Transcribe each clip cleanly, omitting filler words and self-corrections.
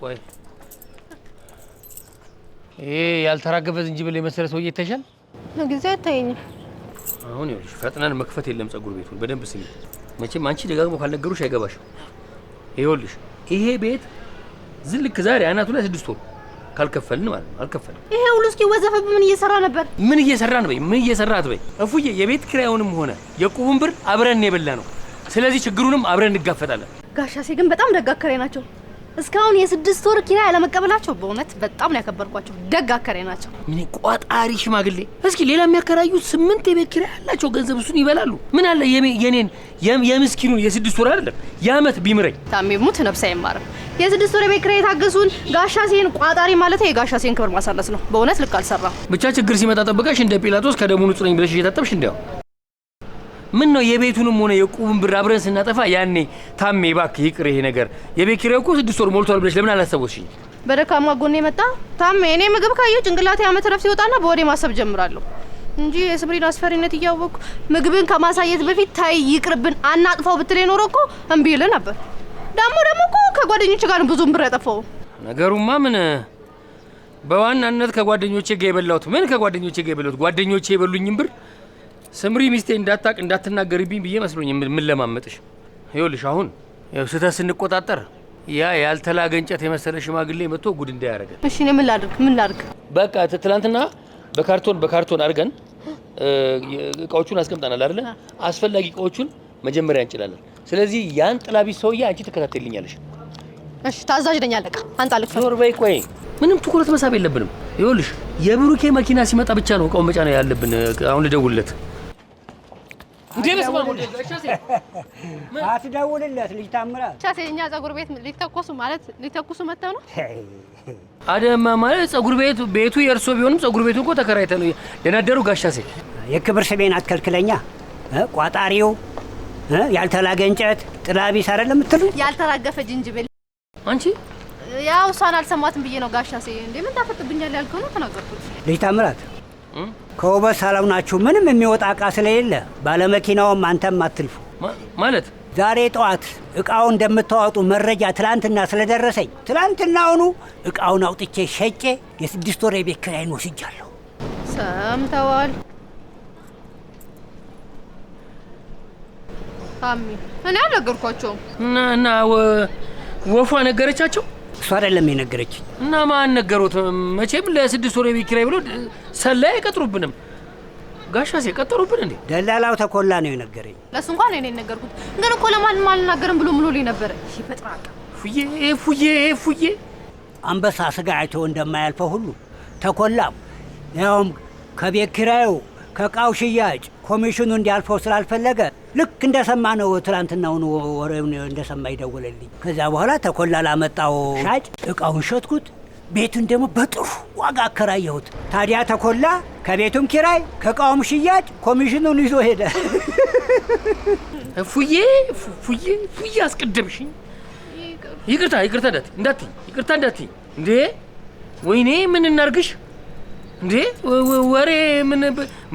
ቆይ ያልተራገፈ ዝንጅብል የመሰለ ሰውዬ ይተሻል ለጊዜው አይታየኝም አሁን ይኸውልሽ ፈጥነን መክፈት የለም ጸጉር ቤቱን በደንብ ስሚ መቼም አንቺ ደጋግሞ ካልነገሩሽ አይገባሽም ይኸውልሽ ይሄ ቤት ዝልክ ዛሬ አናቱ ላይ 6 ወር ካልከፈልን ማለት ነው አልከፈልን ይሄ ሁሉ እስኪ ወዘፈብ ምን እየሰራ ነበር ምን እየሰራን በይ እፉዬ የቤት ኪራዩንም ሆነ የቁቡን ብር አብረን የበላ ነው ስለዚህ ችግሩንም አብረን እንጋፈጣለን ጋሻሴ ግን በጣም ደጋከሬ ናቸው እስካሁን የ6 ወር ኪራይ አለመቀበላቸው በእውነት በጣም ነው ያከበርኳቸው ደጋከሬ ናቸው ምን ቋጣሪ ሽማግሌ እስኪ ሌላ የሚያከራዩት 8 የቤት ኪራይ ያላቸው ገንዘብ እሱን ይበላሉ ምን አለ የኔን የምስኪኑን የ6 ወር አይደለም የአመት ቢምረኝ ታሚሙት ነፍስ አይማርም የ6 ወር የቤት ኪራይ ታገሱን ጋሻሴን ቋጣሪ ማለት የጋሻሴን ክብር ማሳነስ ነው በእውነት ልክ አልሰራም ብቻ ችግር ሲመጣ ጠብቀሽ እንደ ጲላጦስ ከደሙ ንጹህ ነኝ ብለሽ እየታጠብሽ እንዲያው ምን ነው የቤቱንም ሆነ የቁቡን ብር አብረን ስናጠፋ ያኔ ታሜ እባክህ ይቅር ይሄ ነገር የቤት ኪራዩ እኮ 6 ወር ሞልቷል ብለሽ ለምን አላሰበሽኝ በደካማ ጎኔ መጣ ታሜ እኔ ምግብ ካየሁ ጭንቅላቴ አመት ረፍት ይወጣና በወዴ ማሰብ ጀምራለሁ እንጂ የስምሪን አስፈሪነት እያወቅኩ ምግብን ከማሳየት በፊት ታይ ይቅርብን አናጥፋው ብትል ኖሮ እኮ እምቢ ይል ነበር ደግሞ እኮ ከጓደኞቼ ጋር ብዙም ብር ያጠፋው ነገሩማ ምን በዋናነት ከጓደኞቼ ጋር የበላሁት ጓደኞቼ የበሉኝም ብር ስምሪ ሚስቴ እንዳትናገርብኝ ብዬ መስሎኝ ምን ለማመጥሽ ይኸውልሽ አሁን ስህተት ስንቆጣጠር ያ ያልተላገ እንጨት የመሰለ ሽማግሌ መጥቶ ጉድ እንዳያረገን እሺ እኔ ምን ላድርግ በቃ ትላንትና በካርቶን አድርገን እቃዎቹን አስቀምጠናል አይደል አስፈላጊ እቃዎቹን መጀመሪያ እንጭላለን ስለዚህ ያን ጥላቢስ ሰውዬ አንቺ ተከታተልኛለሽ እሺ ታዛዥ ነኝ አለቃ አንጣልክ ዞር በይ ቆይ ምንም ትኩረት መሳብ የለብንም ይኸውልሽ የብሩኬ መኪና ሲመጣ ብቻ ነው እቃውን መጫን ያለብን አሁን ልደውልለት እንዴ በስማ ወደ ቻሴ አትደውልለት ልጅ ታምራት ቻሴ እኛ ጸጉር ቤት ሊተኩሱ መጣው ነው አደማ ማለት ጸጉር ቤቱ የእርሶ ቢሆንም ጸጉር ቤቱ እኮ ተከራይተ ነው የናደሩ ጋሻሴ የክብር ስሜን አትከልክለኛ ቋጣሪው ያልተላገ እንጨት ጥላቢስ አይደለም የምትሉ ያልተራገፈ ጅንጅብል አንቺ ያው ሳን አልሰማትም ብዬ ነው ጋሻሴ እንዴ ምን ታፈጥብኛል ያልከው ነው ተናገርኩት ልጅ ታምራት ከውበት ሳላም ናችሁ ምንም የሚወጣ እቃ ስለሌለ ባለመኪናውም አንተም አትልፉ ማለት ዛሬ ጠዋት እቃውን እንደምታወጡ መረጃ ትላንትና ስለደረሰኝ ትላንትናውኑ እቃውን አውጥቼ ሸጬ የ6 ወር የቤት ኪራይን ወስጃለሁ ሰምተዋል ታሚ እኔ አልነገርኳቸው እና ወፏ ነገረቻቸው እሱ አይደለም የነገረችኝ እና ማን ነገሩት መቼም ለ6 ወር የቤት ኪራይ ብሎ ሰላይ አይቀጥሩብንም ጋሻሴ ቀጠሩብን እንዴ ደላላው ተኮላ ነው የነገረኝ ለሱ እንኳን እኔ ነገርኩት ግን እኮ ለማንም አልናገርም ብሎ ልይ ነበር ይፈጥራል ፉዬ አንበሳ ስጋ አይቶ እንደማያልፈው ሁሉ ተኮላም ያውም ከቤት ኪራዩ ከቃው ሽያጭ ኮሚሽኑ እንዲያልፈው ስላልፈለገ ልክ እንደሰማ ነው ትላንትናውን ወሬውን እንደሰማ ይደውልልኝ ከዛ በኋላ ተኮላ ላመጣው ሻጭ እቃውን ሸጥኩት ቤቱን ደግሞ በጥሩ ዋጋ አከራየሁት ታዲያ ተኮላ ከቤቱም ኪራይ ከቃውም ሽያጭ ኮሚሽኑን ይዞ ሄደ ፉዬ አስቀደምሽኝ ይቅርታ እንዳትይ እንዴ ወይኔ ምን እናርግሽ እንዴ ወሬ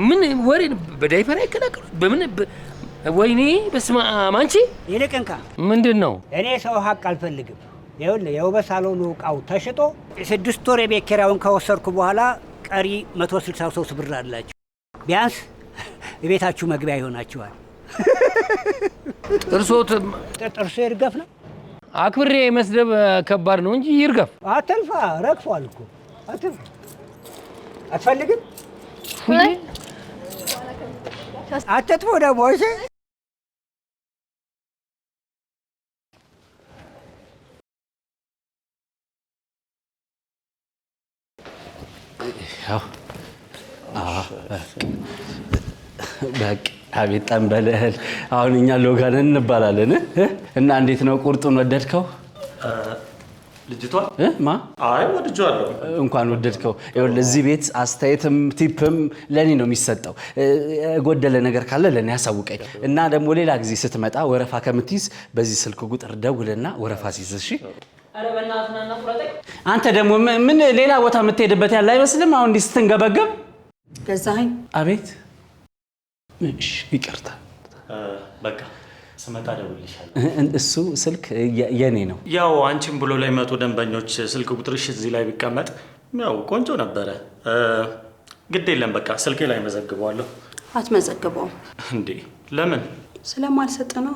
ምን ወሬ በዳይፐር አይከላከሉ በምን ወይኔ በስማ ማንቺ ይልቅንካ ምንድነው እኔ ሰው ሀቅ አልፈልግም ይኸውልህ የውበት ሳሎኑ እቃው ተሽጦ 6 ወር የቤት ኪራዩን ከወሰድኩ በኋላ ቀሪ 163 ብር አላችሁ ቢያንስ የቤታችሁ መግቢያ ይሆናችኋል ጥርሶ ይርገፍ ነው አክብሬ መስደብ ከባድ ነው እንጂ ይርገፍ አትልፋ ረግፏል እኮ አትፈልግም አትጥፎ ደግሞ እሺ በቃ አቤት ጠንበለል አሁን እኛ ሎጋነን እንባላለን እና እንዴት ነው ቁርጡን ወደድከው ልጅቷ ማ አይ ወድጃለሁ እንኳን ወደድከው ይኸውልህ እዚህ ቤት አስተያየትም ቲፕም ለኔ ነው የሚሰጠው ጎደለ ነገር ካለ ለኔ ያሳውቀኝ እና ደግሞ ሌላ ጊዜ ስትመጣ ወረፋ ከምትይዝ በዚህ ስልክ ቁጥር ደውልና ወረፋ ሲይዝ እሺ አረ በእናትህ ናና ፍራጠኝ አንተ ደግሞ ምን ሌላ ቦታ የምትሄድበት ያለ አይመስልም አሁን እንዲህ ስትንገበገብ ገዛኸኝ አቤት እሺ ይቅርታ በቃ ስመጣ እደውልልሻለሁ። እሱ ስልክ የኔ ነው። ያው አንቺም ብሎ ላይ መጡ ደንበኞች ስልክ ቁጥርሽ እዚህ ላይ ቢቀመጥ ያው ቆንጆ ነበረ። ግድ የለም በቃ ስልኬ ላይ መዘግበዋለሁ። አትመዘግበውም እንዴ? ለምን? ስለማልሰጥ ነው።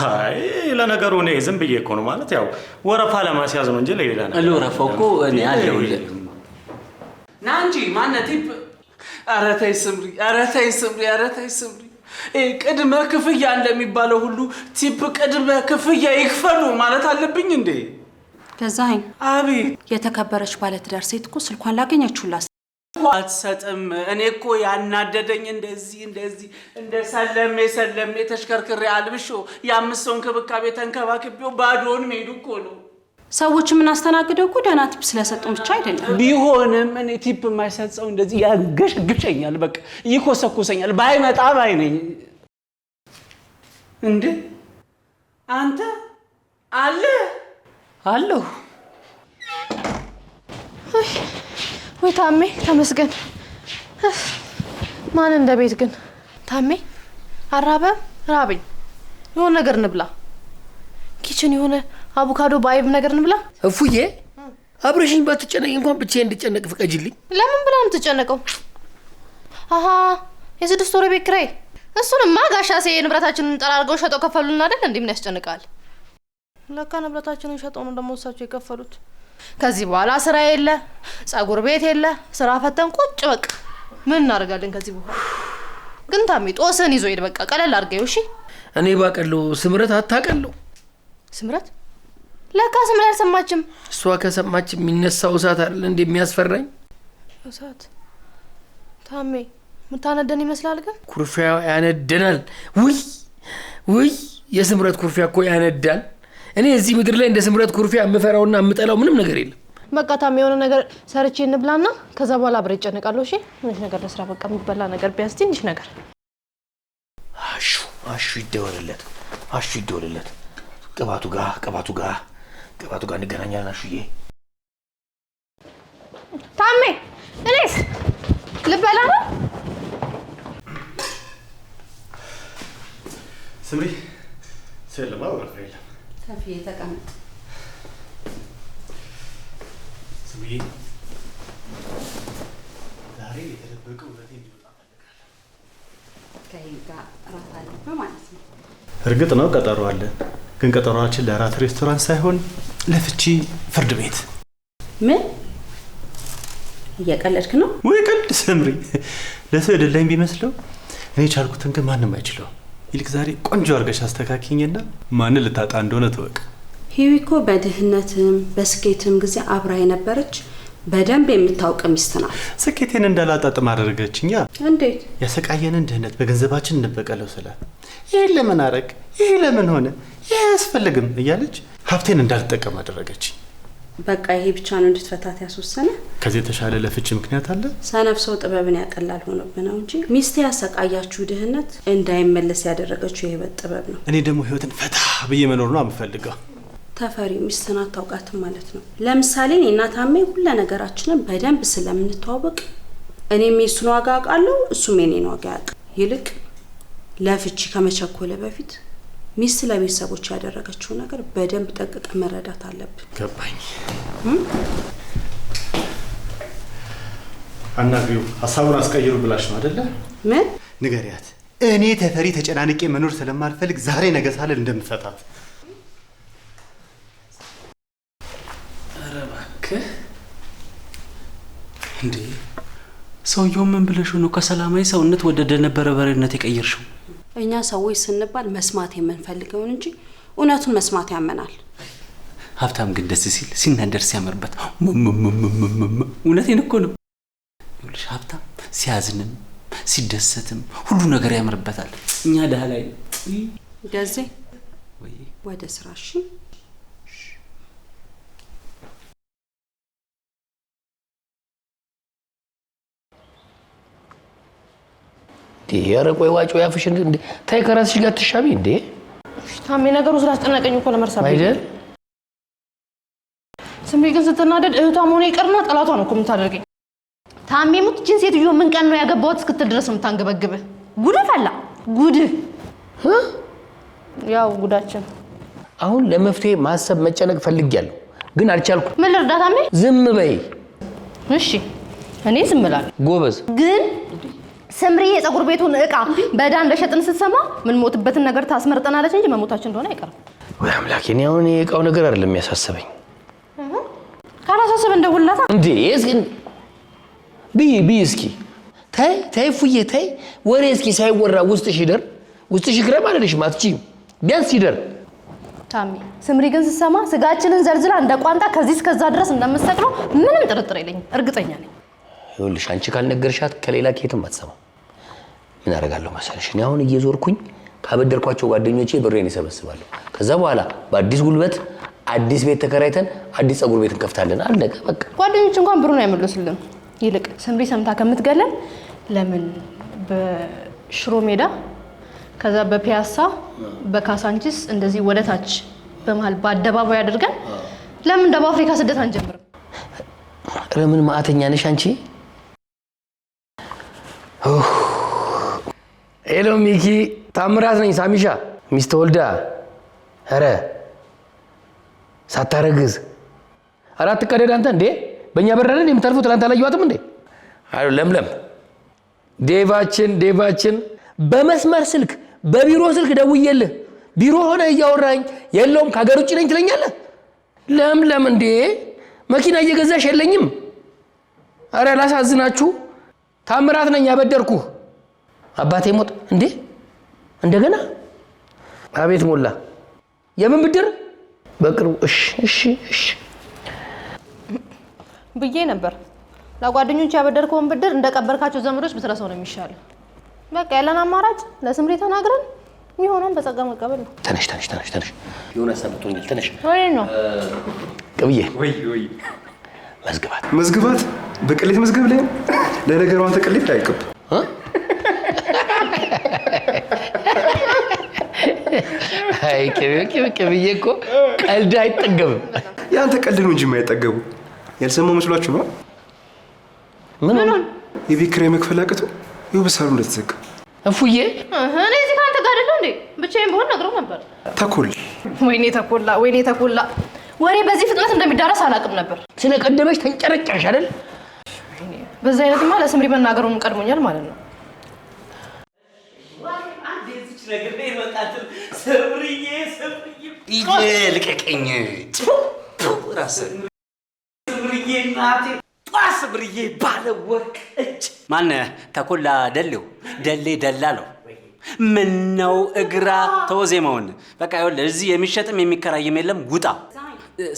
አይ ለነገሩ እኔ ዝም ብዬ እኮ ነው ማለት ያው ወረፋ ለማስያዝ ነው እንጂ ለሌላ ነገር ለወረፋው እኮ እኔ አለሁልህ። ና እንጂ ማነህ ቲፕ? ኧረ ተይ ስምሪ፣ ኧረ ተይ ስምሪ፣ ኧረ ተይ ስምሪ። ቅድመ ክፍያ እንደሚባለው ሁሉ ቲፕ ቅድመ ክፍያ ይክፈሉ ማለት አለብኝ እንዴ? ገዛኸኝ? አቤት። የተከበረች ባለትዳር ሴት እኮ ስልኳን ላገኘችውላት አትሰጥም። እኔ እኮ ያናደደኝ እንደዚህ እንደ ሰለሜ ተሽከርክሬ አልብሾ የ5 ሰው እንክብካቤ ተንከባክቤው ባዶውን መሄዱ እኮ ነው። ሰዎች የምናስተናግደው እኮ ደህና ቲፕ ስለሰጡን ብቻ አይደለም። ቢሆንም እኔ ቲፕ የማይሰጥ ሰው እንደዚህ ያንገሸግሸኛል፣ በቃ ይኮሰኩሰኛል። ባይመጣ ባይ ነኝ። እንዴ አንተ አለሁ ወይ ታሜ ተመስገን። ማን እንደ ቤት ግን ታሜ አራበም ራበኝ። የሆነ ነገር እንብላ። ኪችን የሆነ አቮካዶ ባይብ ነገር እንብላ። እፉዬ አብረሽኝ ባትጨነቂ እንኳን ብቻዬን እንድጨነቅ ፍቀጂልኝ። ለምን ብላ ነው የምትጨነቀው? አሃ የ6 ወር ቤት ኪራይ። እሱንማ ጋሻሴ ንብረታችንን ጠራርገው ሸጠው ከፈሉልን አይደል? እንዴ ምን ያስጨንቃል? ለካ ንብረታችንን ሸጠው ነው ደግሞ እሳቸው የከፈሉት። ከዚህ በኋላ ስራ የለ፣ ጸጉር ቤት የለ፣ ስራ ፈተን ቁጭ በቃ ምን እናደርጋለን ከዚህ በኋላ? ግን ታሜ ጦስን ይዞ ሄድ በቃ ቀለል አድርገው። እሺ እኔ ባቀለው ስምረት አታቀለው። ስምረት ለካ ስምረት አልሰማችም። እሷ ከሰማች የሚነሳው እሳት አይደል እንደሚያስፈራኝ። እሳት ታሜ ምታነደን ይመስላል። ግን ኩርፊያ ያነደናል። ውይ የስምረት ኩርፊያ እኮ ያነዳል። እኔ እዚህ ምድር ላይ እንደ ስምረት ኩርፊያ የምፈራውና የምጠላው ምንም ነገር የለም። በቃ ታሜ የሆነ ነገር ሰርቼ እንብላና ከዛ በኋላ አብሬ እጨነቃለሁ። እሺ ትንሽ ነገር ለስራ በቃ የሚበላ ነገር ቢያንስ ትንሽ ነገር። አሹ ይደወልለት። ቅባቱ ጋር እንገናኛለን። አሹዬ ታሜ እኔስ ልበላ ነው። ስምሪ ሰለማ ወረፋ የለም። ተፊ ተቀመጥ። ስምሪ ዛሬ የተደበቀው ውበቴ እንዲወጣ ፈልጋለሁ። ከይጋ ራት አለብህ ማለት ነው። እርግጥ ነው ቀጠሮ አለ፣ ግን ቀጠሮአችን ለራት ሬስቶራንት ሳይሆን ለፍቺ ፍርድ ቤት። ምን እየቀለድክ ነው? ወይ ቀልድ ስምሪ፣ ለሰው የደላኝ ቢመስለው እኔ ቻልኩትን ግን ማንም አይችለው። ይልቅ ዛሬ ቆንጆ አድርገሽ አስተካክኝና ማንን ልታጣ እንደሆነ ተወቅ። ሂዊ እኮ በድህነትም በስኬትም ጊዜ አብራ የነበረች በደንብ የምታውቅ ሚስት ናት። ስኬቴን እንዳላጣጥም አደረገችኛ። እንዴት? ያሰቃየንን ድህነት በገንዘባችን እንበቀለው ስላት ይሄን ለምን አረግ፣ ይሄ ለምን ሆነ፣ ይሄ አያስፈልግም እያለች ሀብቴን እንዳልጠቀም አደረገች። በቃ ይሄ ብቻ ነው እንድትፈታት ያስወሰነ? ከዚህ የተሻለ ለፍቺ ምክንያት አለ? ሰነፍ ሰው ጥበብን ያቀላል ሆኖብህ ነው እንጂ ሚስቴ ያሰቃያችሁ ድህነት እንዳይመለስ ያደረገችው የህይወት ጥበብ ነው። እኔ ደግሞ ህይወትን ፈታ ብዬ መኖር ነው የምፈልገው። ተፈሪ ሚስትን አታውቃትም ማለት ነው። ለምሳሌ እኔና ታሜ ሁሉ ነገራችንን በደንብ ስለምንተዋወቅ እኔም የሱን ዋጋ አውቃለሁ፣ እሱም የኔን ዋጋ ያውቃል። ይልቅ ለፍቺ ከመቸኮለ በፊት ሚስት ለቤተሰቦች ያደረገችው ነገር በደንብ ጠንቅቀ መረዳት አለብን። ገባኝ። አናግሪው፣ ሀሳቡን አስቀይሩ ብላሽ ነው አይደለ? ምን ንገሪያት፣ እኔ ተፈሪ ተጨናንቄ መኖር ስለማልፈልግ ዛሬ ነገ ሳልል እንደምፈታት። ኧረ እባክህ እንዴ! ሰውየው ምን ብለሽ ነው ከሰላማዊ ሰውነት ወደ ደነበረ በሬነት የቀየርሽው? እኛ ሰዎች ስንባል መስማት የምንፈልገውን እንጂ እውነቱን መስማት ያመናል። ሀብታም ግን ደስ ሲል ሲናደር ሲያምርበት እውነቴን እኮ ነው። ይኸውልሽ ሀብታም ሲያዝንም ሲደሰትም ሁሉ ነገር ያምርበታል። እኛ ደሃ ላይ ገዜ ወደ ስራሽ። ኧረ ቆይ ዋጮ ያፍሽ እንዴ! ታይ ከራስሽ ጋር ትሻሚ እንዴ! ታሜ ነገሩ ስላስጨነቀኝ እኮ ለመርሳት አይደል? ስምሪ ግን ስትናደድ እህቷ መሆኔ ይቀርና ጠላቷ ነው እኮ የምታደርገኝ። ታሜ ሙት ጅን ሴትዮ ምን ቀን ነው ያገባሁት እስክትል ድረስ ነው የምታንገበግብህ። ጉድ ፈላ ጉድ። ያው ጉዳችን። አሁን ለመፍትሄ ማሰብ መጨነቅ ፈልጊያለሁ ግን አልቻልኩም። ምን ልርዳታ? ዝም በይ። እሺ እኔ ዝም እላለሁ። ጎበዝ። ግን ስምሪ የፀጉር ቤቱን እቃ በዳ እንደሸጥን ስትሰማ ምን ሞትበትን ነገር ታስመርጠናለች እንጂ መሞታችን እንደሆነ አይቀርም። ወይ አምላኬ፣ እኔ አሁን የእቃው ነገር አይደለም የሚያሳስበኝ። ካላሳሰበ እንደውላታ እንዴ እስኪ ቢ እስኪ ተይ ፉዬ ተይ። ወሬ እስኪ ሳይወራ ውስጥሽ ይደር፣ ውስጥሽ ይክረም አለልሽም። አትችይም ቢያንስ ይደር። ታሚ ስምሪ ግን ስትሰማ ስጋችንን ዘልዝላ እንደ ቋንጣ ከዚህ እስከዛ ድረስ እንደምትሰቅለው ምንም ጥርጥር የለኝም፣ እርግጠኛ ነኝ። ይኸውልሽ አንቺ ካልነገርሻት ከሌላ ኬትም አትሰማም። ምን አደርጋለሁ መሰለሽ? እኔ አሁን እየዞርኩኝ ካበደርኳቸው ጓደኞቼ ብሬን ይሰበስባለሁ። ከዛ በኋላ በአዲስ ጉልበት አዲስ ቤት ተከራይተን አዲስ ፀጉር ቤት እንከፍታለን። አለቀ በቃ። ጓደኞች እንኳን ብሩን አይመልሱልን። ይልቅ ስምሪ ሰምታ ከምትገለን ለምን በሽሮ ሜዳ ከዛ በፒያሳ በካሳንቺስ እንደዚህ ወደታች በመሃል በአደባባይ አድርገን ለምን ደቡብ አፍሪካ ስደት አንጀምርም? ለምን ማአተኛ ነሽ አንቺ? ሄሎ ሚኪ፣ ታምራት ነኝ። ሳሚሻ ሚስት ወልዳ ኧረ ሳታረግዝ አራት ቀደድ አንተ እንዴ በእኛ በራለን የምታልፈው ትላንት አላየኋትም እንዴ? አይ ለምለም ዴቫችን በመስመር ስልክ በቢሮ ስልክ ደውዬልህ ቢሮ ሆነ እያወራኝ የለውም ከሀገር ውጭ ነኝ ትለኛለህ። ለምለም እንዴ መኪና እየገዛሽ የለኝም? አረ ላሳዝናችሁ። ታምራት ነኝ ያበደርኩህ። አባቴ ሞት እንዴ እንደገና? አቤት ሞላ የምን ብድር? በቅርቡ እሺ ብዬ ነበር። ለጓደኞች ያበደርከውን ብድር እንደቀበርካቸው ዘመዶች ብትረሳው ነው የሚሻለው። በቃ ያለን አማራጭ ለስምሪ ተናግረን የሚሆነውን በጸጋ መቀበል ነው። ተነሽ የሆነ ሰምቶኛል። ተነሽ ወይ ነው ቅብዬ ወይ መዝግባት በቅሌት መዝገብ ላይ ለነገሩ አንተ ቅሌት አይቀብ አይ ቅብዬ እኮ ቀልድ አይጠገብም። ያንተ ቀልድ ነው እንጂ የማይጠገቡ ያልሰማው መስሏችሁ ነው። ምን የቤት ኪራይ መክፈል አቅቶ ይኸው በሳሉ እንደተዘጋ እፉዬ እኔ እዚህ ካንተ ጋር አይደለም እንዴ? ብቻዬን ብሆን ነግረው ነበር። ተኮል ወይኔ ተኮላ ወሬ በዚህ ፍጥነት እንደሚዳረስ አላውቅም ነበር። ስለቀደመች ተንጨረጨሽ አይደል? በዛ አይነትማ ለስምሪ መናገሩን ቀድሞኛል ማለት ነው። ልቀቀኝ ራስህ ስምርዬ ባለወርቅ እጅ ማነህ? ተኮላ ደሌው ደሌ ደላለው ምነው እግራ ተወዜማውን በቃ ይኸውልህ እዚህ የሚሸጥም የሚከራይም የለም ውጣ።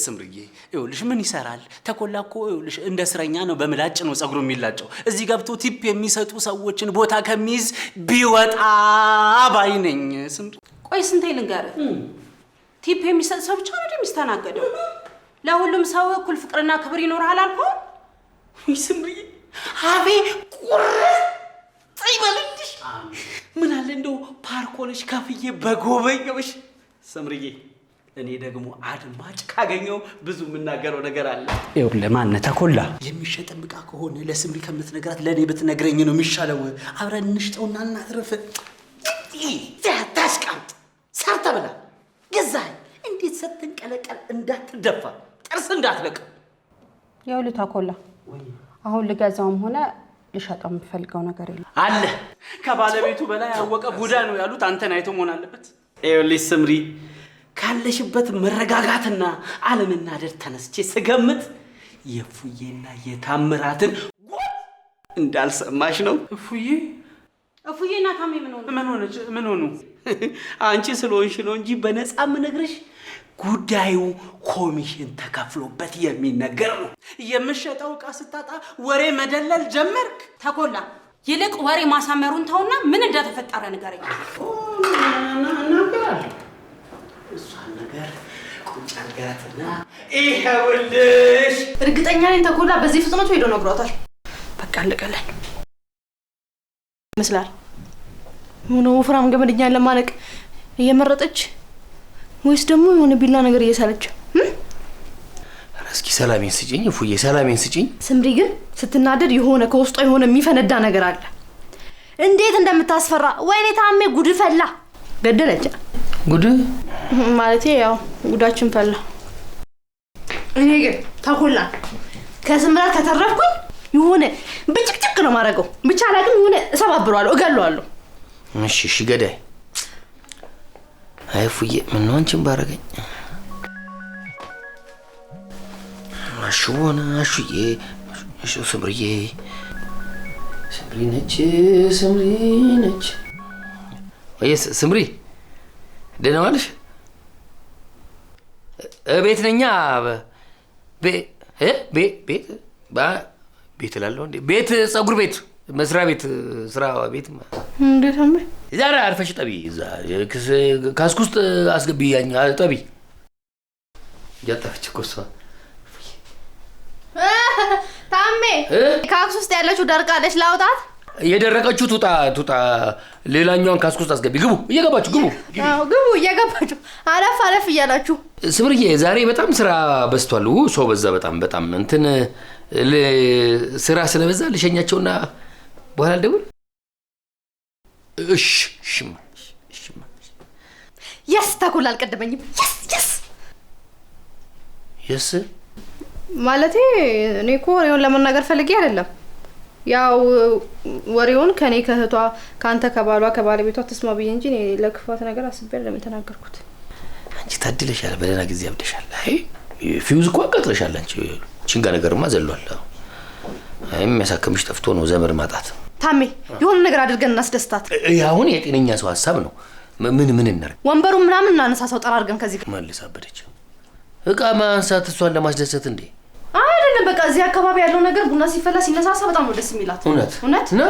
ስምርዬ ይኸውልሽ ምን ይሰራል? ተኮላ እኮ ይኸውልሽ እንደ እስረኛ ነው፣ በምላጭ ነው ፀጉሩ የሚላጨው። እዚህ ገብቶ ቲፕ የሚሰጡ ሰዎችን ቦታ ከሚይዝ ቢወጣ ባይ ነኝ። ስምሪ ቆይ ስንቴ ልንገርህ፣ ቲፕ የሚሰጥ ሰው ብቻ ነው የሚስተናገደው? ለሁሉም ሰው እኩል ፍቅርና ክብር ይኖርሃል አልኩህ። ስምሪ አቤ ቁርጥ ይበልልሽ። ምን አለ እንደው ፓርኮንሽ ከፍዬ በጎበኘሽ። ስምሪዬ እኔ ደግሞ አድማጭ ካገኘው ብዙ የምናገረው ነገር አለ። ይኸውልህ ማነህ ተኮላ የሚሸጥም ዕቃ ከሆነ ለስምሪ ከምትነግራት ለእኔ ብትነግረኝ ነው የሚሻለው። አብረን እንሽጠውና እናትርፍ። ታስቀምጥ ሰርተ ብላ ገዛኸኝ እንዴት ስትንቀለቀል እንዳትደፋ ጥርስ እንዳትለቅ። ይኸውልህ ተኮላ አሁን ልገዛውም ሆነ ልሸጠው የምፈልገው ነገር የለም አለ። ከባለቤቱ በላይ ያወቀ ቡዳ ነው ያሉት አንተን አይቶ መሆን አለበት። ይኸውልሽ ስምሪ ካለሽበት መረጋጋትና አለመናደድ ተነስቼ ስገምት የፉዬና የታምራትን እንዳልሰማሽ ነው። እፉዬና ታሜ ምን ሆኑ? አንቺ ስለሆንሽ ነው እንጂ በነፃ የምነግርሽ ጉዳዩ ኮሚሽን ተከፍሎበት የሚነገር ነው። የምሸጠው ዕቃ ስታጣ ወሬ መደለል ጀመርክ። ተኮላ ይልቅ ወሬ ማሳመሩን ተውና ምን እንደተፈጠረ ንገረኝ። እሷን ነገር ቁጭ አድርጋትና ይኸውልሽ። እርግጠኛ ነኝ ተኮላ በዚህ ፍጥነቱ ሄዶ ነግሯታል። በቃ አለቀለን ይመስላል። ምን ወፍራም ገመድኛን ለማለቅ እየመረጠች ወይስ ደግሞ የሆነ ቢላ ነገር እየሳለች? እስኪ ሰላሜን ስጪኝ እፉዬ፣ ሰላሜን ስጪኝ። ስምሪ ግን ስትናደድ የሆነ ከውስጧ የሆነ የሚፈነዳ ነገር አለ። እንዴት እንደምታስፈራ! ወይኔ ታሜ ጉድ ፈላ። ገደለች። ጉድ ማለቴ ያው ጉዳችን ፈላ። እኔ ግን ተኩላ ከስምራት ከተረፍኩኝ የሆነ ብጭቅጭቅ ነው ማረገው። ብቻ አላውቅም የሆነ እሰባብረዋለሁ፣ እገለዋለሁ። እሺ ገዳይ። አይ ፉዬ ምን ነው አንቺን ባረገኝ። አሹና አሹዬ እሺ ስምሪዬ ስምሪ ነች። ወይስ ስምሪ ደህና ዋልሽ? ቤት ነኛ ቤት እላለሁ እንዴ? ቤት ጸጉር ቤት መስሪያ ቤት ስራ ቤት እንዴት አመ ዛሬ አርፈሽ ጠቢ። እዛ ካስኩ ውስጥ አስገቢያኝ ጠቢ። ያጣፈች እኮ እሷ ታሜ ካክስ ውስጥ ያለችው ደርቃለች። ላውጣት። የደረቀችው ቱጣ ሌላኛውን ካስኩ ውስጥ አስገቢ። ግቡ፣ እየገባችሁ ግቡ። አዎ ግቡ፣ እየገባችሁ አለፍ እያላችሁ። ስምርዬ ዛሬ በጣም ስራ በዝቷል። ሰው በዛ በጣም እንትን ስራ ስለበዛ ልሸኛቸውና በኋላ ልደውል። እሺ የስ ተኩል አልቀደመኝም። የስ ማለቴ እኔ እኮ ወሬውን ለመናገር ፈልጌ አይደለም። ያው ወሬውን ከኔ ከእህቷ ካንተ ከባሏ ከባለቤቷ ተስማ ብዬ እንጂ እኔ ለክፋት ነገር አስቤ ለምን ተናገርኩት? አንቺ ታድለሻል፣ በሌላ ጊዜ አብደሻል። አይ ፊውዝ እኮ አቃጥለሻል። አንቺ ችንጋ ነገርማ ዘሏል። አይ የሚያሳክምሽ ጠፍቶ ነው ዘመድ ማጣት። ታሜ የሆነ ነገር አድርገን እናስደስታት። አሁን የጤነኛ ሰው ሐሳብ ነው። ምን እናርግ? ወንበሩን ምናምን እናነሳሳው ጠራርገን ከዚህ መልስ አበደች። እቃ ማንሳት እሷን ለማስደሰት እንዴ? አይደለም በቃ እዚህ አካባቢ ያለው ነገር ቡና ሲፈላ ሲነሳሳ በጣም ነው ደስ የሚላት። እውነት ነው።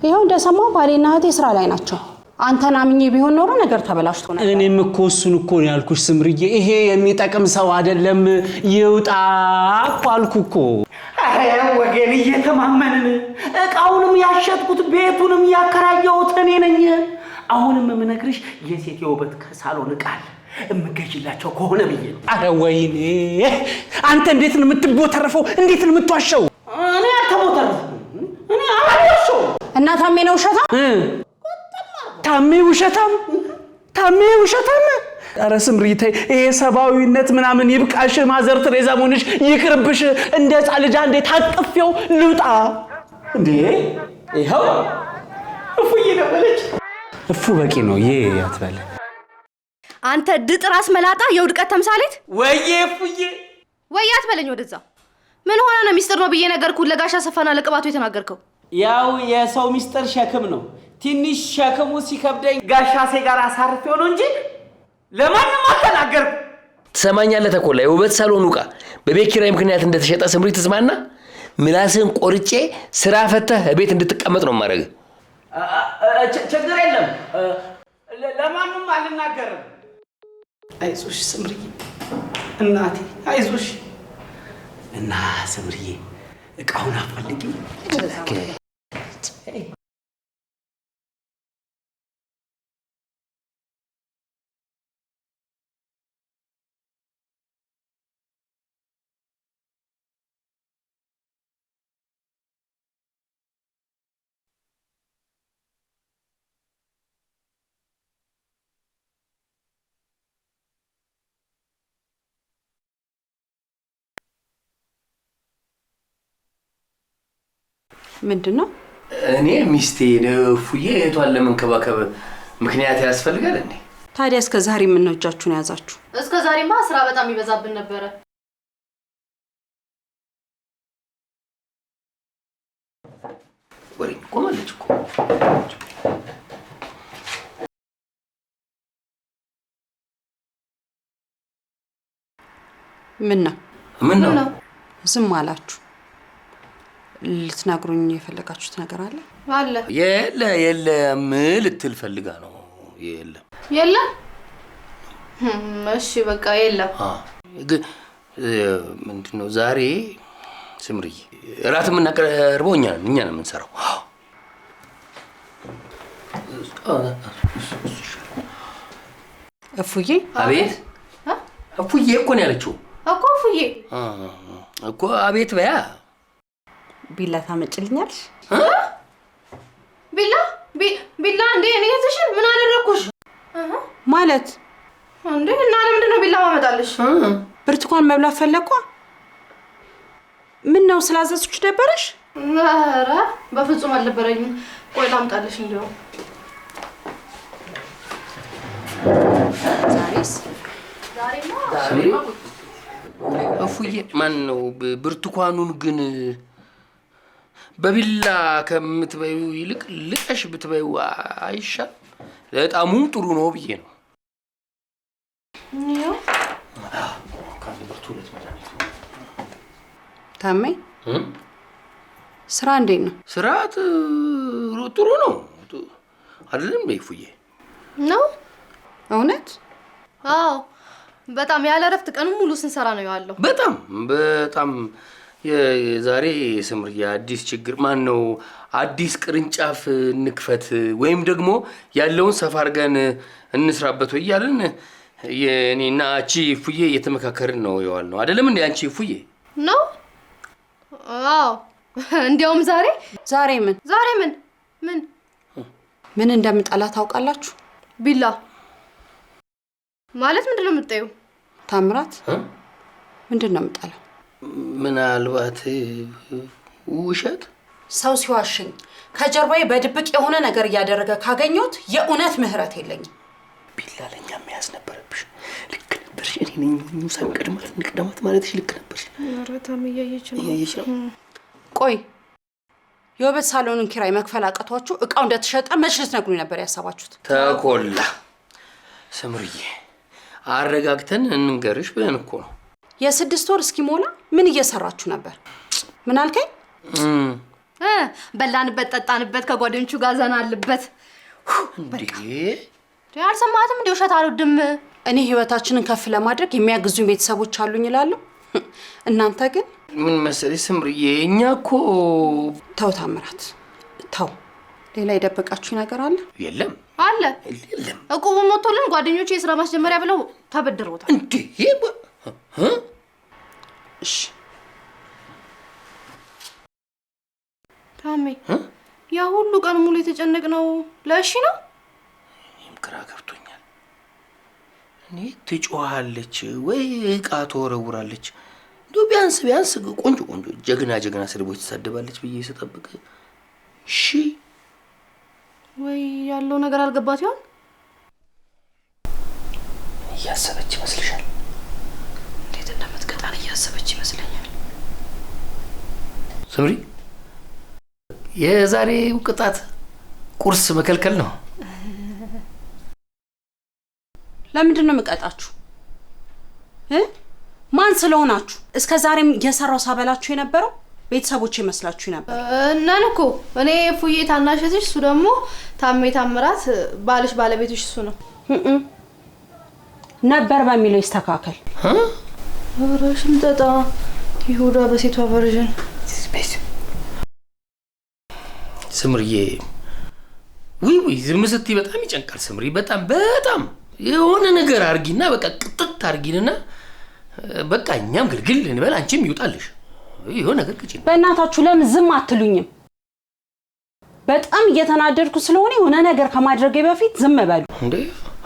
ይኸው እንደሰማው ባሌና እህቴ ስራ ላይ ናቸው። አንተን አምኜ ቢሆን ኖሮ ነገር ተበላሽቶ ነበር። እኔም እኮ እሱን እኮ ነው ያልኩሽ ስምርዬ። ይሄ የሚጠቅም ሰው አይደለም፣ ይውጣ አልኩ እኮ። አረ ወገን እየተማመንን እቃውንም ያሸጥኩት ቤቱንም ያከራየሁት እኔ ነኝ። አሁንም የምነግርሽ የሴት የውበት ከሳሎን እቃ አለ እምገዥላቸው ከሆነ ብዬ ነው። አረ ወይኔ አንተ እንዴት ነው የምትቦተረፈው? እንዴት ነው የምትዋሸው? እኔ አልተቦተረፍኩም። እኔ አልዋሸው። እና ታሜ ነው ውሸታም? ታሜ ውሸታም? አረ ስምሪቴ ይሄ ሰባዊነት ምናምን ይብቃሽ። ማዘር ትሬዛ መሆንሽ ይቅርብሽ። እንደ ሕፃን ልጅ አንዴ ታቅፌው ልውጣ እንዴ? ይኸው እፉዬ ደበለች። እፉ በቂ ነው። አትበለ አንተ ድጥ ራስ መላጣ የውድቀት ተምሳሌት። ወይዬ እፉዬ ወይ አትበለኝ ወደዛ። ምን ሆነ ነው? ሚስጥር ነው ብዬ ነገርኩ። ለጋሻ ሰፋና ለቅባቱ የተናገርከው ያው የሰው ሚስጥር ሸክም ነው። ትንሽ ሸክሙ ሲከብደኝ ጋሻሴ ጋር አሳርፌው ነው እንጂ ለማንም አልተናገርኩም። ትሰማኛለህ? ተኮላ የውበት ሳሎን ዕቃ በቤት ኪራይ ምክንያት እንደተሸጠ ስምሪ ትስማና ምላስን ቆርጬ ስራ ፈተህ ቤት እንድትቀመጥ ነው ማድረግ። ችግር የለም፣ ለማንም አልናገርም። አይዞሽ ስምሪዬ እናቴ አይዞሽ። እና ስምሪዬ እቃውን አፈልጊው። ምንድነው? እኔ ሚስቴ እፉዬ እህቷን ለመንከባከብ ምክንያት ያስፈልጋል እንዴ? ታዲያ እስከ ዛሬ ምን ነው እጃችሁን ያዛችሁ? እስከ ዛሬማ ስራ በጣም ይበዛብን ነበረ። ወሬ ቆመለች እኮ። ምን ነው ዝም አላችሁ? ልትናግሩኝ የፈለጋችሁት ነገር አለ? የለም ልትል ፈልጋ ነው። የለም እሺ በቃ የለም። ግን ምንድነው ዛሬ ስምሪ እራት የምናቀርበው እኛ ነን የምንሰራው። እፉዬ አቤት። እፉዬ እኮ ነው ያለችው እኮ እፉዬ እኮ አቤት በያ። ቢላ ታመጭልኛለሽ? ቢላ እንዴ እኔ እህትሽን ምን አደረኩሽ? ማለት እንዴ እና ለምንድን ነው ቢላ ማመጣልሽ? ብርቱካን መብላት ፈለኳ። ምን ነው ስላዘዝኩሽ ደበረሽ? ኧረ በፍጹም አልነበረኝም። ቆይ ላምጣልሽ እንደው ዛሬማ እፉዬ ማን ነው ብርቱካኑን ግን በቢላ ከምትበዩ ይልቅ ልቀሽ ብትበዩ አይሻል? ለጣሙም ጥሩ ነው ብዬ ነው። ታሜ ስራ እንዴት ነው? ስራ ጥሩ ነው አይደለም እፉዬ? ነው እውነት? አዎ በጣም ያለ እረፍት ቀኑን ሙሉ ስንሰራ ነው ያለው። በጣም የዛሬ ስምር የአዲስ ችግር ማን ነው አዲስ ቅርንጫፍ እንክፈት ወይም ደግሞ ያለውን ሰፋ አድርገን እንስራበት ወይ እያልን የኔና አንቺ እፉዬ እየተመካከርን ነው የዋልነው አይደለም እንዴ? አንቺ እፉዬ ነው? አዎ እንዲያውም ዛሬ ምን እንደምጠላ ታውቃላችሁ? ቢላ ማለት ምንድን ነው የምትጠይው? ታምራት ምንድን ነው የምጠላው? ምናልባት ውሸት ሰው ሲዋሽኝ ከጀርባዬ በድብቅ የሆነ ነገር እያደረገ ካገኘሁት የእውነት ምህረት የለኝም። ቢላ ለኛ መያዝ ነበረብሽ። ልክ ነበርሽ። እኔ ነኝ ሳንቀድማት እንቅደማት ማለትሽ ልክ ነበርሽ። ረታም እያየች ነው። ቆይ የውበት ሳሎንን ኪራይ መክፈል አቅቷችሁ እቃው እንደተሸጠ መች ልትነግሩኝ ነበር ያሰባችሁት? ተኮላ ስምርዬ አረጋግተን እንንገርሽ ብለን እኮ ነው። የ6 ወር እስኪሞላ ምን እየሰራችሁ ነበር? ምን አልከኝ? በላንበት ጠጣንበት ከጓደኞቹ ጋር ዘናልበት። እንዴ አልሰማትም? እንዴ ውሸት አልወድም። እኔ ህይወታችንን ከፍ ለማድረግ የሚያግዙኝ ቤተሰቦች አሉኝ እላለሁ። እናንተ ግን ምን መሰለሽ ስምርዬ እኛ እኮ ተው ታምራት ተው። ሌላ የደበቃችሁ ነገር አለ? የለም አለ። የለም እቁቡ ሞቶልን ጓደኞቹ የስራ ማስጀመሪያ ብለው ተበድረውታል። እንዴ እሺ ታሜ ያ ሁሉ ቀን ሙሉ የተጨነቅነው ለእሺ ነው? እኔም ግራ ገብቶኛል። እኔ ትጮሃለች ወይ እቃ ትወረውራለች እንደው ቢያንስ ቆንጆ ጀግና ስድቦች ትሳደባለች ብዬ ስጠብቅ እሺ ወይ ያለው ነገር አልገባት ይሆን? እያሰበች ይመስልሻል? እንዴት እንደምትቀጣን እያሰበች ይመስለኛል። ስምሪ የዛሬው ቅጣት ቁርስ መከልከል ነው። ለምንድን ነው የምቀጣችሁ? ማን ስለሆናችሁ? እስከ ዛሬም እየሰራው ሳበላችሁ የነበረው ቤተሰቦች ይመስላችሁ ነበር። እናን እኮ እኔ እፉዬ ታናሽትሽ፣ እሱ ደግሞ ታሜ ታምራት ባልሽ ባለቤትሽ እሱ ነው ነበር በሚለው ይስተካከል። ኧረ ሽምጠጣ ይሁዳ በሴቷ ቨርዥን። ስምርዬ ውይ ዝም ስትይ በጣም ይጨንቃል። ስምሪ በጣም የሆነ ነገር አርጊና በቃ ቅጥት አርጊንና በቃ እኛም ግልግል እንበል፣ አንቺም ይውጣልሽ። ይሄው ነገር ቅጭ። በእናታችሁ ለምን ዝም አትሉኝም? በጣም እየተናደድኩ ስለሆነ የሆነ ነገር ከማድረጌ በፊት ዝም በሉ እንዴ።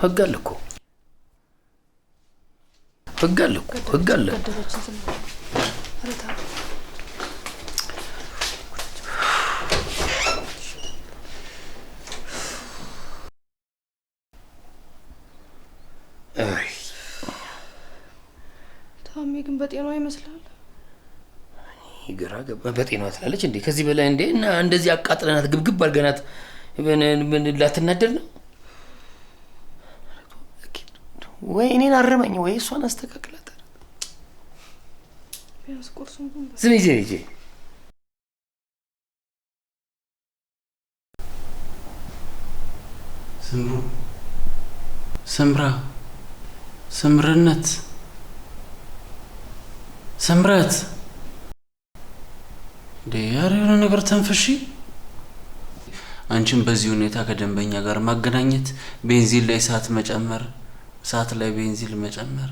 ህግ አለ እኮ ህግ አለ። ታሜ ግን በጤናዋ ይመስላል። ይግራ ገባ። በጤናዋ ትላለች እንዴ? ከዚህ በላይ እንዴ? እና እንደዚህ አቃጥለናት ግብግብ አድርገናት ምን ላትናደድ ነው? ወይ እኔን አረመኝ ወይ እሷን አስተካክላት። ቢያንስ ቁርሱን ዝም ይዤ ስምርነት ስምረት ዲያር የሆነ ነገር ተንፈሺ። አንቺም በዚህ ሁኔታ ከደንበኛ ጋር ማገናኘት፣ ቤንዚን ላይ እሳት መጨመር፣ እሳት ላይ ቤንዚን መጨመር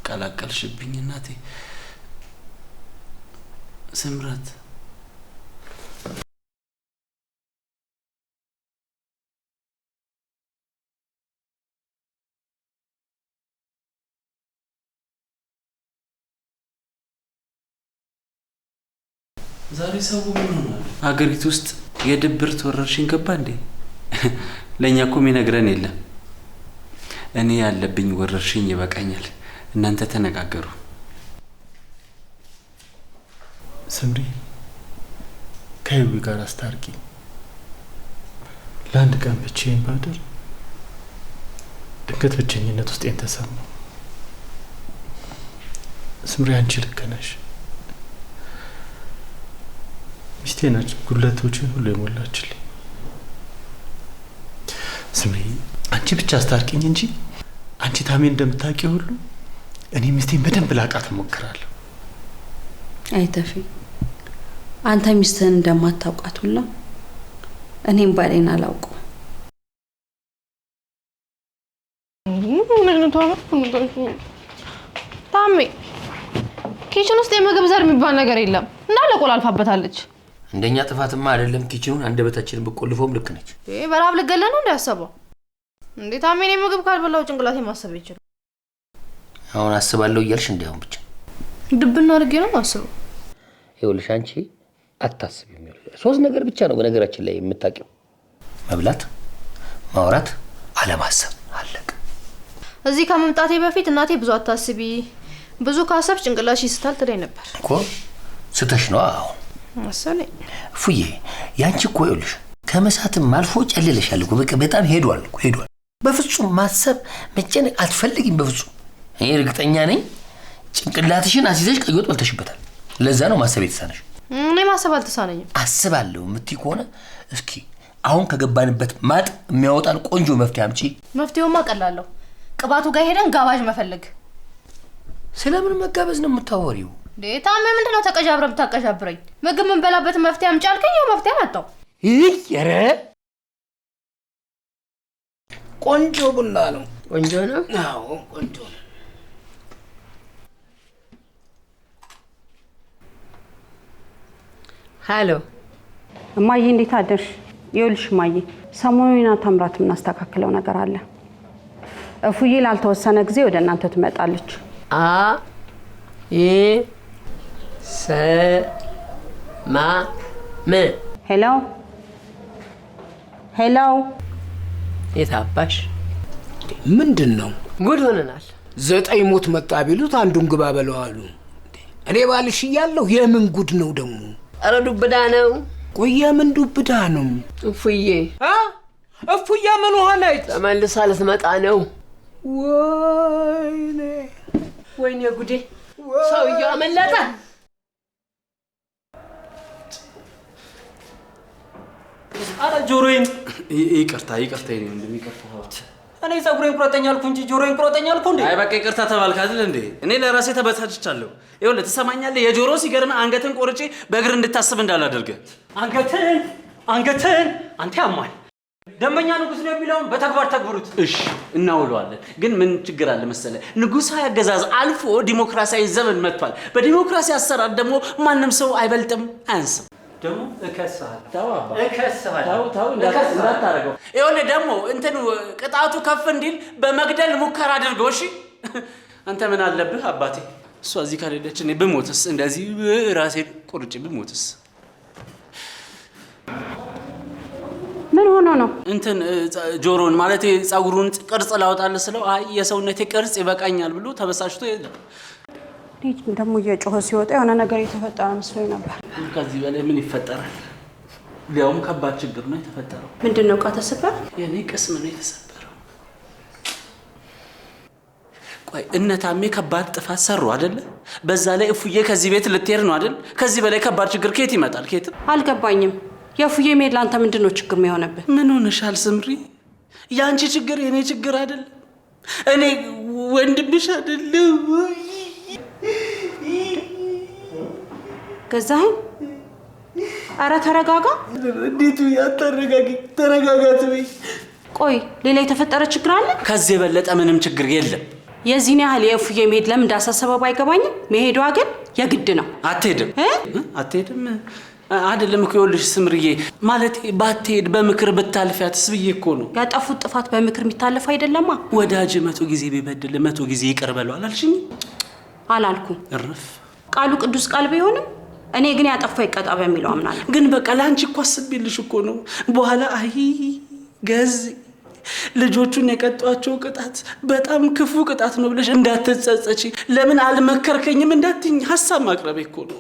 ቀላቀልሽብኝ እናቴ ስምረት። ዛሬ ሰው ምን ሆኗል? አገሪቱ ውስጥ የድብርት ወረርሽኝ ገባ እንዴ? ለኛ እኮ የሚነግረን የለም። እኔ ያለብኝ ወረርሽኝ ይበቃኛል። እናንተ ተነጋገሩ። ስምሪ ከይዊ ጋር አስታርቂ። ለአንድ ቀን ብቻዬን ባድር ድንገት ብቸኝነት ውስጤን ተሰማው። ስምሪ አንቺ ልክ ነሽ። ሚስቴ ነች ጉድለቶችን ሁሉ የሞላችልኝ። ስምሪ አንቺ ብቻ አስታርቂኝ እንጂ አንቺ ታሜን እንደምታውቂው ሁሉ እኔ ሚስቴን በደንብ ላውቃት እሞክራለሁ። አይተፊ አንተ ሚስትህን እንደማታውቃት ሁላ እኔም ባሌን አላውቀው። ታሜ ኪችን ውስጥ የምግብ ዘር የሚባል ነገር የለም እንዳለ ቆላልፋበታለች። እንደኛ ጥፋትማ አይደለም ኪችኑን አንደበታችንን በቆልፎም ልክ ነች። በራብ ልገለ ነው እንዳያሰበው እንዴ? ታሜ እኔ ምግብ ካልበላው ጭንቅላቴ ማሰብ ይችላል። አሁን አስባለሁ እያልሽ እንዲያውም ብቻ ድብና አድርጌ ነው ማስበው። ይኸውልሽ አንቺ አታስቢም። ሶስት ነገር ብቻ ነው በነገራችን ላይ የምታውቂው፣ መብላት፣ ማውራት፣ አለማሰብ። አለቀ። እዚህ ከመምጣቴ በፊት እናቴ ብዙ አታስቢ፣ ብዙ ካሰብሽ ጭንቅላትሽ ይስታል ትለኝ ነበር እኮ። ስተሽ ነው አሁን መሰለኝ። ፉዬ ያንቺ እኮ ይኸውልሽ ከመሳትም አልፎ ጨልለሻል እኮ። በቃ በጣም ሄዷል እኮ ሄዷል። በፍጹም ማሰብ መጨነቅ አትፈልጊም በፍጹም። እኔ እርግጠኛ ነኝ ጭንቅላትሽን አሲዘሽ ቀይ ወጥ በልተሽበታል። ለዛ ነው ማሰብ የተሳነሽ። እኔ ማሰብ አልተሳነኝም። አስባለሁ የምትይ ከሆነ እስኪ አሁን ከገባንበት ማጥ የሚያወጣን ቆንጆ መፍትሄ አምጪ። መፍትሄውማ ቀላለሁ። ቅባቱ ጋር ሄደን ጋባዥ መፈለግ። ስለምን መጋበዝ ነው የምታወሪው? ታሜ ምንድነው ተቀጃብረህ ብታቀጃብረኝ? ምግብ ምን በላበት መፍትሄ አምጪ አልከኝ። ያው መፍትሄ መጣው። ኧረ ቆንጆ ቡና ነው። ቆንጆ ነው? አዎ ቆንጆ ነው። ሄሎ እማዬ፣ እንዴት አደርሽ? ይኸውልሽ እማዬ፣ ሰሞኑን ታምራት የምናስተካክለው ነገር አለ። እፉዬ ላልተወሰነ ጊዜ ወደ እናንተ ትመጣለች። ሄሎ ሄሎ፣ የታባሽ ምንድን ነው? ጉድ ሆነናል። 9 ሞት መጣ ቢሉት አንዱን ግባ በለው አሉ። እኔ ባልሽ እያለሁ የምን ጉድ ነው ደግሞ? ኧረ ዱብዳ ነው። ቆይ የምን ዱብዳ ነው? እፉዬ እፉዬ ምን ሆነች? ተመልሳ ልትመጣ ነው። ወይኔ ወይኔ ጉዴ! ሰውዬው አመለጠ። አረ ጆሮዬን ይቅርታ ይኔ እንደሚቀርታ እኔ ጸጉሬን ቁረጠኛ አልኩ እንጂ ጆሮዬን ቁረጠኛ አልኩ እንዴ? አይ በቃ ይቅርታ ተባልክ አይደል እንዴ? እኔ ለራሴ ተበሳጭቻለሁ። ይኸውልህ ትሰማኛለህ? የጆሮ ሲገርም አንገትን ቆርጬ በእግር እንድታስብ እንዳላደርገ። አንገትን አንተ ያማል። ደመኛ ንጉስ ነው የሚለውን በተግባር ተግብሩት። እሺ እናውለዋለን። ግን ምን ችግር አለ መሰለህ? ንጉሳዊ አገዛዝ አልፎ ዲሞክራሲያዊ ዘመን መጥቷል። በዲሞክራሲ አሰራር ደግሞ ማንም ሰው አይበልጥም አያንስም። ደግሞ እከስሃለሁ። ተው እንዳታረገው። ይኸውልህ ደግሞ እንትን ቅጣቱ ከፍ እንዲል በመግደል ሙከራ አድርገው። እሺ አንተ ምን አለብህ አባቴ? እሷ እዚህ ካልሄደች እኔ ብሞትስ? እንደዚህ ራሴን ቆርጬ ብሞትስ? ምን ሆኖ ነው? እንትን ጆሮን ማለት ጸጉሩን ቅርጽ ላውጣልህ ስለው አይ የሰውነቴ ቅርጽ ይበቃኛል ብሎ ተበሳጭቶ ሄደ። ልጅ ደግሞ እየጮኸ ሲወጣ የሆነ ነገር የተፈጠረ መስሎኝ ነበር። ከዚህ በላይ ምን ይፈጠራል? ሊያውም ከባድ ችግር ነው የተፈጠረው። ምንድን ነው? ዕቃ ተሰበረ? የኔ ቅስም ነው የተሰበረው። ቆይ እነ ታሜ ከባድ ጥፋት ሰሩ አይደለ? በዛ ላይ እፉዬ ከዚህ ቤት ልትሄድ ነው አይደል? ከዚህ በላይ ከባድ ችግር ከየት ይመጣል? ከየት? አልገባኝም። የእፉዬ መሄድ ለአንተ ምንድን ነው ችግር የሚሆንብህ? ምን ሆነሻል ስምሪ? የአንቺ ችግር የኔ ችግር አይደል? እኔ ወንድምሽ አይደለም። ገዛኸኝ? ኧረ ተረጋጋ። እንዴት ያታረጋጊ? ተረጋጋት በይ። ቆይ ሌላ የተፈጠረ ችግር አለ? ከዚህ የበለጠ ምንም ችግር የለም። የዚህን ያህል የእፉዬ መሄድ ለምን እንዳሳሰበው አይገባኝም። መሄዷ ግን የግድ ነው። አትሄድም አትሄድም አይደለም እኮ ይኸውልሽ ስምርዬ፣ ማለት ባትሄድ በምክር ብታልፊያትስ ብዬ እኮ ነው። ያጠፉት ጥፋት በምክር የሚታለፍ አይደለማ። ወዳጅ 100 ጊዜ ቢበድል 100 ጊዜ ይቅር በለው አላልሽኝ? አላልኩም። እረፍ። ቃሉ ቅዱስ ቃል ቢሆንም እኔ ግን ያጠፋው ይቀጣ በሚለው አምናለሁ። ግን በቃ ላንቺ እኮ አስቤልሽ እኮ ነው። በኋላ አይ ገዝ ልጆቹን የቀጧቸው ቅጣት በጣም ክፉ ቅጣት ነው ብለሽ እንዳትጸጸቺ፣ ለምን አልመከርከኝም እንዳትኝ ሐሳብ ማቅረብ እኮ ነው።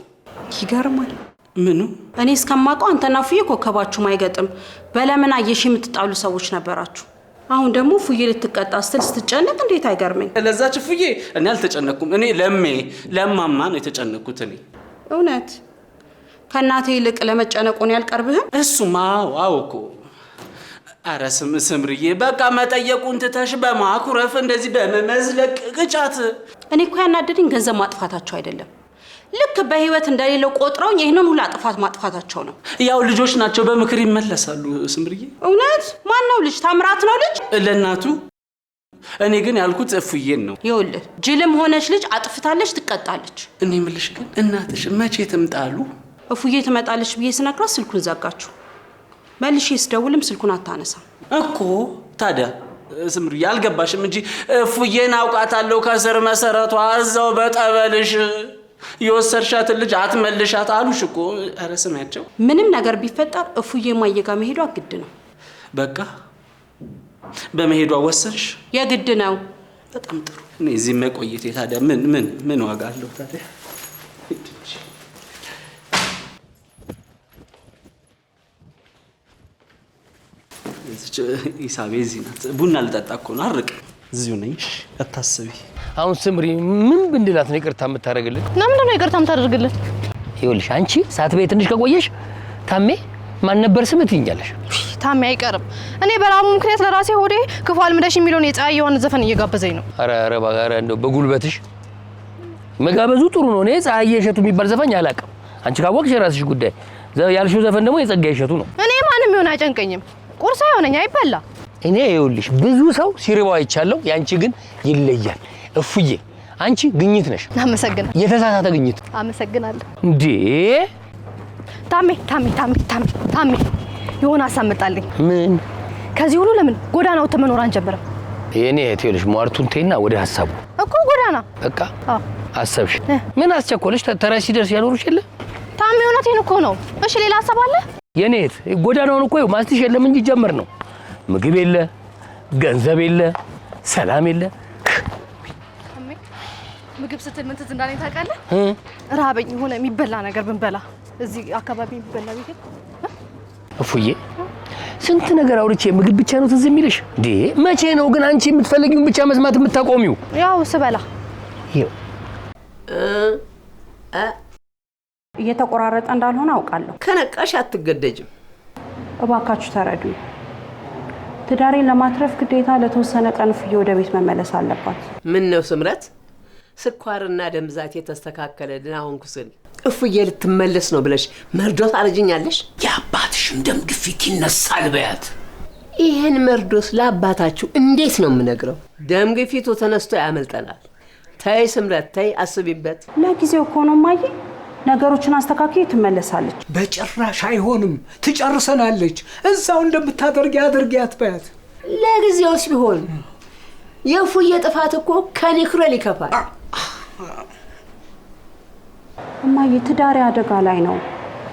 ይገርማል። ምኑ? እኔ እስከማውቀው አንተና ፉዬ ኮከባችሁ ማይገጥም በለምን አየሽ የምትጣሉ ሰዎች ነበራችሁ። አሁን ደግሞ ፉዬ ልትቀጣ ስትል ስትጨነቅ እንዴት አይገርመኝ። ለዛች ፉዬ እኔ አልተጨነኩም። እኔ ለማማ ነው የተጨነኩት። እኔ እውነት ከእናቴ ይልቅ ለመጨነቁን ያልቀርብህም? እሱማ ዋው እኮ። ኧረ ስምርዬ በቃ መጠየቁን ትተሽ በማኩረፍ እንደዚህ በመመዝለቅ ቅጫት። እኔ እኮ ያናደደኝ ገንዘብ ማጥፋታቸው አይደለም፣ ልክ በህይወት እንደሌለው ቆጥረውኝ ይህንን ሁሉ ጥፋት ማጥፋታቸው ነው። ያው ልጆች ናቸው፣ በምክር ይመለሳሉ። ስምርዬ እውነት ማን ነው ልጅ? ታምራት ነው ልጅ ለእናቱ። እኔ ግን ያልኩት እፉዬን ነው። ይኸውልህ ጅልም ሆነች ልጅ አጥፍታለች፣ ትቀጣለች። እኔ የምልሽ ግን እናትሽ መቼ ትምጣሉ? እፉዬ ትመጣለች ብዬ ስነግራት ስልኩን ዘጋችሁ። መልሼ ስደውልም ስልኩን አታነሳም እኮ። ታዲያ ስምርዬ አልገባሽም እንጂ እፉዬን አውቃታለሁ ከስር መሰረቷ፣ እዛው በጠበልሽ የወሰድሻትን ልጅ አትመልሻት አሉሽ እኮ። ኧረ ስሚያቸው። ምንም ነገር ቢፈጠር እፉዬ ማየ ጋር መሄዷ ግድ ነው። በቃ በመሄዷ ወሰንሽ? የግድ ነው። በጣም ጥሩ። እኔ እዚህ መቆየቴ ታዲያ ምን ዋጋ አለው ታዲያ? ኢሳቤ እዚህ ናት። ቡና ልጠጣ እኮ ነው። አርቅ እዚሁ ነኝ። አታስቢ። አሁን ስምሪ ምን ብንድላት ነው ይቅርታ የምታደርግልን? ለምንድን ነው ይቅርታ የምታደርግልን? ይኸውልሽ አንቺ ሳትበይ ትንሽ ከቆየሽ ታሜ ማን ነበር ስም ትይኛለሽ? ታሜ አይቀርም። እኔ በራሙ ምክንያት ለራሴ ሆዴ ክፉ አልምደሽ የሚለውን የፀሐይ ዮሐንስ ዘፈን እየጋበዘኝ ነው። ኧረ ባጋራ እንደው በጉልበትሽ መጋበዙ ጥሩ ነው። እኔ ፀሐይ እሸቱ የሚባል ዘፈን አላውቅም። አንቺ ካወቅሽ የራስሽ ጉዳይ። ያልሽው ዘፈን ደግሞ የጸጋዬ እሸቱ ነው። እኔ ማንም ይሆን አይጨንቀኝም። ቁርስ አይሆነኝ አይበላ። እኔ ይኸውልሽ ብዙ ሰው ሲርባው አይቻለሁ። ያንቺ ግን ይለያል። እፉዬ አንቺ ግኝት ነሽ። አመሰግናለሁ። የተሳሳተ ግኝት። አመሰግናለሁ። እንዴ ታሜ የሆነ ሀሳብ መጣልኝ። ምን? ከዚህ ሁሉ ለምን ጎዳና ወጥተን መኖር አንጀምርም? የኔ እህቴልሽ ሟርቱን ተይና ወደ ሀሳቡ እኮ ጎዳና። በቃ አሰብሽ። ምን አስቸኮለሽ? ተራሽ ሲደርስ ያኖርሽ የለ ታሜ። እውነቴን እኮ ነው። እሺ ሌላ ሀሳብ አለ? የኔ እህት ጎዳናውን እኮ ማስትሽ የለም እንጂ ጀመር ነው። ምግብ የለ፣ ገንዘብ የለ፣ ሰላም የለ። ምግብ ስትል ምን ትዝ እንዳለኝ ታውቃለህ? ረሃበኝ። የሆነ የሚበላ ነገር ብንበላ እዚህ አካባቢ የሚበላ ቤት እፉዬ ስንት ነገር አውርቼ ምግብ ብቻ ነው ትዝ የሚልሽ እንዴ? መቼ ነው ግን አንቺ የምትፈልጊውን ብቻ መስማት የምታቆሚው? ያው ስበላ እየተቆራረጠ እንዳልሆነ አውቃለሁ። ከነቃሽ አትገደጅም። እባካችሁ ተረዱ። ትዳሬን ለማትረፍ ግዴታ ለተወሰነ ቀን ፉዬ ወደ ቤት መመለስ አለባት። ምን ነው ስምረት፣ ስኳርና ደም ብዛት የተስተካከለልን አሁን ኩስል እፉዬ ልትመለስ ነው ብለሽ መርዶ ታረጅኛለሽ? የአባትሽም ደም ግፊት ይነሳል በያት። ይሄን መርዶስ ለአባታችሁ እንዴት ነው የምነግረው? ደም ግፊቱ ተነስቶ ያመልጠናል። ተይ ስምረት ተይ፣ አስቢበት። ለጊዜው እኮ ነው ማየ፣ ነገሮችን አስተካክዬ ትመለሳለች። በጭራሽ አይሆንም፣ ትጨርሰናለች። እዛው እንደምታደርጊ አድርጊያት በያት። ለጊዜውስ ቢሆን የፉዬ ጥፋት እኮ ከኒክሮል ይከፋል። እማዬ ትዳሬ አደጋ ላይ ነው።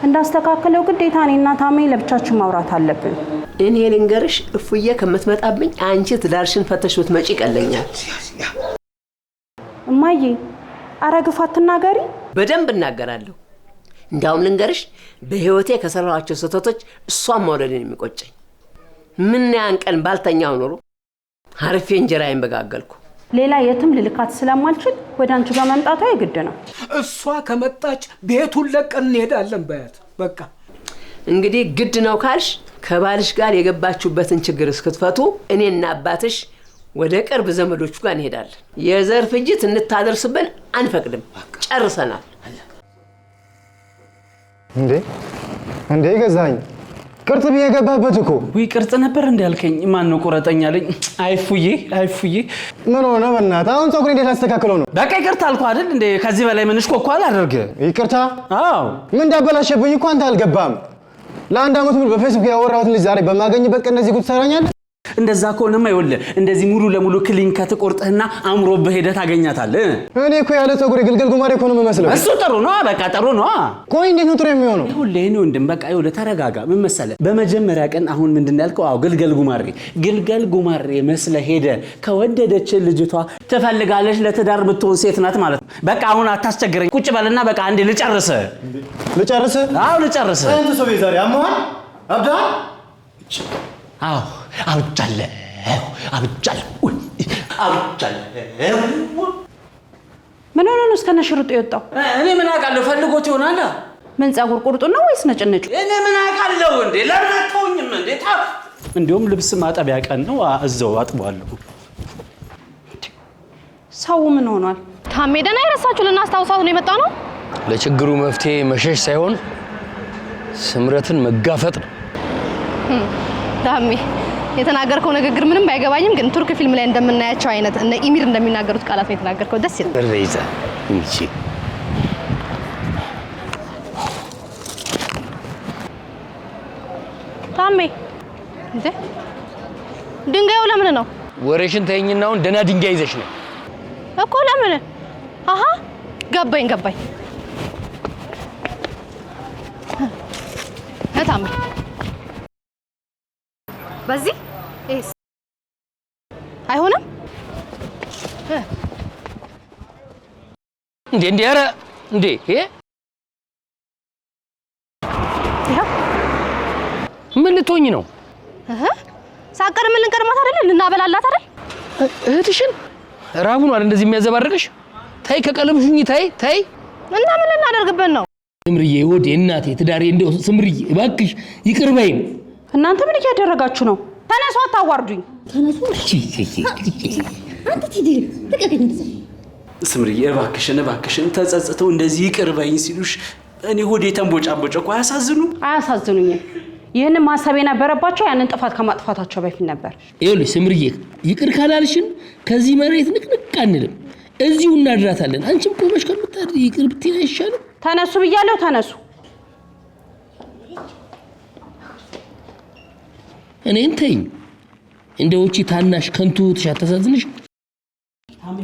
እንዳስተካከለው ግዴታ እኔና ታሜ ለብቻችን ማውራት አለብን። እኔ ልንገርሽ፣ እፉዬ ከምትመጣብኝ አንቺ ትዳርሽን ፈተሽ ብትመጪ ይቀለኛል። እማዬ አረግፋ አትናገሪ። በደንብ እናገራለሁ። እንዳውም ልንገርሽ፣ በህይወቴ ከሰራኋቸው ስህተቶች እሷን መውደድን የሚቆጨኝ። ምን ያን ቀን ባልተኛው ኖሮ አርፌ እንጀራዬን በጋገልኩ። ሌላ የትም ልልካት ስለማልችል ወደ አንቺ ጋር መምጣቷ የግድ ነው። እሷ ከመጣች ቤቱን ለቀን እንሄዳለን በያት። በቃ እንግዲህ ግድ ነው ካልሽ ከባልሽ ጋር የገባችሁበትን ችግር እስክትፈቱ እኔና አባትሽ ወደ ቅርብ ዘመዶቹ ጋር እንሄዳለን። የዘር ፍጅት እንታደርስብን አንፈቅድም። ጨርሰናል። እንዴ ገዛኝ ቅርጽ ብዬ ገባበት እኮ። ወይ ቅርጽ ነበር እንዴ ያልከኝ? ማን ነው ቆረጠኛ አለኝ? አይፉዬ ምን ሆነ በእናትህ? አሁን ፀጉሬ እንዴት አስተካክለው ነው? በቃ ይቅርታ አልኩህ አይደል እንዴ? ከዚህ በላይ ምንሽ ኮኮ አላደርግ። ይቅርታ? አዎ። ምን እንዳበላሸብኝ እኮ አንተ አልገባም። ለአንድ አመት ሙሉ በፌስቡክ ያወራሁትን ልጅ ዛሬ በማገኝበት ቀን እንደዚህ ጉድ ትሰራኛለህ? እንደዛ ከሆነማ ይኸውልህ እንደዚህ ሙሉ ለሙሉ ክሊን ከተቆርጠህና አምሮብህ ሄደህ ታገኛታለህ። እኔ እኮ ያለ ፀጉር ግልገል ጉማሬ እኮ ነው የምመስለው። እሱ ጥሩ ነው፣ በቃ ጥሩ ነው። ቆይ እንዴት ነው ጥሩ የሚሆነው? ይኸውልህ እኔ ወንድም በቃ ይኸውልህ ተረጋጋ። ምን መሰለህ በመጀመሪያ ቀን አሁን ምንድን ያልከው? አዎ ግልገል ጉማሬ መስለህ ሄደህ ከወደደች ልጅቷ ትፈልጋለች ለትዳር ብትሆን ሴት ናት ማለት ነው። በቃ አሁን አታስቸግረኝ። ቁጭ በልና በቃ አንዴ ልጨርስ። አዎ ልጨርስ። አንተ ሰው ዛሬ አማን አብዳል። አዎ አብጃለሁ። ምን ሆነ ነው እስከነ ሽርጡ የወጣው? እኔ ምን አውቃለሁ? ፈልጎት ይሆናል። ምን ፀጉር ቁርጡ ነው ወይስ ነጭነጩ? እኔ ምን አውቃለሁ እንዴ? ለራተውኝም እንዴ? እንዲሁም ልብስ ማጠቢያ ቀን ነው፣ እዛው አጥቧለሁ። ሰው ምን ሆኗል? ታሜ ደህና የረሳችሁ ልናስታውሳት ነው የመጣ ነው። ለችግሩ መፍትሄ መሸሽ ሳይሆን ስምረትን መጋፈጥ ነው። ታሜ የተናገርከው ንግግር ምንም ባይገባኝም ግን ቱርክ ፊልም ላይ እንደምናያቸው አይነት እነ ኢሚር እንደሚናገሩት ቃላት ነው የተናገርከው። ደስ ይላል። በሬዛ እንጂ ታሜ እንዴ ድንጋዩ ለምን ነው? ወሬሽን ተይኝና አሁን ደህና ድንጋይ ይዘሽ ነው እኮ። ለምን? አሃ ገባኝ። ታሜ በዚህ ኤስ አይሆንም እንዴ ኧረ እንዴ ምን ልትሆኝ ነው? ሳቀር ምን ልንቀድማት አይደል? ልናበላላት አይደል? እህትሽን ራቡ ነው አይደል እንደዚህ የሚያዘባርቅሽ? ታይ ከቀለምሽኝ ታይ እና ምን ልናደርግበት ነው? ስምርዬ ወዴ እናቴ ትዳሬ እንደው ስምርዬ እባክሽ ይቅር በይኝ። እናንተ ምን እያደረጋችሁ ነው? ተነሱ፣ አታዋርዱኝ። ተነሱ። አንተ ትይዲ ልቀቀኝ። ስምርዬ እባክሽን ተጸጽተው እንደዚህ ይቅር በይኝ ሲሉሽ እኔ ሆዴ ተንቦጫቦጨ እኮ አያሳዝኑኝም። ይህን ማሰብ የነበረባቸው ያንን ጥፋት ከማጥፋታቸው በፊት ነበር። ይኸውልሽ ስምርዬ ይቅር ካላልሽን ከዚህ መሬት ንቅንቅ አንልም፣ እዚሁ እናድራታለን። አንቺም ቆመሽ ከምታድሪ ይቅር ብትይ አይሻልም? ተነሱ ብያለሁ፣ ተነሱ። እኔን ተይኝ። እንደው እቺ ታናሽ ከንቱ ተሻተሳዝንሽ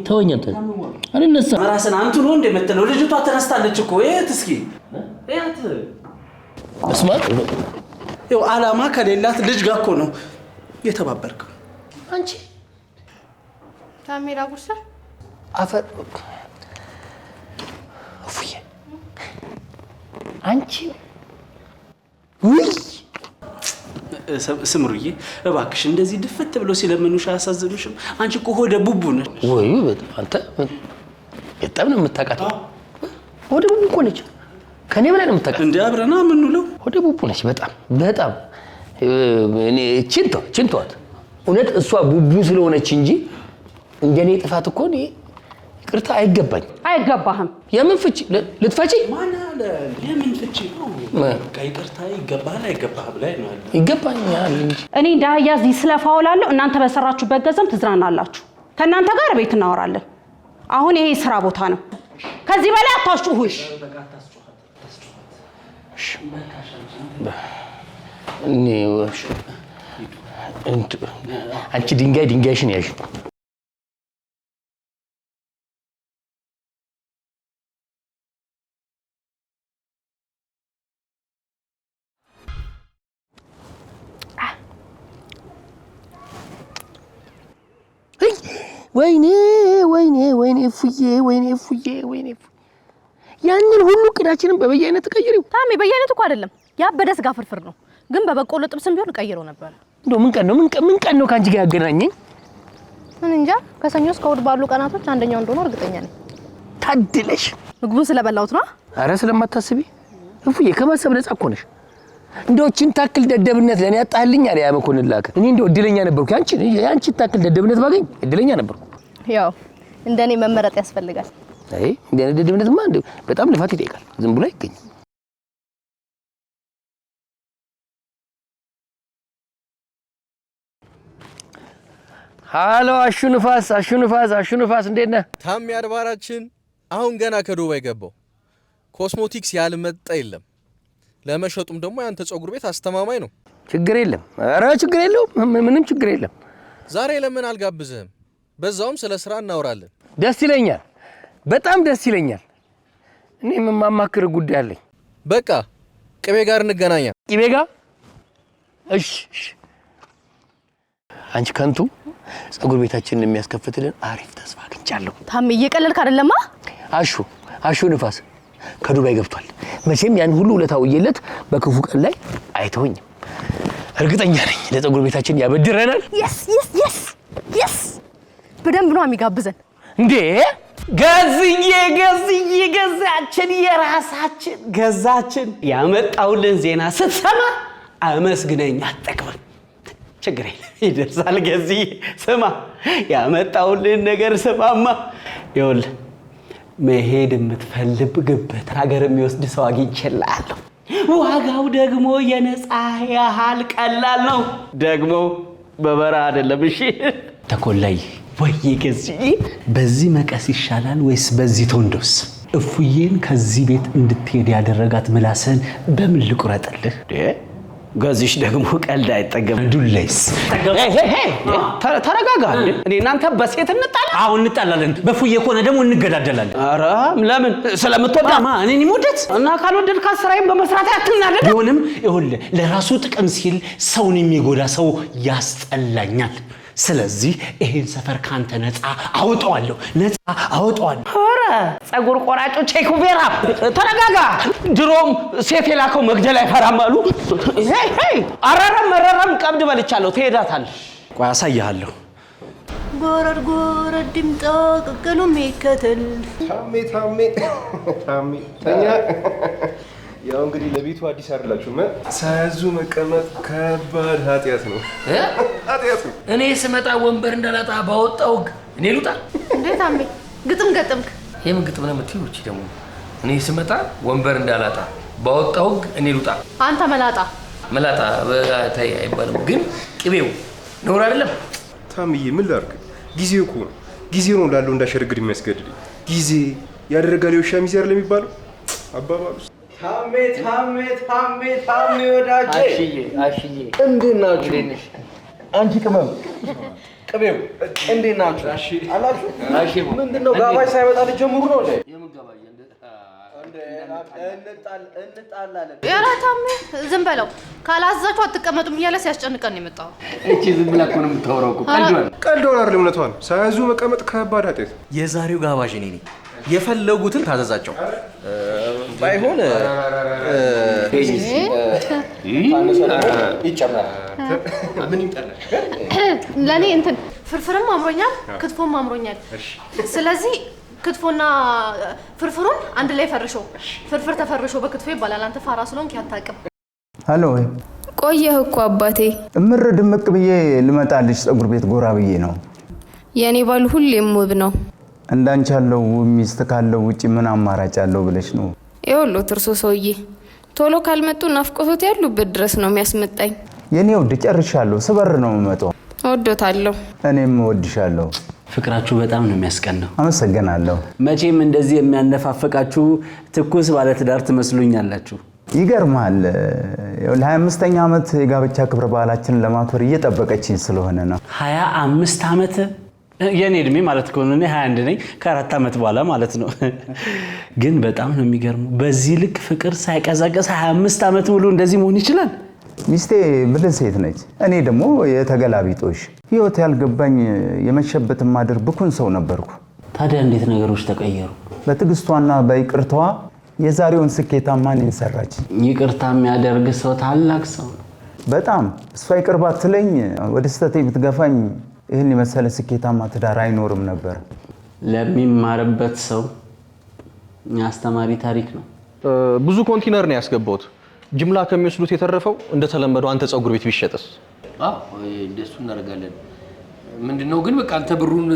ተወኝ። አንተ አልነሳም። ራስን አንቱ ነው እንደምትለው ልጅቷ ተነስታለች እኮ። እስኪ እስማ ይኸው አላማ ከሌላት ልጅ ጋር እኮ ነው የተባበርከው። አንቺ ታሜራ ጉርሳ አፈር እፉዬ አንቺ ውይ ስምሩዬ እባክሽ እንደዚህ ድፍት ብሎ ሲለምኑሽ አያሳዝኑሽም? አንቺ እኮ ሆደ ቡቡ ነሽ። ወይ አንተ በጣም ነው የምታውቃት። ሆደ ቡቡ እኮ ነች፣ ከኔ በላይ ነው የምታውቃት። እንደ አብረና የምንውለው ሆደ ቡቡ ነች። በጣም እኔ ችንቷት እውነት እሷ ቡቡ ስለሆነች እንጂ እንደኔ ጥፋት እኮ እኔ ይቅርታ አይገባህም። የምን ፍቺ ልትፈጪ? ማን አለ? የምን ፍቺ ነው? ይቅርታ ይገባሃል አይገባህም ላይ ነው አለ። ይገባኛል እንጂ እኔ እንዳያዝ ስለፋውላለሁ። እናንተ በሰራችሁበት ገንዘብ ትዝናናላችሁ። ከእናንተ ጋር ቤት እናወራለን። አሁን ይሄ ስራ ቦታ ነው። ከዚህ በላይ አታስጩሁሽ። አንቺ ድንጋይሽን ያዥ። ወይኔ እፉዬ ያንን ሁሉ ቅዳችንን በበየአይነት ቀይሪው። ታሜ በየአይነት እኮ አይደለም ያበደ ስጋ ፍርፍር ነው፣ ግን በበቆሎ ጥብስም ቢሆን ቀይረው ነበር። እንደው ምን ቀን ነው ካንቺ ጋር ያገናኘኝ? ምን እንጃ ከሰኞ እስከ እሑድ ባሉ ቀናቶች አንደኛው እንደሆነ እርግጠኛ ነኝ። ታድለሽ። ምግቡን ስለበላሁት ነው። አረ ስለማታስቢ እፉዬ ከማሰብ ነፃ እኮ ነሽ። እንደውችን ታክል ደደብነት ለኔ ያጣልኝ አለ ያ መኮንን ላከ። እኔ እንደው እድለኛ ነበርኩ። ያንቺ ታክል ደደብነት ባገኝ እድለኛ ነበርኩ። ያው እንደኔ መመረጥ ያስፈልጋል። አይ እንደኔ ደደብነትማ በጣም ልፋት ይጠይቃል፣ ዝም ብሎ አይገኝም። ሃሎ አሹንፋስ እንዴት ነህ? ታሜ አድባራችን አሁን ገና ከዱባይ ገባው። ኮስሞቲክስ ያልመጣ የለም። ለመሸጡም ደግሞ ያንተ ጸጉር ቤት አስተማማኝ ነው። ችግር የለም። ኧረ ችግር የለውም፣ ምንም ችግር የለም። ዛሬ ለምን አልጋብዝህም? በዛውም ስለ ስራ እናወራለን። ደስ ይለኛል፣ በጣም ደስ ይለኛል። እኔም የማማክር ጉዳይ አለኝ። በቃ ቅቤ ጋር እንገናኛ። ቅቤ ጋር? እሺ። አንቺ ከንቱ ጸጉር ቤታችንን የሚያስከፍትልን አሪፍ ተስፋ አግኝቻለሁ። ታሜ እየቀለልክ አይደለማ? አሹ ንፋስ ከዱባይ ገብቷል። መቼም ያን ሁሉ ውለታ ውዬለት በክፉ ቀን ላይ አይተውኝም። እርግጠኛ ነኝ ለጸጉር ቤታችን ያበድረናል። የስ በደንብ ነው የሚጋብዘን። እንዴ ገዛችን የራሳችን ገዛችን። ያመጣውልን ዜና ስትሰማ አመስግነኝ አትጠቅም። ችግር የለም ይደርሳል። ገዝዬ ስማ፣ ያመጣውልን ነገር ስማማ። ይኸውልህ መሄድ የምትፈልግበት ሀገር የሚወስድ ሰው አግኝቼልሃለሁ። ዋጋው ደግሞ የነፃ ያህል ቀላል ነው። ደግሞ በበረሃ አይደለም። እሺ ተኮላይ ወይ ገዝዬ፣ በዚህ መቀስ ይሻላል ወይስ በዚህ ቶንዶስ? እፉዬን ከዚህ ቤት እንድትሄድ ያደረጋት ምላስህን በምን ልቁረጥልህ? ገዝሽ ደግሞ ቀልድ አይጠገም። ዱላይስ ተረጋጋ። እኔ እናንተ በሴት እንጣላ? አዎ እንጣላለን። በፉዬ ከሆነ ደግሞ እንገዳደላለን። ኧረ ለምን? ስለምትወዳማ እኔን ይሞደት እና ካልወደድካ ስራዬን በመስራት አትናደድ። ቢሆንም ይኸውልህ ለራሱ ጥቅም ሲል ሰውን የሚጎዳ ሰው ያስጠላኛል። ስለዚህ ይሄን ሰፈር ካንተ ነፃ አወጣዋለሁ። ኧረ ጸጉር ቆራጩ ቼኩቬራ ተረጋጋ። ድሮም ሴት የላከው መግደል አይፈራም አሉ። አረረም መረረም ቀብድ በልቻለሁ። ትሄዳታለህ። ቆይ አሳይሃለሁ። ጎረድ ድምጣ ቅቅሉ ሚከተል ታሜ ተኛ። ያው እንግዲህ ለቤቱ አዲስ አይደላችሁም። ሳያዙ መቀመጥ ከባድ ኃጢአት ነው። ኃጢአት ነው። እኔ ስመጣ ወንበር እንዳላጣ ባወጣው እኔ ልውጣ እንዴ? ታሜ ግጥም ገጥምክ? የምን ግጥም ነው የምትይው? እቺ ደግሞ እኔ ስመጣ ወንበር እንዳላጣ ባወጣው እኔ ልውጣ። አንተ መላጣ ታይ አይባልም። ግን ቅቤው ነውር አይደለም። ታምዬ ምን ላድርግ? ጊዜው እኮ ነው። ጊዜው ነው ላለው እንዳሸረግድ የሚያስገድደኝ። ጊዜ ያደረጋል የውሻ ሚዜ አይደል የሚባለው አባባሉ። ታሜ ወዳጄ አሽዬ እንዴት ናችሁ? አንቺ ቅመም ቅቤው እንዴት ናችሁ? አላችሁ? ምንድነው ጋባዥ ሳይመጣ ልጀምሩ ነው እንዴ? እንጣላለን። ኧረ ታሜ ዝም በለው። ካላዛችሁ አትቀመጡም እያለ ሲያስጨንቀን ነው የመጣው። እቺ ዝም ብላ እኮ ነው የምታወራው እኮ። ቀልዶን አይደለም እውነቷን። ሳያዙ መቀመጥ ከባድ ኃጢአት። የዛሬው ጋባዥ እኔ ነኝ። የፈለጉትን ታዘዛቸው። ባይሆን ይጨመራል። ምን ይምጣልሽ? ለኔ እንትን ፍርፍርም አምሮኛል፣ ክትፎም አምሮኛል። ስለዚህ ክትፎና ፍርፍሩን አንድ ላይ ፈርሾ፣ ፍርፍር ተፈርሾ በክትፎ ይባላል። አንተ ፋራ ስለሆንክ ያታቅም። ሄሎ ቆየህ እኮ አባቴ። እምር ድምቅ ብዬ ልመጣልሽ ጸጉር ቤት ጎራ ብዬ ነው። የኔ ባል ሁሌም ውብ ነው። እንዳንቺ ያለው ሚስት ካለው ውጪ ምን አማራጭ አለው ብለሽ ነው? ይኸውልህ እርሶ ሰውዬ ቶሎ ካልመጡ ናፍቆቶት ያሉበት ድረስ ነው የሚያስመጣኝ። የኔ ወድ ጨርሻለሁ። ስበር ነው የምመጣው። እወዶታለሁ። እኔም እወድሻለሁ። ፍቅራችሁ በጣም ነው የሚያስቀናው። አመሰግናለሁ። መቼም እንደዚህ የሚያነፋፍቃችሁ ትኩስ ባለትዳር ትመስሉኛላችሁ። ይገርማል። ለ25ኛ ዓመት የጋብቻ ክብረ በዓላችንን ለማክበር እየጠበቀችኝ ስለሆነ ነው። 25 ዓመት የኔ እድሜ ማለት ከሆነ እኔ 21 ነኝ። ከ4 ዓመት በኋላ ማለት ነው። ግን በጣም ነው የሚገርመው። በዚህ ልክ ፍቅር ሳይቀዘቅዝ 25 ዓመት ሙሉ እንደዚህ መሆን ይችላል? ሚስቴ ብልህ ሴት ነች። እኔ ደግሞ የተገላቢጦሽ ህይወት ያልገባኝ የመሸበት ማድር ብኩን ሰው ነበርኩ። ታዲያ እንዴት ነገሮች ተቀየሩ? በትዕግስቷና በይቅርታዋ የዛሬውን ስኬታማ እኔን ሰራች። ይቅርታ የሚያደርግ ሰው ታላቅ ሰው ነው። በጣም እሷ ይቅር ባትለኝ ወደ ስህተቴ ብትገፋኝ ይህን የመሰለ ስኬታማ ትዳር አይኖርም ነበር። ለሚማርበት ሰው አስተማሪ ታሪክ ነው። ብዙ ኮንቲነር ነው ያስገባሁት። ጅምላ ከሚወስዱት የተረፈው እንደተለመደው አንተ ጸጉር ቤት ቢሸጥስ? እንደሱ እናደርጋለን። ምንድነው ግን በቃ አንተ ብሩን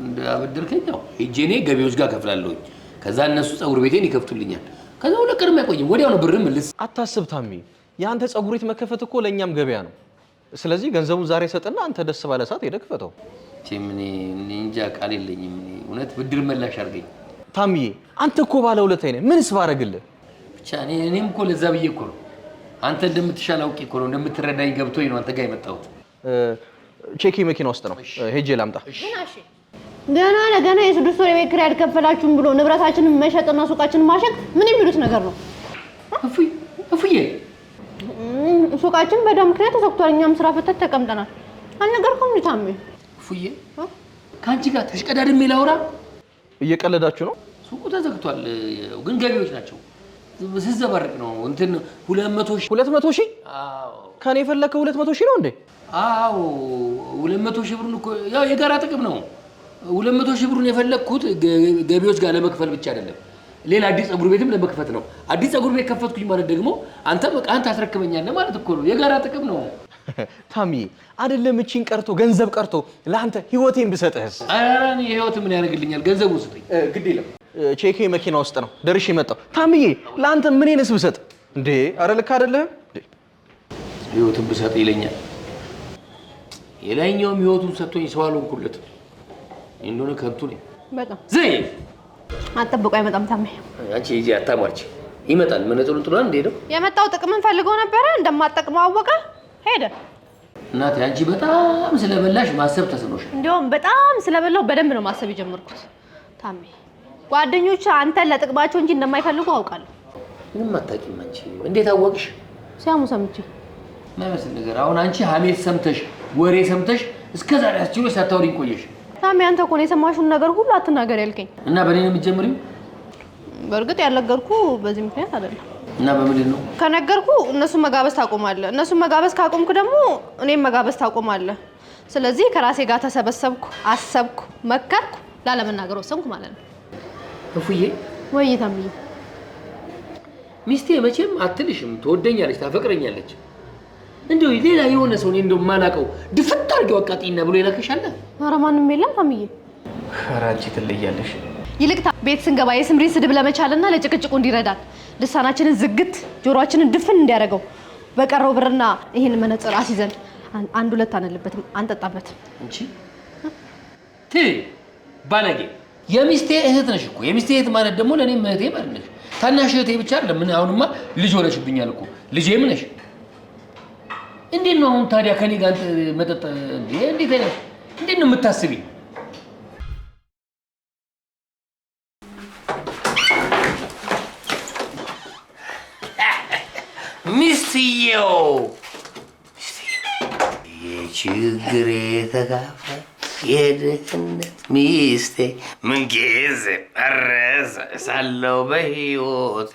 እንዳበደርከኝ ነው ሄጄ እኔ ገቢዎች ጋር ከፍላለሁኝ። ከዛ እነሱ ጸጉር ቤቴን ይከፍቱልኛል። ከዛ ሁለት ቀንም አይቆይም፣ ወዲያው ነው ብር መልስ። አታስብ ታሚ፣ የአንተ ጸጉር ቤት መከፈት እኮ ለእኛም ገበያ ነው። ስለዚህ ገንዘቡን ዛሬ ሰጥና አንተ ደስ ባለ ሰዓት ሄደህ ክፈተው። እኔ እንጃ ቃል የለኝም። እውነት ብድር መላሽ አድርገኝ ታሚዬ። አንተ እኮ ባለ ውለታዬ ነህ። ምንስ ባረግልህ? ብቻ እኔም እኮ ለዛ ብዬ እኮ ነው አንተ እንደምትሻል አውቄ እኮ ነው እንደምትረዳኝ ገብቶኝ ነው አንተ ጋር የመጣሁት። ቼኬ መኪና ውስጥ ነው። ሄጄ ላምጣ። ገና ለገና የ6 ወር የቤት ኪራይ አልከፈላችሁም ብሎ ንብረታችንን መሸጥና ሱቃችንን ማሸጥ ምን የሚሉት ነገር ነው? እፉዬ ሱቃችን በደም ምክንያት ተዘግቷል። እኛም ስራ ፈተት ተቀምጠናል። አልነገርኩም እንዴ ታሜ? እፉዬ ከአንቺ ጋር ተሽቀዳድሜ ላውራ? እየቀለዳችሁ ነው? ሱቁ ተዘግቷል፣ ግን ገቢዎች ናቸው። ስዘባርቅ ነው እንትን 200 ሺህ? አዎ። ከኔ የፈለከው 200 ሺህ ነው እንዴ? አዎ 200 ሺህ ብሩን እኮ ያው የጋራ ጥቅም ነው። 200 ሺህ ብሩን የፈለኩት ገቢዎች ጋር ለመክፈል ብቻ አይደለም፣ ሌላ አዲስ ጸጉር ቤትም ለመክፈት ነው። አዲስ ጸጉር ቤት ከፈትኩኝ ማለት ደግሞ አንተም ዕቃህን ታስረክበኛለህ ማለት እኮ ነው። የጋራ ጥቅም ነው። ታሚ አይደለም እቺን ቀርቶ ገንዘብ ቀርቶ ለአንተ ህይወቴን ብሰጥህስ? ኧረ እኔ ህይወት ምን ያደርግልኛል? ገንዘቡን ስጠኝ። ግድ የለም ቼኬ መኪና ውስጥ ነው ደርሼ መጣሁ። ታምዬ ለአንተ ምንስ ብሰጥ እንዴ? ኧረ ልክ አይደለህም። ህይወትን ብሰጥ ይለኛል። የላይኛውም ህይወቱን ሰጥቶኝ ሰው አልሆንኩለት እንደሆነ ከብቱ ነኝ። በጣም ዘይ አጠብቆ አይመጣም ታሜ። አንቺ እጂ አታሟርቺ። ይመጣል። መነጽሩን ጥሏል እንዴ? ነው የመጣው ጥቅምን ፈልጎ ነበረ። እንደማጠቅመው አወቀ ሄደ። እናቴ አንቺ በጣም ስለበላሽ ማሰብ ተስኖሽ። እንዲያውም በጣም ስለበላው በደንብ ነው ማሰብ የጀመርኩት ታሜ። ጓደኞች አንተን ለጥቅማቸው እንጂ እንደማይፈልጉ አውቃለሁ። ምንም አታውቂም አንቺ። እንዴት አወቅሽ? ሲያሙ ሰምቼ ማይመስል ነገር። አሁን አንቺ ሀሜት ሰምተሽ ወሬ ሰምተሽ እስከዛሬ አስችሎ ሳታወሪኝ ቆየሽ። ታሜ አንተ እኮ ነው የሰማሽውን ነገር ሁሉ አትናገር ያልከኝ። እና በእኔ ነው የምትጀምሪው? በእርግጥ ያልነገርኩ በዚህ ምክንያት አይደለም። እና በምንድን ነው? ከነገርኩ እነሱን መጋበዝ ታቆማለህ። እነሱን መጋበዝ ካቆምኩ ደግሞ እኔም መጋበዝ ታቆማለህ። ስለዚህ ከራሴ ጋር ተሰበሰብኩ፣ አሰብኩ፣ መከርኩ፣ ላለመናገር ወሰንኩ ማለት ነው። እፉዬ ወይ ታምዬ፣ ሚስቴ መቼም አትልሽም፣ ትወደኛለች፣ ታፈቅረኛለች። እንደው ሌላ የሆነ ሰው እንደው ማናቀው ድፍት አድርገው አቃጥይና ብሎ ይላከሻል? ኧረ ማንም የለም ታምዬ። ኧረ አንቺ ትለያለሽ። ይልቅ ቤት ስንገባ የስምሪን ስድብ ለመቻልና ለጭቅጭቁ እንዲረዳን ልሳናችንን ዝግት ጆሮአችንን ድፍን እንዲያደርገው በቀረው ብርና ይሄን መነጽር አስይዘን አንድ ሁለት አንልበትም፣ አንጠጣበትም። እንቺ ባለጌ የሚስቴ እህት ነሽ እኮ። የሚስቴ እህት ማለት ደግሞ ለእኔም እህቴ ማለት ነሽ። ታናሽ እህቴ ብቻ አይደለም። ምን አሁንማ ልጅ ሆነሽብኛል እኮ። ልጄም ነሽ። እንዴት ነው አሁን ታዲያ ከኔ ጋር መጠጥ እንዴት ነው የምታስቢኝ? ሚስትየው የችግሬ ተካፋይ የድህነት ሚስቴ ምንጊዜ እረሳለሁ በሕይወቴ።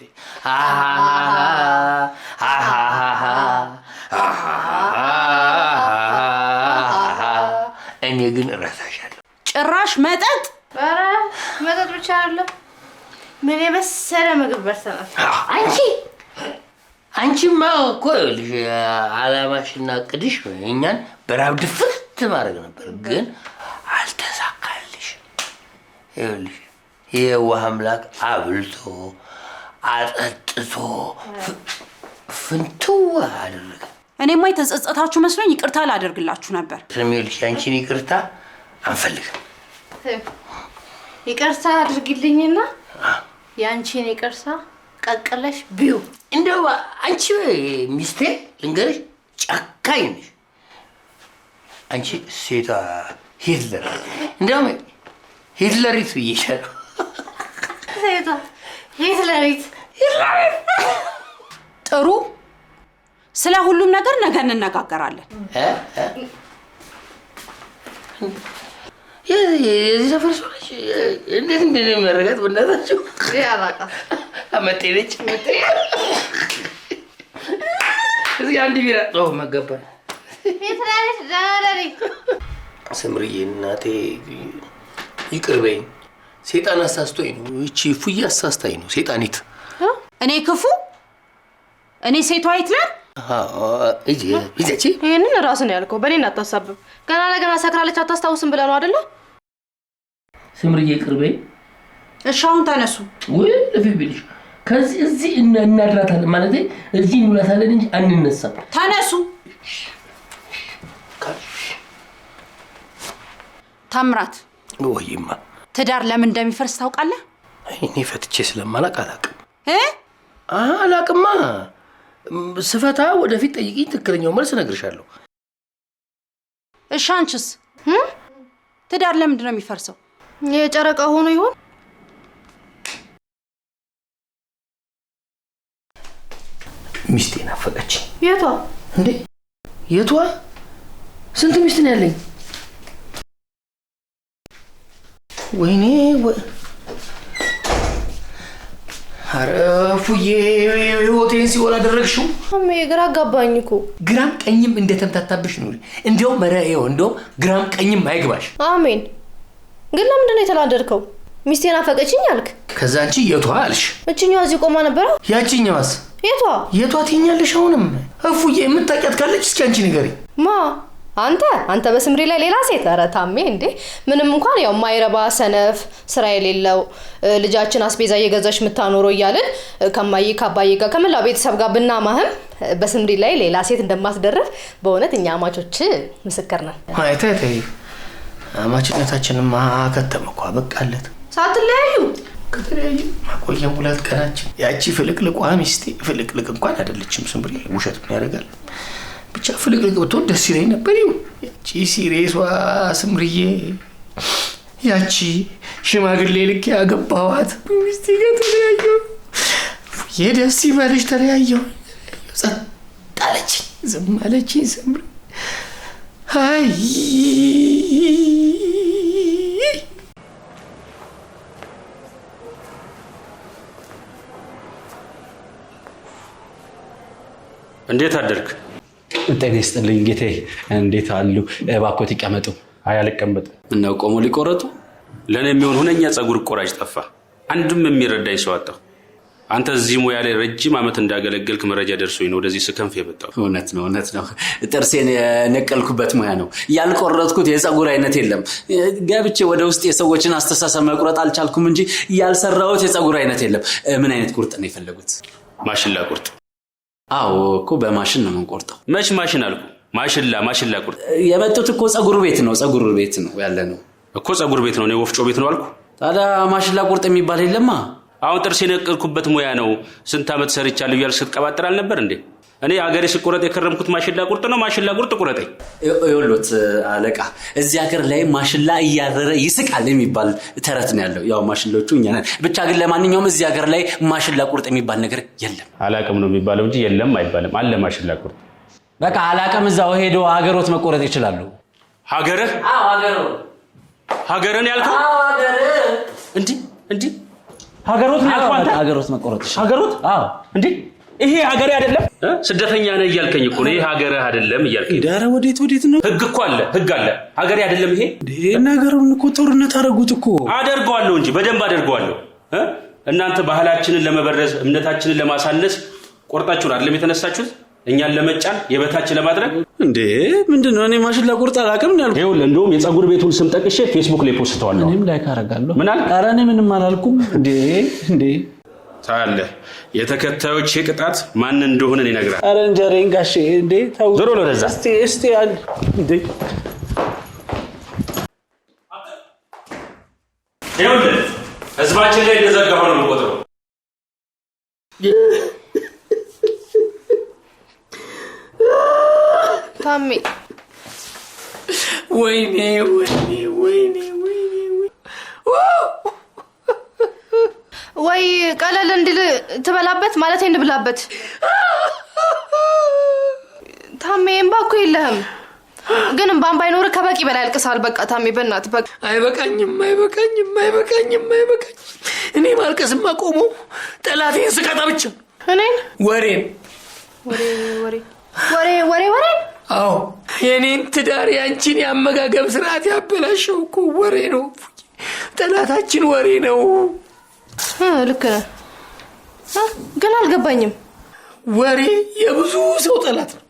እኔ ግን እረሳሻለሁ። ጭራሽ መጠጥ? ኧረ መጠጥ ብቻ አይደለም፣ ምን የመሰለ ምግብ በልተናል። አንቺማ እኮ ይኸውልሽ ዓላማሽና እቅድሽ እኛን በራብ ድፍት ማድረግ ነበር፣ ግን አልተሳካልሽም። ይኸውልሽ የዋህ አምላክ አብልቶ አጠጥቶ ፍንትው አደረገ። እኔማ የተጸጸታችሁ መስሎኝ ይቅርታ ላደርግላችሁ ነበር። ስለሚልሽ አንቺን ይቅርታ አንፈልግም። ይቅርታ አድርጊልኝና ያንቺን ይቅርታ ቀቅለሽ ቢዩ። እንደው አንቺ ሚስቴ ልንገርሽ፣ ጨካኝ ነሽ አንቺ ሴቷ ሂትለር። እንደውም ሂትለሪት ብዬሻለሁ። ሴቷ ሂትለሪት። ጥሩ፣ ስለ ሁሉም ነገር ነገ እንነጋገራለን። የዚህ ሰፈር ሰው ነች። እንዴት እንደሚያደርጋት በእናታችሁ ያላቃት አመጤ ነች። እዚህ አንድ ቢራ መገባ ሂትለሪት ዳለሪ። ስምርዬ እናቴ ይቅር በይኝ። ሴጣን አሳስቶኝ ነው። እቺ ፉዬ አሳስታኝ ነው። ሴጣኒት እኔ ክፉ፣ እኔ ሴቷ ሂትለር። ይህንን ራስን ያልከው በእኔ አታሳብብ። ገና ለገና ሰክራለች አታስታውስም ብለህ ነው አይደለ? ስምርዬ ይቅር በይኝ። እሺ አሁን ተነሱ። ወይ ለፊ ቢልሽ ከዚህ እዚህ እናድራታለን ማለት እዚህ እንውላታለን እንጂ አንነሳም። ተነሱ። ታምራት፣ ወይማ ትዳር ለምን እንደሚፈርስ ታውቃለህ? እኔ ፈትቼ ስለማላቅ አላቅም። አላቅማ። ስፈታ ወደፊት ጠይቂኝ፣ ትክክለኛው መልስ እነግርሻለሁ። እሺ አንቺስ ትዳር ለምንድን ነው የሚፈርሰው? የጨረቃ ሆኖ ይሆን? ሚስቴ ናፈቀች። የቷ እንዴ? የቷ? ስንት ሚስት ነው ያለኝ? ወይኔ ኧረ ፉዬ ህይወቴን ሲወል አደረግሽው። አሜ ግራ አጋባኝ እኮ። ግራም ቀኝም እንደተምታታብሽ ነው። እንደውም እንደውም ግራም ቀኝም አይግባሽ። አሜን። ግን ለምንድን ነው የተላደድከው? ሚስቴን አፈቀችኝ አልክ። ከዛ አንቺ የቷ አልሽ? እችኛዋ እዚህ ቆማ ነበረ። ያቺኛዋስ? የቷ ትይኛለሽ? አሁንም እፉዬ የምታውቂያት ካለች እስኪ አንቺ ንገሪ። ማ አንተ በስምሪ ላይ ሌላ ሴት? ኧረ ታሜ እንዴ! ምንም እንኳን ያው ማይረባ ሰነፍ ስራ የሌለው ልጃችን አስቤዛ እየገዛሽ የምታኖረው እያልን ከማዬ ከአባዬ ጋር ከመላው ቤተሰብ ጋር ብናማህም በስምሪ ላይ ሌላ ሴት እንደማትደርብ በእውነት እኛ አማቾች ምስክር ነን። አይተይ አማችነታችንማ ከተመ እኮ በቃለት። ሳትለያዩ ከተለያዩ ማቆየው 2 ቀናችን። ያቺ ፍልቅልቋ ሚስቴ ፍልቅልቅ እንኳን አይደለችም ስምሪ፣ ውሸት ምን ያደርጋል። ብቻ ፍልቅልቅ ብትሆን ደስ ይለኝ ነበር። ያቺ ሲሪየሷ ስምሪዬ፣ ያቺ ሽማግሌ ልክ ያገባዋት ሚስቴ ጋር ተለያየሁ። ደስ ይበልሽ ተለያየሁ። ጸጥ አለችኝ፣ ዝም አለችኝ ስምሪ። አይ እንዴት አደርክ? ጤና ይስጥልኝ ጌታዬ። እንዴት አሉ? እባክዎት ይቀመጡ። አይ አልቀመጥም። እናው ቆሞ ሊቆረጡ? ለኔ የሚሆን ሁነኛ ጸጉር ቆራጭ ጠፋ። አንድም የሚረዳኝ ሰው አጣሁ። አንተ እዚህ ሙያ ላይ ረጅም ዓመት እንዳገለገልክ መረጃ ደርሶኝ ነው ወደዚህ ስከንፍ የመጣው። እውነት ነው። ጥርሴን የነቀልኩበት ሙያ ነው። ያልቆረጥኩት የጸጉር አይነት የለም። ገብቼ ወደ ውስጥ የሰዎችን አስተሳሰብ መቁረጥ አልቻልኩም እንጂ ያልሰራሁት የጸጉር አይነት የለም። ምን አይነት ቁርጥ ነው የፈለጉት? ማሽላ ቁርጥ። አዎ እኮ በማሽን ነው የምንቆርጠው። መች ማሽን አልኩ? ማሽላ ቁርጥ። የመጡት እኮ ጸጉር ቤት ነው ያለ ነው እኮ ጸጉር ቤት ነው። እኔ ወፍጮ ቤት ነው አልኩ። ታዲያ ማሽላ ቁርጥ የሚባል የለማ። አሁን ጥርስ የነቀልኩበት ሙያ ነው። ስንት ዓመት ሰርቻለሁ እያልክ ስትቀባጥር አልነበር እንዴ? እኔ አገሬ ስቆረጥ የከረምኩት ማሽላ ቁርጥ ነው። ማሽላ ቁርጥ ቁረጠኝ። ይኸውልዎት አለቃ፣ እዚህ ሀገር ላይ ማሽላ እያረረ ይስቃል የሚባል ተረት ነው ያለው። ያው ማሽሎቹ እኛ ነን። ብቻ ግን ለማንኛውም እዚህ ሀገር ላይ ማሽላ ቁርጥ የሚባል ነገር የለም። አላቅም ነው የሚባለው እንጂ የለም አይባልም። አለ ማሽላ ቁርጥ። በቃ አላቅም። እዛው ሄዶ ሀገሮት መቆረጥ ይችላሉ። ሀገርህ? አዎ ሀገሮት። ሀገርን ያልከው? አዎ ሀገርህ። እንዴ ሀገሮት ነው ያልከው አንተ? ሀገሮት መቆረጥ ይችላል። ሀገሮት? አዎ። እንዴ ይሄ ሀገሬ አይደለም? ስደተኛ ነህ እያልከኝ እኮ ነው። ይሄ ሀገርህ አይደለም እያልከኝ። ዳራ ወዴት ነው? ህግ እኮ አለ፣ ህግ አለ። ሀገሬ አይደለም ይሄ? ነገሩን እኮ ጦርነት አደረጉት እኮ። አደርገዋለሁ እንጂ በደንብ አደርገዋለሁ። እናንተ ባህላችንን ለመበረዝ እምነታችንን ለማሳነስ ቆርጣችሁን አይደለም የተነሳችሁት? እኛን ለመጫን የበታች ለማድረግ እንዴ? ምንድነው? እኔ ማሽላ ቁርጥ አላውቅም እንዳልኩ። ይኸውልህ እንደውም የጸጉር ቤቱን ስም ጠቅሼ ፌስቡክ ላይ ፖስተዋለሁ። እኔም ላይክ አደርጋለሁ። ምን አልክ? ኧረ እኔ ምንም አላልኩም። እንዴ ታያለህ፣ የተከታዮች ቅጣት ማን እንደሆነ ይነግራል። ኧረ እንጀሬን ጋሼ። እንዴ ተው ዞሮ ለዛ እስቲ እንዴ ይኸውልህ ህዝባችን ላይ እንደዘጋሁ ነው የምቆጥረው። ታሜ ወይኔ ወይ ቀለል እንድል ትበላበት ማለት እንብላበት። ታሜ እምባ እኮ የለህም፣ ግን እምባም ባይኖር ከበቂ በላይ አልቅሳል። በቃ ታሜ በእናትህ በቃ። አይበቃኝም። እኔ ማልቀስማ ቆሞ ጠላቴን ስቀጣ ብቻ። እኔን ወሬን አዎ የኔን ትዳር ያንቺን ያመጋገብ ስርዓት ያበላሸው እኮ ወሬ ነው። ጠላታችን ወሬ ነው። ልክ ነህ፣ ግን አልገባኝም። ወሬ የብዙ ሰው ጠላት ነው።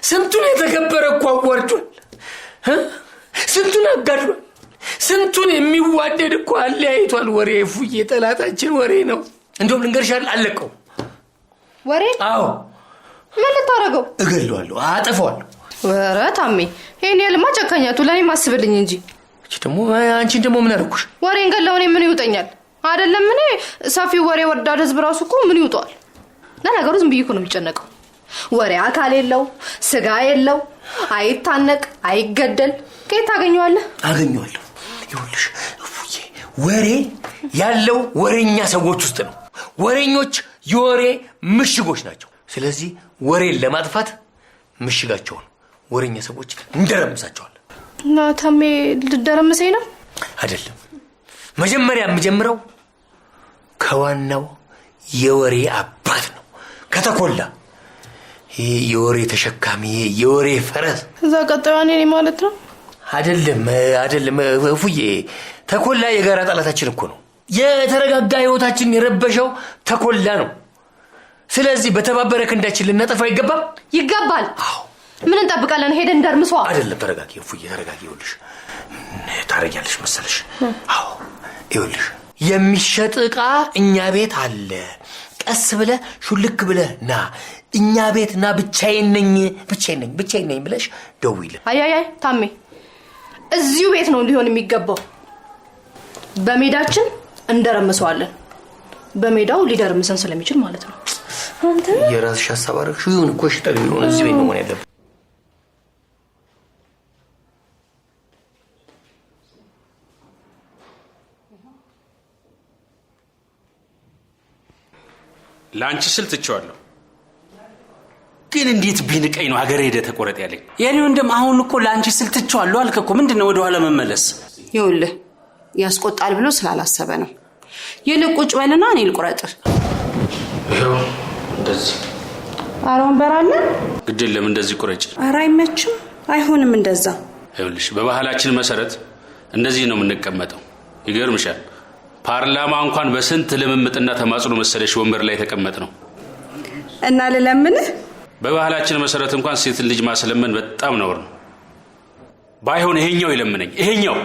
ስንቱን የተከበረ እኮ አዋርዷል፣ ስንቱን አጋድሏል፣ ስንቱን የሚዋደድ እኮ አለያይቷል። ወሬ ፉዬ ጠላታችን ወሬ ነው። እንደውም ልንገርሻል፣ አለቀው ወሬ። አዎ ምን ልታረገው? እገለዋለሁ፣ አጠፋዋለሁ። ኧረ ታሜ ይሄን ያልማ ጨካኛቱ ለኔ ማስብልኝ እንጂ። አንቺን ደግሞ ምን አደረኩሽ? ወሬን ገለው እኔ ምን ይውጠኛል? አይደለም እኔ ሰፊው ወሬ ወዳድ ህዝብ ራሱ እኮ ምን ይውጣል? ለነገሩ ዝም ብዬ እኮ ነው የሚጨነቀው። ወሬ አካል የለው፣ ስጋ የለው፣ አይታነቅ፣ አይገደል። ከየት ታገኘዋለህ? አገኘዋለሁ። ይኸውልሽ እፉዬ፣ ወሬ ያለው ወሬኛ ሰዎች ውስጥ ነው። ወሬኞች የወሬ ምሽጎች ናቸው። ስለዚህ ወሬን ለማጥፋት ምሽጋቸውን ወሬኛ ሰዎች እንደረምሳቸዋል። እና ታሜ ልደረምሰኝ ነው? አይደለም። መጀመሪያ የምጀምረው ከዋናው የወሬ አባት ነው፣ ከተኮላ። ይሄ የወሬ ተሸካሚ፣ የወሬ ፈረስ። እዛ ቀጣዩ እኔ ማለት ነው? አይደለም እፉዬ፣ ተኮላ የጋራ ጠላታችን እኮ ነው። የተረጋጋ ህይወታችን የረበሸው ተኮላ ነው። ስለዚህ በተባበረ ክንዳችን ልናጠፋው ይገባል። ይገባል። አዎ። ምን እንጠብቃለን? ሄደን ደርምሷ። አይደለም፣ ተረጋጊ እፉዬ፣ ተረጋጊ። ይኸውልሽ ታረጋለሽ መሰለሽ? አዎ፣ ይኸውልሽ የሚሸጥ ዕቃ እኛ ቤት አለ። ቀስ ብለ ሹልክ ብለ ና፣ እኛ ቤት ና፣ ብቻዬን ነኝ ብለሽ ደውይልን። አይ ታሜ፣ እዚሁ ቤት ነው ሊሆን የሚገባው። በሜዳችን እንደረምሰዋለን። በሜዳው ሊደርምሰን ስለሚችል ማለት ነው። አንተ የራስሽ ሐሳብ አደረግሽ። ይሁን እኮ ሽጠል ይሁን፣ እዚህ ቤት ነው መሆን ያለበት። ላንቺ ስል ትቼዋለሁ። ግን እንዴት ቢንቀኝ ነው ሀገር ሄደ ተቆረጥ ያለኝ? የኔ ወንድም አሁን እኮ ላንቺ ስል ትቼዋለሁ አልክ እኮ። ምንድነው ወደ ኋላ መመለስ? ይኸውልህ ያስቆጣል ብሎ ስላላሰበ ነው። ይልቅ ቁጭ በልና እኔ ልቁረጥ። ይኸው እንደዚህ። ኧረ ወንበር አለ። ግድ የለም እንደዚህ ቁረጭ። ኧረ አይመችም፣ አይሆንም እንደዛ። ይኸውልሽ በባህላችን መሰረት እንደዚህ ነው የምንቀመጠው። ይገርምሻል፣ ፓርላማ እንኳን በስንት ልምምጥና ተማጽኖ መሰለሽ ወንበር ላይ ተቀመጥ ነው። እና ለለምንህ በባህላችን መሰረት እንኳን ሴት ልጅ ማስለመን በጣም ነውር ነው። ባይሆን ይሄኛው ይለምነኝ። ይሄኛው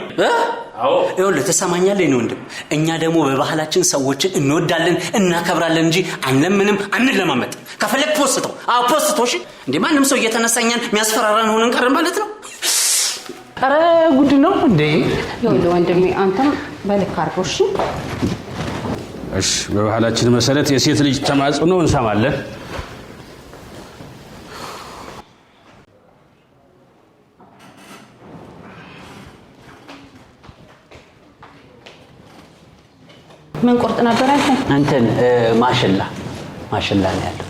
አዎ ይኸውልህ ተሰማኛለህ ነው ወንድም። እኛ ደግሞ በባህላችን ሰዎችን እንወዳለን እናከብራለን እንጂ አንለምንም አንለማመጥ። ከፈለክ ፖስተው ፖስተው። እሺ እንዴ ማንም ሰው እየተነሳኛን የሚያስፈራራን ሆነን ቀረን ማለት ነው። አረ ጉድ ነው እንዴ! ይኸውልህ ወንድሜ አንተም በልክ አድርገው። እሺ በባህላችን መሰረት የሴት ልጅ ተማጽኖ እንሰማለን። ምን ቁርጥ ነበር አይተን? እንትን ማሽላ ነው ያለው።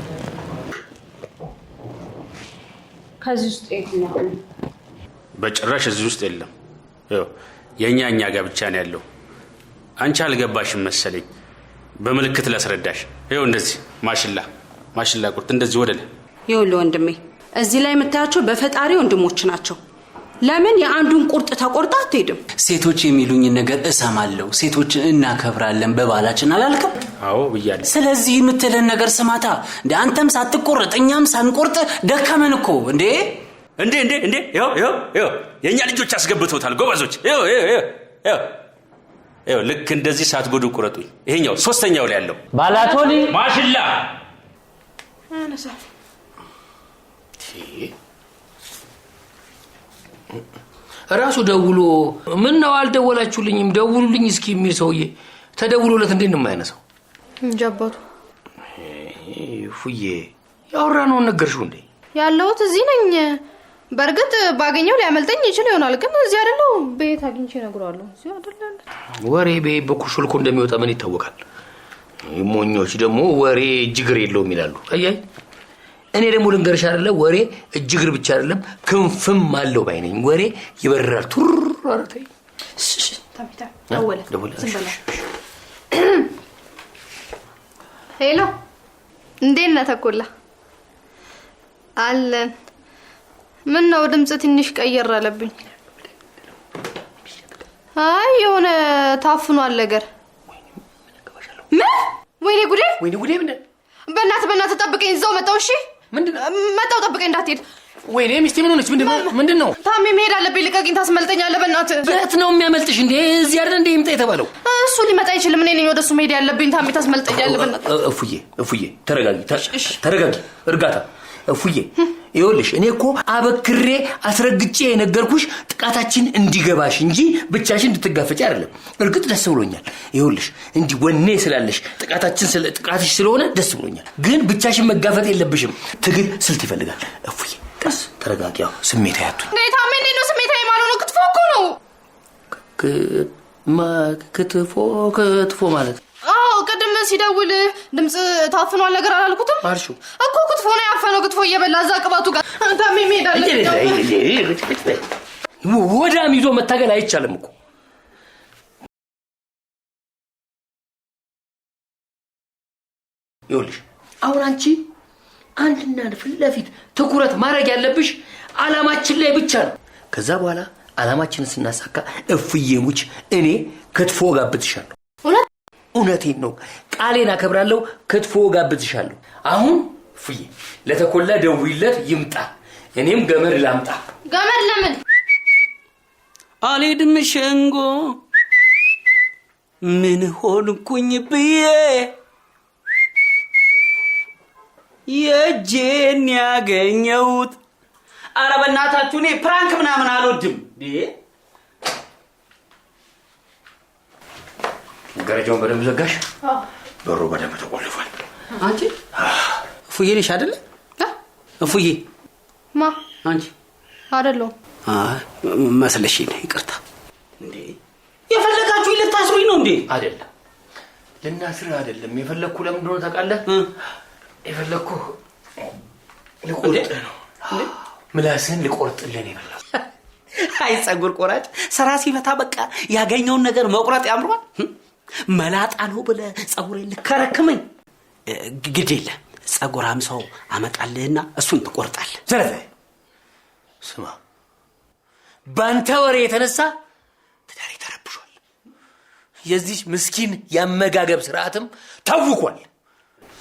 ከዚህ ውስጥ የትኛው? በጭራሽ እዚህ ውስጥ የለም። ይኸው የኛ ጋር ብቻ ነው ያለው። አንቺ አልገባሽም መሰለኝ። በምልክት ላስረዳሽ። ይኸው እንደዚህ ማሽላ ቁርጥ እንደዚህ ወደለ። ይኸውልህ ወንድሜ እዚህ ላይ የምታያቸው በፈጣሪ ወንድሞች ናቸው። ለምን የአንዱን ቁርጥ ተቆርጣ አትሄድም? ሴቶች የሚሉኝ ነገር እሰማለሁ። ሴቶችን እናከብራለን በባህላችን አላልከም? አዎ ብያለሁ። ስለዚህ የምትለን ነገር ስማታ። እንዴ አንተም ሳትቆርጥ እኛም ሳንቆርጥ ደከመን እኮ እንዴ። ይኸው የኛ ልጆች አስገብተውታል ጎበዞች። ይኸው ልክ እንደዚህ ሳትጎዱ ቁረጡኝ። ይሄኛው ሶስተኛው ላይ ያለው ባላቶኒ ማሽላ አነሳ። ራሱ ደውሎ ምን ነው አልደወላችሁልኝም ደውሉልኝ እስኪ የሚል ሰውዬ ተደውሎለት እንዴት ነው የማያነሳው? እንጃ አባቱ። ፉዬ ያወራነው ነገርሽው እንዴ? ያለሁት እዚህ ነኝ። በርግጥ ባገኘው ሊያመልጠኝ ይችል ይሆናል፣ ግን እዚህ አይደለው። ቤት አግኝቼ እነግረዋለሁ። እዚህ አይደለም። ወሬ በኩሽልኮ እንደሚወጣ ምን ይታወቃል? ሞኞች ደግሞ ወሬ እጅግር የለውም ይላሉ። አያይ እኔ ደግሞ ልንገርሽ አይደለ ወሬ እጅግር ብቻ አይደለም ክንፍም አለው ባይነኝ። ወሬ ይበራል። ቱር አረተይ ታሚታ ደወለ። ዝም ሄሎ፣ እንዴት ነህ ተኮላ? አለን። ምን ነው ድምጽ ትንሽ ቀየር አለብኝ። አይ የሆነ ታፍኗል ነገር። ምን? ወይኔ ጉዴ ምን? በእናትህ ጠብቀኝ፣ እዛው መጣው። እሺ መጣው፣ ጠብቀኝ እንዳትሄድ። ወይኔ ሚስቴ ምን ሆነች? ምንድነው? ታሜ መሄድ አለብኝ፣ ልቀቂኝ፣ ታስመልጠኛለህ። በእናትህ በት ነው የሚያመልጥሽ እንዴ? እዚህ አይደል እንዴ ይምጣ የተባለው? እሱ ሊመጣ አይችልም። እኔ ነኝ ወደሱ መሄድ ያለብኝ። ታሜ ታስመልጠኛለህ። በእናትህ እፉዬ ተረጋጊ፣ እርጋታ። እፉዬ ይኸውልሽ እኔ እኮ አበክሬ አስረግጬ የነገርኩሽ ጥቃታችን እንዲገባሽ እንጂ ብቻሽን እንድትጋፈጪ አይደለም። እርግጥ ደስ ብሎኛል። ይኸውልሽ እንዲህ ወኔ ስላለሽ ጥቃትሽ ስለሆነ ደስ ብሎኛል። ግን ብቻሽን መጋፈጥ የለብሽም። ትግል ስልት ይፈልጋል። እፉዬ ቀስ ተረጋጊ። ያው ስሜት አያቱኝ ነይታ ምን ነው ስሜት አይማለው ነው? ክትፎ እኮ ነው። ክትፎ ማለት ቅድም ሲደውል ድምጽ ታፍኗል ነገር አላልኩትም እኮ። ክትፎ ነው ያፈነው። ክትፎ እየበላ እዛ ቅባቱ ጋር ታሜ ሄዳለ። ወዳም ይዞ መታገል አይቻልም እኮ። ይኸውልሽ አሁን አንቺ አንድና ፊት ለፊት ትኩረት ማድረግ ያለብሽ አላማችን ላይ ብቻ ነው። ከዛ በኋላ አላማችንን ስናሳካ እፍዬ ሙች እኔ ክትፎ ጋብዝሻለሁ። እውነቴን ነው፣ ቃሌን አከብራለሁ። ክትፎ ጋብዝሻለሁ። አሁን እፍዬ ለተኮላ ደውይለት ይምጣ፣ እኔም ገመድ ላምጣ። ገመድ ለምን አልሄድም ሸንጎ ምን ሆንኩኝ ብዬ የእጄን ያገኘሁት። ኧረ በእናታችሁ እኔ ፕራንክ ምናምን አልወድም። ገረጃውን በደንብ ዘጋሽ? በሩ በደንብ ተቆልፏል። አንቺ እፉዬ ነሽ አይደለ? እፉዬ ማ አንቺ አይደለም መስለሽ ነው። ይቅርታ እንዴ የፈለጋችሁ ልታስሩኝ ነው እንዴ? አይደለም ልናስር አይደለም የፈለኩ። ለምን ነው ታውቃለህ? የፈለኩ ልቆርጥ ነው። ምላስን ልቆርጥልህ ነው የፈለኩ። አይ ጸጉር ቆራጭ ስራ ሲፈታ በቃ ያገኘውን ነገር መቁረጥ ያምሯል። መላጣ ነው ብለህ ጸጉሬን ልከረክመኝ? ግድ የለም ጸጉራም ሰው አመጣልህና እሱን ትቆርጣለህ። ዘረዘ ስማ፣ ባንተ ወሬ የተነሳ ትዳሬ ተረብሿል። የዚህ ምስኪን ያመጋገብ ስርዓትም ታውቋል።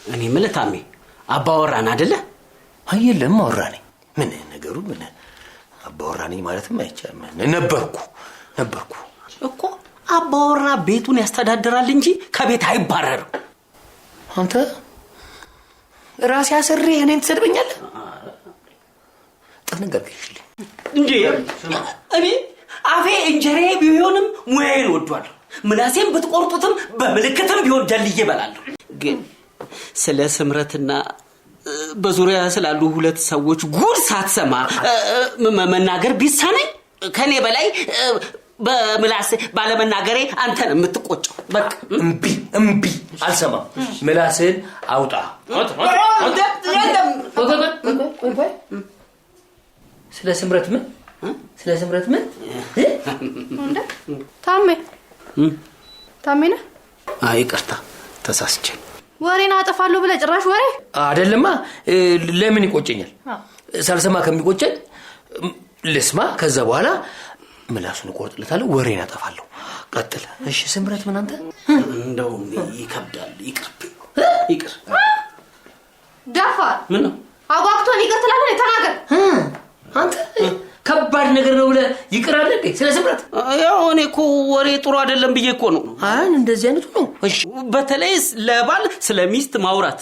እኔ የምልህ ታሜ አባወራን አይደለ? አይደለም አወራ ነኝ። ምን ነገሩ ምን አባወራ ነኝ ማለትም አይቻልም። ነበርኩ እኮ አባወራ ቤቱን ያስተዳድራል እንጂ ከቤት አይባረርም። አንተ ራስ ያሰሪ እኔን ትሰድበኛለህ? ነገር ግሽልኝ እንዴ እኔ አፌ እንጀሬ ቢሆንም ሙያዬን ወዷለሁ። ምላሴን ብትቆርጡትም በምልክትም ቢሆን ጀልዬ እበላለሁ። ግን ስለ ስምረትና በዙሪያ ስላሉ ሁለት ሰዎች ጉድ ሳትሰማ መናገር ቢሳነኝ ከኔ በላይ በምላስ ባለመናገሬ አንተን የምትቆጨው። በቃ እምቢ አልሰማም። ምላስን አውጣ። ስለ ስምረት ምን እንዴ? ታሜ ነህ? አይ ይቅርታ ተሳስቼ። ወሬና አጠፋለሁ ብለህ ጭራሽ ወሬ አይደለማ። ለምን ይቆጨኛል? ሳልሰማ ከሚቆጨኝ ልስማ። ከዛ በኋላ ምላሱን ቆርጥለታለሁ፣ ወሬና አጠፋለሁ። ቀጥል። እሺ ስምረት ምን አንተ እንደው ይከብዳል። ይቅር ዳፋር ምን ነው አጓግቶን ይቅር ትላለህ? ተናገር አንተ። ከባድ ነገር ነው ብለህ ይቅር አለ እንዴ? ስለ ስምረት ያው እኔ እኮ ወሬ ጥሩ አይደለም ብዬ እኮ ነው። አይ እንደዚህ አይነቱ ነው። እሺ በተለይ ለባል ስለ ሚስት ማውራት፣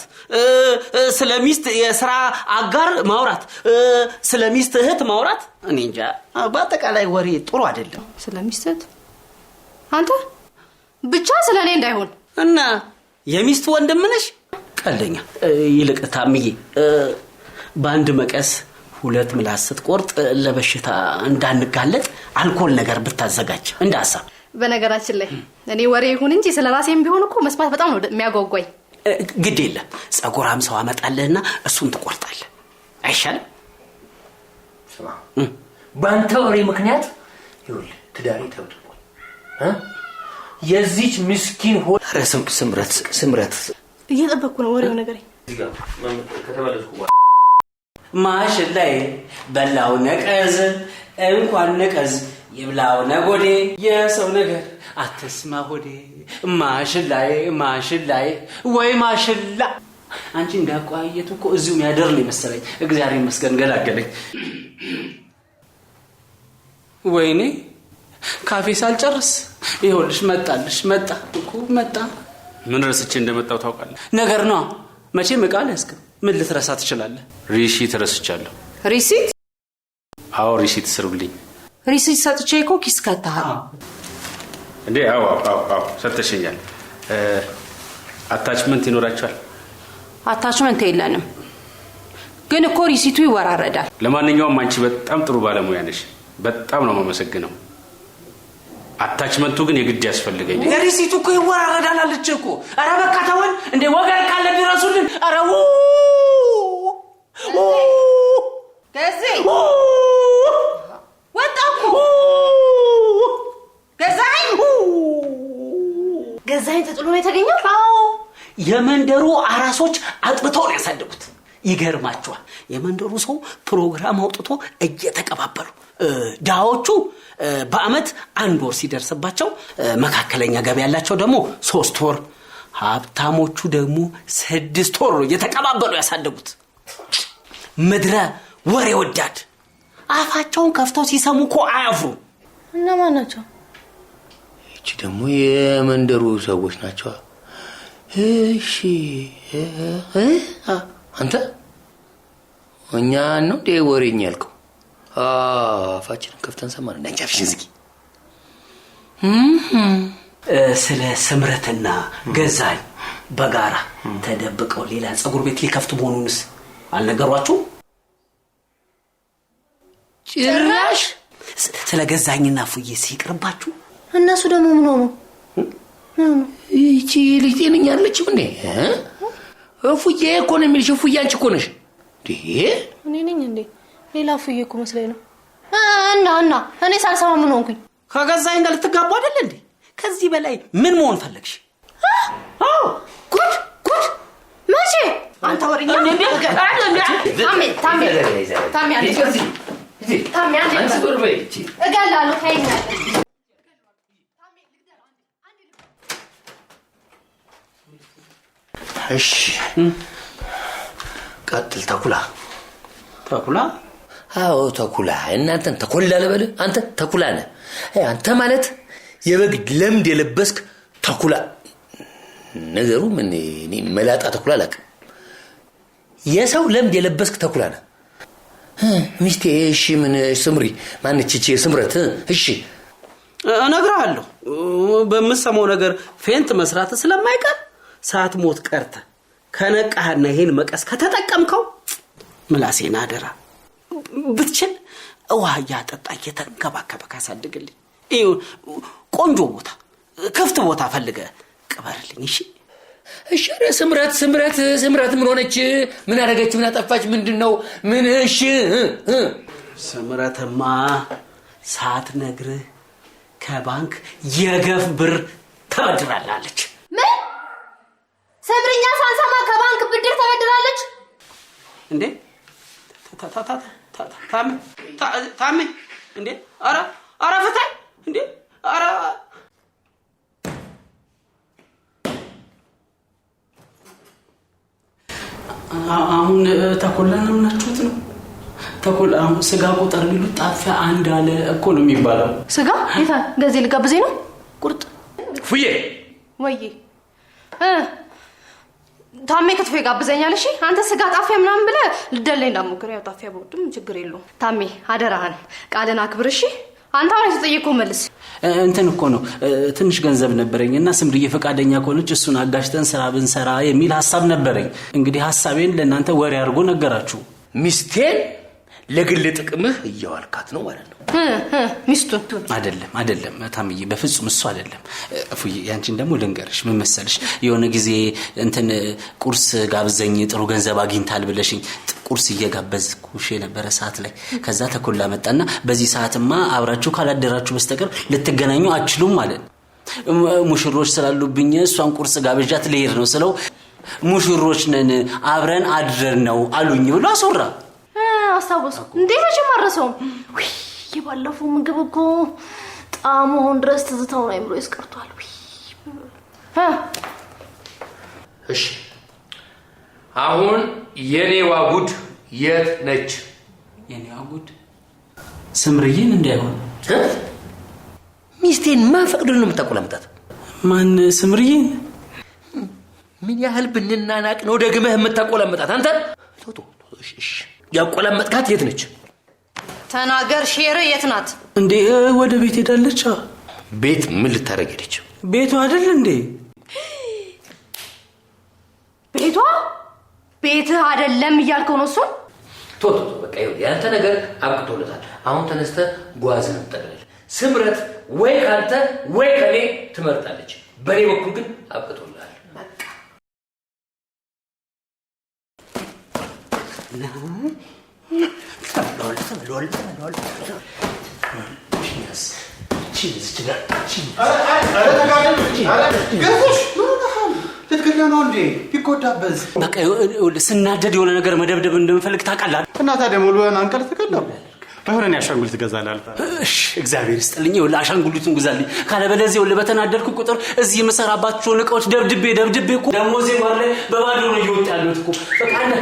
ስለ ሚስት የሥራ አጋር ማውራት፣ ስለ ሚስት እህት ማውራት፣ እኔ እንጃ በአጠቃላይ ወሬ ጥሩ አይደለም። ስለ ሚስት እህት አንተ ብቻ ስለኔ እንዳይሆን እና የሚስት ወንድም ነሽ? ቀልደኛ። ይልቅ ታምዬ በአንድ መቀስ ሁለት ምላስ ስትቆርጥ ለበሽታ እንዳንጋለጥ አልኮል ነገር ብታዘጋጅ እንደ ሐሳብ። በነገራችን ላይ እኔ ወሬ ይሁን እንጂ ስለራሴም ቢሆን እኮ መስማት በጣም ነው የሚያጓጓኝ። ግድ የለም ጸጉራም ሰው አመጣልህና እሱን ትቆርጣለህ። አይሻልም? ስማ ባንተ ወሬ ምክንያት ይኸውልህ ትዳሬ ተብትቋል። የዚች ምስኪን ስምረት እየጠበቅኩ ነው ወሬው ነገር ከተመለስኩ ማሽላይ በላው ነቀዝ እንኳን ነቀዝ ይብላው ነጎዴ የሰው ነገር አትስማ ሆዴ ማሽላይ ወይ ማሽላ። አንቺ እንዳቋየቱ እኮ እዚሁ የሚያደር ነው መሰለኝ። እግዚአብሔር ይመስገን ገላገለኝ። ወይኔ ካፌ ሳልጨርስ ይኸውልሽ መጣ እኮ መጣ። ምን ረስቼ እንደመጣው ታውቃለህ? ነገር ነው መቼም ቃል ያስከ ምን ልትረሳ ትችላለህ? ሪሺ ተረስቻለሁ። ሪሲት? አዎ ሪሲት ስሩልኝ። ሪሲት ሰጥቼ እኮ ኪስ ከተሃል እንዴ? አዎ ሰጥተሽኛል። አታችመንት ይኖራችኋል? አታችመንት የለንም፣ ግን እኮ ሪሲቱ ይወራረዳል። ለማንኛውም አንቺ በጣም ጥሩ ባለሙያ ነሽ። በጣም ነው የማመሰግነው። አታችመንቱ ግን የግድ ያስፈልገኛል። የሪሲቱ እኮ ይወራረዳል አለች እኮ። ኧረ በቃ ተወን እንዴ! ወገን ካለ ድረሱልን። ኧረ ገዜ ወጣኩ ገዛኸኝ ተጥሎ ነው የተገኘው? አዎ የመንደሩ አራሶች አጥብተው ነው ያሳደጉት። ይገርማቸዋል። የመንደሩ ሰው ፕሮግራም አውጥቶ እየተቀባበሉ ዳዎቹ በአመት 1 ወር ሲደርስባቸው፣ መካከለኛ ገቢ ያላቸው ደግሞ 3 ወር፣ ሀብታሞቹ ደግሞ 6 ወር ነው እየተቀባበሉ ያሳደጉት። ምድረ ወሬ ወዳድ አፋቸውን ከፍተው ሲሰሙ እኮ አያፍሩ። እነማን ናቸው? እቺ ደግሞ የመንደሩ ሰዎች ናቸው። እሺ አንተ እኛ ነው እንደ ወሬኛ ያልከው? አፋችንን ከፍተን ሰማን። እንዳንቻፍሽን ዝጊ። ስለ ስምረትና ገዛኝ በጋራ ተደብቀው ሌላ ጸጉር ቤት ሊከፍቱ መሆኑንስ አልነገሯችሁ? ጭራሽ ስለ ገዛኝና ፉዬ ሲቅርባችሁ እነሱ ደግሞ ምን ሆኑ? እቺ ልጅ ጤነኛ አይደለችም እንዴ? ፉዬ እኮ ነው የሚልሽ። ፉዬ አንቺ እኮ ነሽ እንዴ? እኔ ነኝ እንዴ? ሌላ ፉዬ እኮ መስለኝ ነው። እና እኔ ሳልሰማ ምን ሆንኩኝ? ከገዛኝ ጋር ልትጋቡ አይደል እንዴ? ከዚህ በላይ ምን መሆን ፈለግሽ? አዎ ጉድ መቼ? አንተ ወሬኛ እንዴ? ታሜ አንተ በርበይ እገላለሁ። ታይኛለህ። እሺ ቀጥል። ተኩላ አዎ ተኩላ። እናንተን ተኮላ ልበል? አንተ ተኩላ ነህ። አንተ ማለት የበግ ለምድ የለበስክ ተኩላ። ነገሩ ምን እኔ መላጣ ተኩላ አላውቅም። የሰው ለምድ የለበስክ ተኩላ ነህ። ሚስቴ እሺ ምን ስምሪ ማነች እቺ ስምረት? እሺ እነግርሃለሁ። በምሰማው ነገር ፌንት መስራት ስለማይቀር ሰዓት ሞት ቀርተ ከነቃህና ይሄን መቀስ ከተጠቀምከው ምላሴን አደራ ብትችል ውሃ ያጠጣ እየተንከባከበ ካሳድግልኝ። ቆንጆ ቦታ ክፍት ቦታ ፈልገ ቅበርልኝ። እሺ ስምረት ምን ሆነች? ምን አደረገች? ምን አጠፋች? ምንድነው? ምን? እሺ ስምረትማ ሳትነግርህ ከባንክ የገፍ ብር ተበድራለች። ምን? ሰምርኛ ሳንሰማ ከባንክ ብድር ተበድራለች እንዴ? ታሜ እንዴ? አረ ፈታይ እንዴ? አረ አሁን ተኮላ ነው ናችሁት ነው? ተኮላ ስጋ ቁጥር ቢሉት ጣፊያ አንድ አለ እኮ ነው የሚባለው። ስጋ የታ ገዜ ልጋብዘኝ ነው? ቁርጥ ፉዬ ወይዬ ታሜ ክትፎ ይጋብዘኛል። እሺ አንተ ስጋ ጣፊያ ምናምን ብለህ ልደለኝ እንዳትሞክር። ያው ጣፊያ በወድም ችግር የለውም። ታሜ አደራህን ቃልን አክብር እሺ። አንተ አሁን የተጠየቀው መልስ። እንትን እኮ ነው ትንሽ ገንዘብ ነበረኝና ስምርዬ ፈቃደኛ ከሆነች እሱን አጋሽተን ስራ ብንሰራ የሚል ሐሳብ ነበረኝ። እንግዲህ ሐሳቤን ለእናንተ ወሬ አድርጎ ነገራችሁ። ሚስቴን ለግል ጥቅምህ እያዋልካት ነው ማለት ነው? ሚስቱን አይደለም ታምዬ፣ በፍጹም እሱ አይደለም። ፉዬ ያንቺን ደግሞ ልንገርሽ ምን መሰልሽ፣ የሆነ ጊዜ እንትን ቁርስ ጋብዘኝ ጥሩ ገንዘብ አግኝታል ብለሽኝ ቁርስ እየጋበዝኩሽ የነበረ ሰዓት ላይ ከዛ ተኮላ መጣና በዚህ ሰዓትማ አብራችሁ ካላደራችሁ በስተቀር ልትገናኙ አትችሉም ማለት ሙሽሮች ስላሉብኝ እሷን ቁርስ ጋብዣት ልሄድ ነው ስለው ሙሽሮች ነን አብረን አድረን ነው አሉኝ ብሎ አስወራ። አስታወስኩ እንዴ? መቼም አልረሳውም። ወይ የባለፈው ምግብ እኮ ጣዕሙን ድረስ ትዝታውን አይምሮ ይስቀርቷል። እሺ አሁን የኔዋ ጉድ የት ነች? የኔዋ ጉድ ስምርዬን እንዳይሆን ሚስቴን ማን ፈቅዶ ነው የምታቆላምጣት? ማን ስምርዬን? ምን ያህል ብንናናቅ ነው ደግመህ የምታቆላምጣት አንተ? እሺ ያቆላመጥካት የት ነች? ተናገር ሼር የት ናት እንዴ? ወደ ቤት ሄዳለች። ቤት ምን ልታረግ ሄደች? ቤቱ አይደል እንዴ? ቤቷ ቤትህ አይደለም እያልከው ነው? እሱን ቶቶ በቃ ያንተ ነገር አብቅቶለታል። አሁን ተነስተህ ጓዝን እንጠቅልል። ስምረት ወይ ካንተ ወይ ከኔ ትመርጣለች። በኔ በኩል ግን አብቅቶልሃል። ልትገለው ነው እንዴ? ቢጎዳበዝ በቃ ስናደድ የሆነ ነገር መደብደብ እንደምፈልግ ታውቃለህ። እና ታዲያ ሙሉውን አንቀል ትገለው ባይሆን አሻንጉሊት ትገዛለህ። እሺ እግዚአብሔር ይስጥልኝ። ይኸውልህ አሻንጉሊቱን ግዛልኝ። ካለበለዚያ ይኸውልህ በተናደድኩ ቁጥር እዚህ የምሰራባቸውን እቃዎች ደብድቤ እኮ ደሞዜ ወር ላይ በባዶ ነው እየወጣ ያለሁት እኮ። በቃ አለ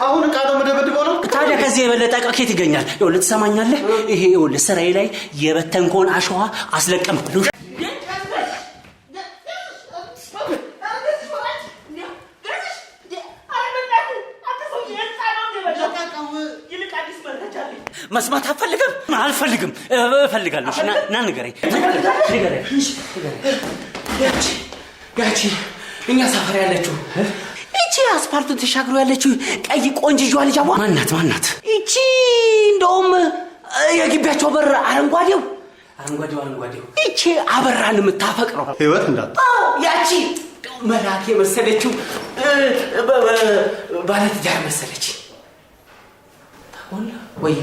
አሁን እቃ ነው መደብደብ ነው። ታዲያ ከዚህ የበለጠ እቃ ከየት ይገኛል? ይኸውልህ ትሰማኛለህ? ይሄ ይኸውልህ ስራዬ ላይ የበተንከውን አሸዋ አስለቀምኩልህ። መስማት አልፈልግም። እፈልጋለሁ። ና ንገረኝ። ያቺ እኛ ሰፈር ያለችው እቺ አስፓልቱን ተሻግሮ ያለችው ቀይ ቆንጅዬዋ ልጅ ማናት? እቺ እንደውም የግቢያቸው በር አረንጓዴው እቺ አበራን የምታፈቅረው ህይወት እንዳት ያቺ መላክ የመሰለችው ባለትዳር መሰለች። ታውላ ወይ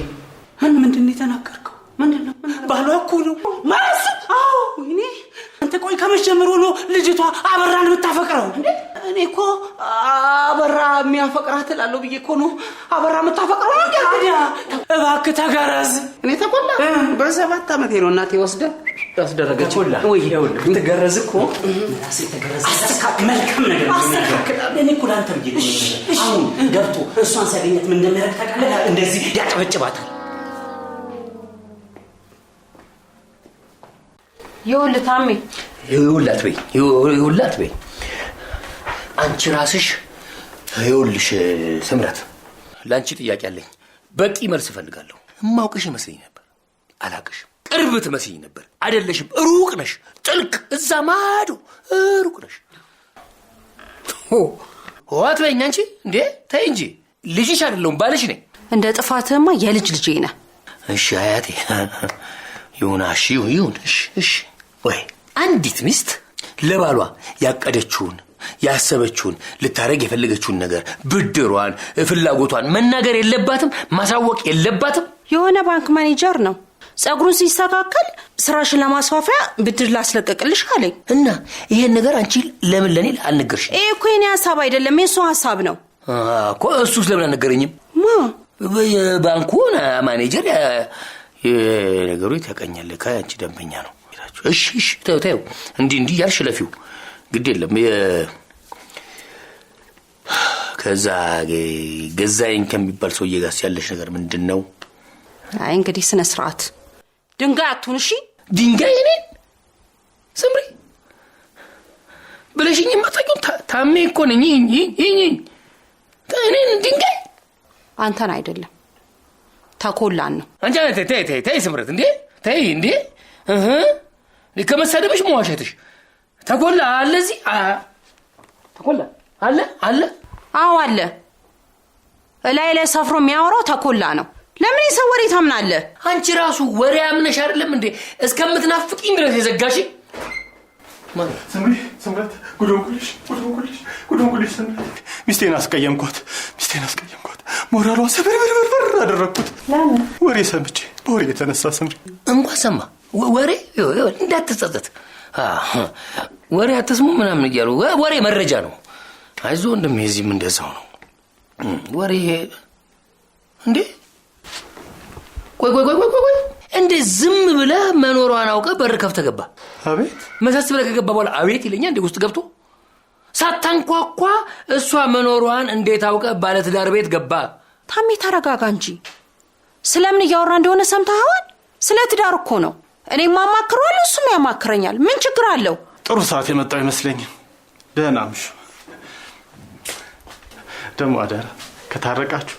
ምንድን ነው የተናገርከው? ምንድነው? ባሏ እኮ ነው ማለት። አዎ እኔ አንተ ቆይ ከመጀመሩ ነው ልጅቷ አበራን የምታፈቅረው? እኔ እኮ አበራ የሚያፈቅራት እላለሁ ብዬ እኮ ነው አበራ የምታፈቅረው። ታዲያ እባክህ ተገረዝ። እኔ ተቆላ በ7 ዓመቴ ነው እናቴ ወስደ ያስደረገች። ወይ ይኸውልህ ትገረዝ እኮ ራሴ ተገረዝ። መልካም ነገር ነው። እኔ እኮ ላንተ ብዬ ነው። አሁን ገብቶ እሷን ሲያገኛት ምን እንደሚያደርግ ታውቃለህ? እንደዚህ ያጨበጭባታል። ይኸውልህ ታሜ ይኸውላት በይ አንቺ ራስሽ። ይኸውልሽ ስምረት ለአንቺ ጥያቄ አለኝ። በቂ መልስ እፈልጋለሁ። እማውቅሽ ይመስለኝ ነበር፣ አላቅሽም። ቅርብ ትመስይኝ ነበር፣ አይደለሽም። ሩቅ ነሽ፣ ጥልቅ እዛ ማዶ ሩቅ ነሽ። ዋት በይኝ አንቺ እንዴ! ተይ እንጂ ልጅሽ አይደለሁም ባልሽ ነኝ። እንደ ጥፋትህማ የልጅ ልጄ ነህ። እሺ አያቴ ይሁን። እሺ ይሁን። እሺ ወይ አንዲት ሚስት ለባሏ ያቀደችውን ያሰበችውን ልታረግ የፈለገችውን ነገር ብድሯን፣ ፍላጎቷን መናገር የለባትም? ማሳወቅ የለባትም? የሆነ ባንክ ማኔጀር ነው ጸጉሩን ሲስተካከል ስራሽን ለማስፋፋያ ብድር ላስለቀቅልሽ አለኝ። እና ይሄን ነገር አንቺ ለምን ለኔ አልነገርሽ? ይሄ እኮ የኔ ሐሳብ አይደለም፣ የሱ ሐሳብ ነው እኮ። እሱስ ለምን አልነገረኝም? ባንኩ ማኔጀር ነገሩ ይተቀኛል ከአንቺ ደንበኛ ነው። እሺ ተው እንዲህ ያልሽ ለፊው ግድ የለም። ከዛ ገዛኝ ከሚባል ሰውዬ ጋር ያለሽ ነገር ምንድነው? አይ እንግዲህ ስነ ስርዓት ድንጋይ አትሁን። እሺ ድንጋይ እኔ ስምሪ ብለሽኝ ማታውቂው ታሜ እኮ ነኝ። እኔን ድንጋይ አንተን አይደለም ተኮላን ነው። አንቺ ተይ ስምረት እንዴ! ተይ እንዴ! ከመሰደብሽ መዋሸትሽ። ተኮላ አለ እዚህ ተኮላ አለ። አዎ አለ። እላይ ላይ ሰፍሮ የሚያወራው ተኮላ ነው። ለምን የሰው ወሬ ታምናለህ? አንቺ ራሱ ወሬ አምነሽ አይደለም እንዴ እስከምትናፍቂኝ ድረስ የዘጋሽ? ስምረት ጉዶንኩልሽ ስምረት። ሚስቴን አስቀየምኳት። ሞራሏ ሰብርብርብር አደረግኩት። ለምን? ወሬ ሰምቼ በወሬ የተነሳ ስምሪ እንኳን ሰማ ወሬ እንዳትጸጸት። ወሬ አትስሙ ምናምን እያሉ ወሬ መረጃ ነው። አይዞህ ወንድሜ እዚህም እንደዛው ነው። ወሬ እንዴ ቆይ እንዴ ዝም ብለህ መኖሯን አውቀህ በር ከፍተህ ገባ። አቤት መሳስ ብለህ ከገባ በኋላ አቤት ይለኛል እንዴ ውስጥ ገብቶ ሳታንኳኳ እሷ መኖሯን እንዴት አውቀህ ባለትዳር ቤት ገባ? ታሜ ተረጋጋ እንጂ ስለምን እያወራ እንደሆነ ሰምተሃል? ስለ ትዳር እኮ ነው። እኔም ማማክረዋለሁ እሱም ያማክረኛል። ምን ችግር አለው? ጥሩ ሰዓት የመጣው ይመስለኛል። ደህና ምሽ ደግሞ አደራ ከታረቃችሁ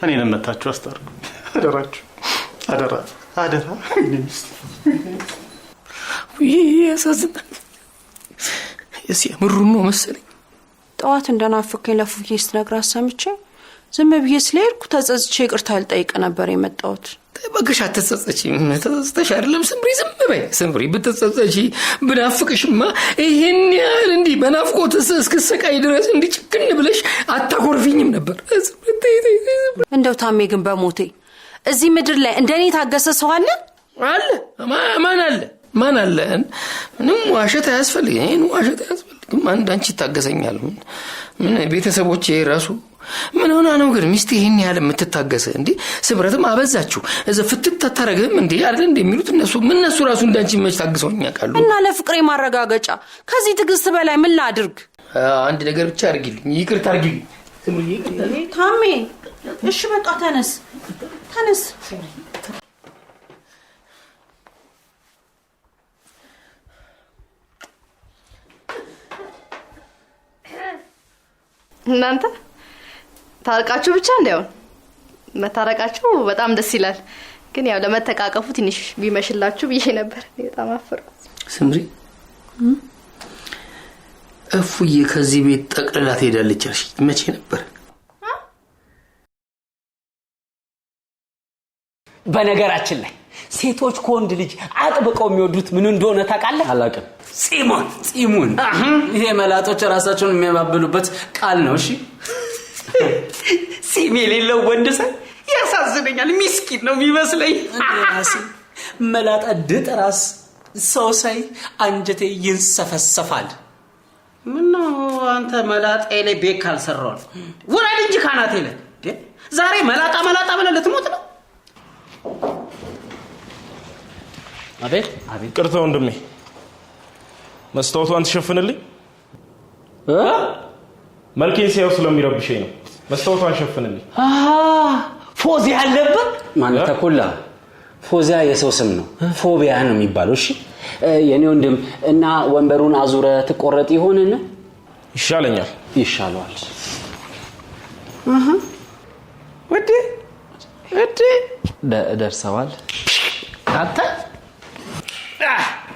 እኔንም መታችሁ አስታርቁ። አደራችሁ አደራ አደራ። ያሳዝናል። የሲያምሩን ነው መሰለኝ። ጠዋት እንደናፍቀኝ ለፉዬ ስትነግራት ሰምቼ ዝም ብዬ ስለሄድኩ ተጸጽቼ ይቅርታ ልጠይቅ ነበር የመጣሁት። በግሽ አትጸጸቺ። ተጸጽተሽ አይደለም ስምሪ፣ ዝም በይ ስምሪ። ብትጸጸቺ ብናፍቅሽማ ይሄን ያህል እንዲህ በናፍቆት እስክሰቃይ ድረስ እንዲህ ጭክን ብለሽ አታኮርፊኝም ነበር። እንደው ታሜ ግን በሞቴ እዚህ ምድር ላይ እንደኔ ታገሰ ሰው አለ? አለ? ማን አለ? ማን አለ? ምንም ዋሸት አያስፈልግም። ይሄን ዋሸት አያስፈልግም። አንዳንቺ ታገሰኛል። ምን ቤተሰቦቼ ራሱ ምን ሆና ነው ግን ሚስት ይሄን ያህል የምትታገሰ እንዴ? ስብረትም አበዛችሁ። እዛ ፍትት ታረገም እንዴ አይደል እንዴ የሚሉት እነሱ ራሱ እንዳንቺ መች ታግሰውኛ ቃሉ እና ለፍቅሬ ማረጋገጫ ከዚህ ትግስት በላይ ምን ላድርግ? አንድ ነገር ብቻ አድርጊልኝ፣ ይቅርታ አድርጊልኝ። ስምሪ ታሜ እሺ በቃ ተነስ። እናንተ ታርቃችሁ ብቻ እንዳይሆን መታረቃችሁ በጣም ደስ ይላል። ግን ያው ለመተቃቀፉ ትንሽ ቢመሽላችሁ ብዬ ነበር። በጣም አፈርኩ። ስምሪ እፉዬ ከዚህ ቤት ጠቅልላ ትሄዳለች አልሽ መቼ ነበር? በነገራችን ላይ ሴቶች ከወንድ ልጅ አጥብቀው የሚወዱት ምን እንደሆነ ታውቃለህ? አላውቅም። ጺሙን ይሄ መላጦች ራሳቸውን የሚያባብሉበት ቃል ነው። እሺ ጺም የሌለው ወንድ ሳይ ያሳዝነኛል። ሚስኪን ነው የሚመስለኝ። መላጣ ድጥ ራስ ሰው ሳይ አንጀቴ ይንሰፈሰፋል። ምነው አንተ መላጣ ላይ ቤት ካልሰራው ወራድ እንጂ ካናቴ ላይ ዛሬ መላጣ ብለህ ልትሞት ነው? አቤት ቅርታ ወንድሜ፣ መስታወቷን ትሸፍንልኝ? መልኬን ሲያው ስለሚረብሽኝ ነው። መስታወቷን ሸፍንልኝ። ፎዚያ አለበት ማለት ተኮላ። ፎዚያ የሰው ስም ነው፣ ፎቢያ ነው የሚባለው። እሺ የኔ ወንድም እና ወንበሩን አዙረ ትቆረጥ ይሆንና ይሻለኛል። ይሻለዋል። ወዴ ደርሰዋል። አንተ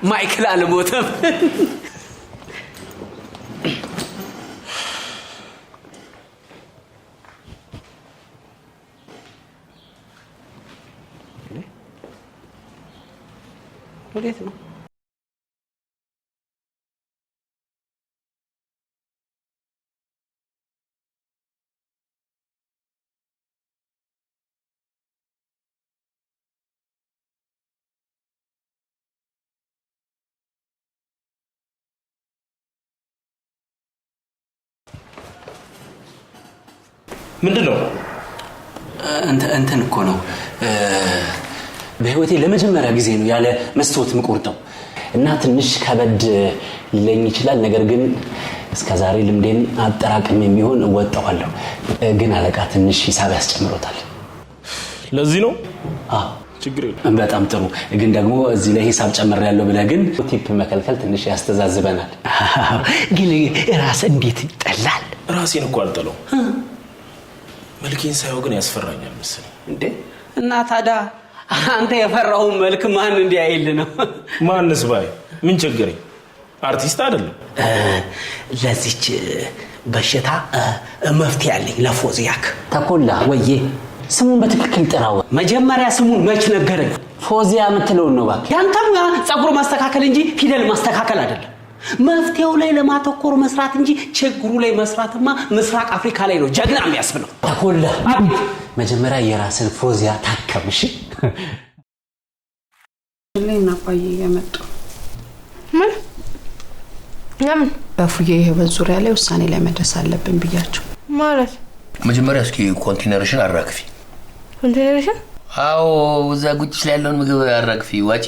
ማይክል አልሞተም። ወዴት ነው? ምንድነው? እንትን እኮ ነው በህይወቴ ለመጀመሪያ ጊዜ ነው ያለ መስታወት ምቆርጠው እና ትንሽ ከበድ ሊለኝ ይችላል። ነገር ግን እስከዛሬ ልምዴን አጠራቅም የሚሆን ወጣዋለሁ። ግን አለቃ ትንሽ ሂሳብ ያስጨምሮታል። ለዚህ ነው? አዎ ችግር የለም። በጣም ጥሩ። ግን ደግሞ እዚህ ላይ ሂሳብ ጨምሬያለሁ ብለህ ግን ቲፕ መከልከል ትንሽ ያስተዛዝበናል። ግን ራስ እንዴት ይጠላል? ራሴን እኮ አልጠለው። መልኬን ሳይው ግን ያስፈራኛል መሰለኝ። እንዴ እና ታዲያ አንተ የፈራው መልክ ማን እንዲያይል ነው? ማንስ ባይ ምን ቸገረኝ? አርቲስት አይደለም። ለዚች በሽታ መፍትሄ ያለኝ ለፎዚያክ። ተኮላ ወዬ ስሙን በትክክል ጥራው። መጀመሪያ ስሙን መች ነገረኝ? ፎዚያ የምትለው ነው ባክ። ያንተም ጸጉር ማስተካከል እንጂ ፊደል ማስተካከል አይደለም። መፍትሄው ላይ ለማተኮር መስራት እንጂ ችግሩ ላይ መስራትማ ምስራቅ አፍሪካ ላይ ነው ጀግና የሚያስብለው። ተኮላ መጀመሪያ የራስን ፎዚያ ታከምሽ። ለና ቆይ የመጡ ምን ለምን በፉዬ ህይወት ዙሪያ ላይ ውሳኔ ላይ መድረስ አለብን ብያቸው ማለት መጀመሪያ እስኪ ኮንቴነርሽን አራግፊ። ኮንቴነርሽን? አዎ እዛ ጉጭሽ ላይ ያለውን ምግብ አራግፊ። ዋጪ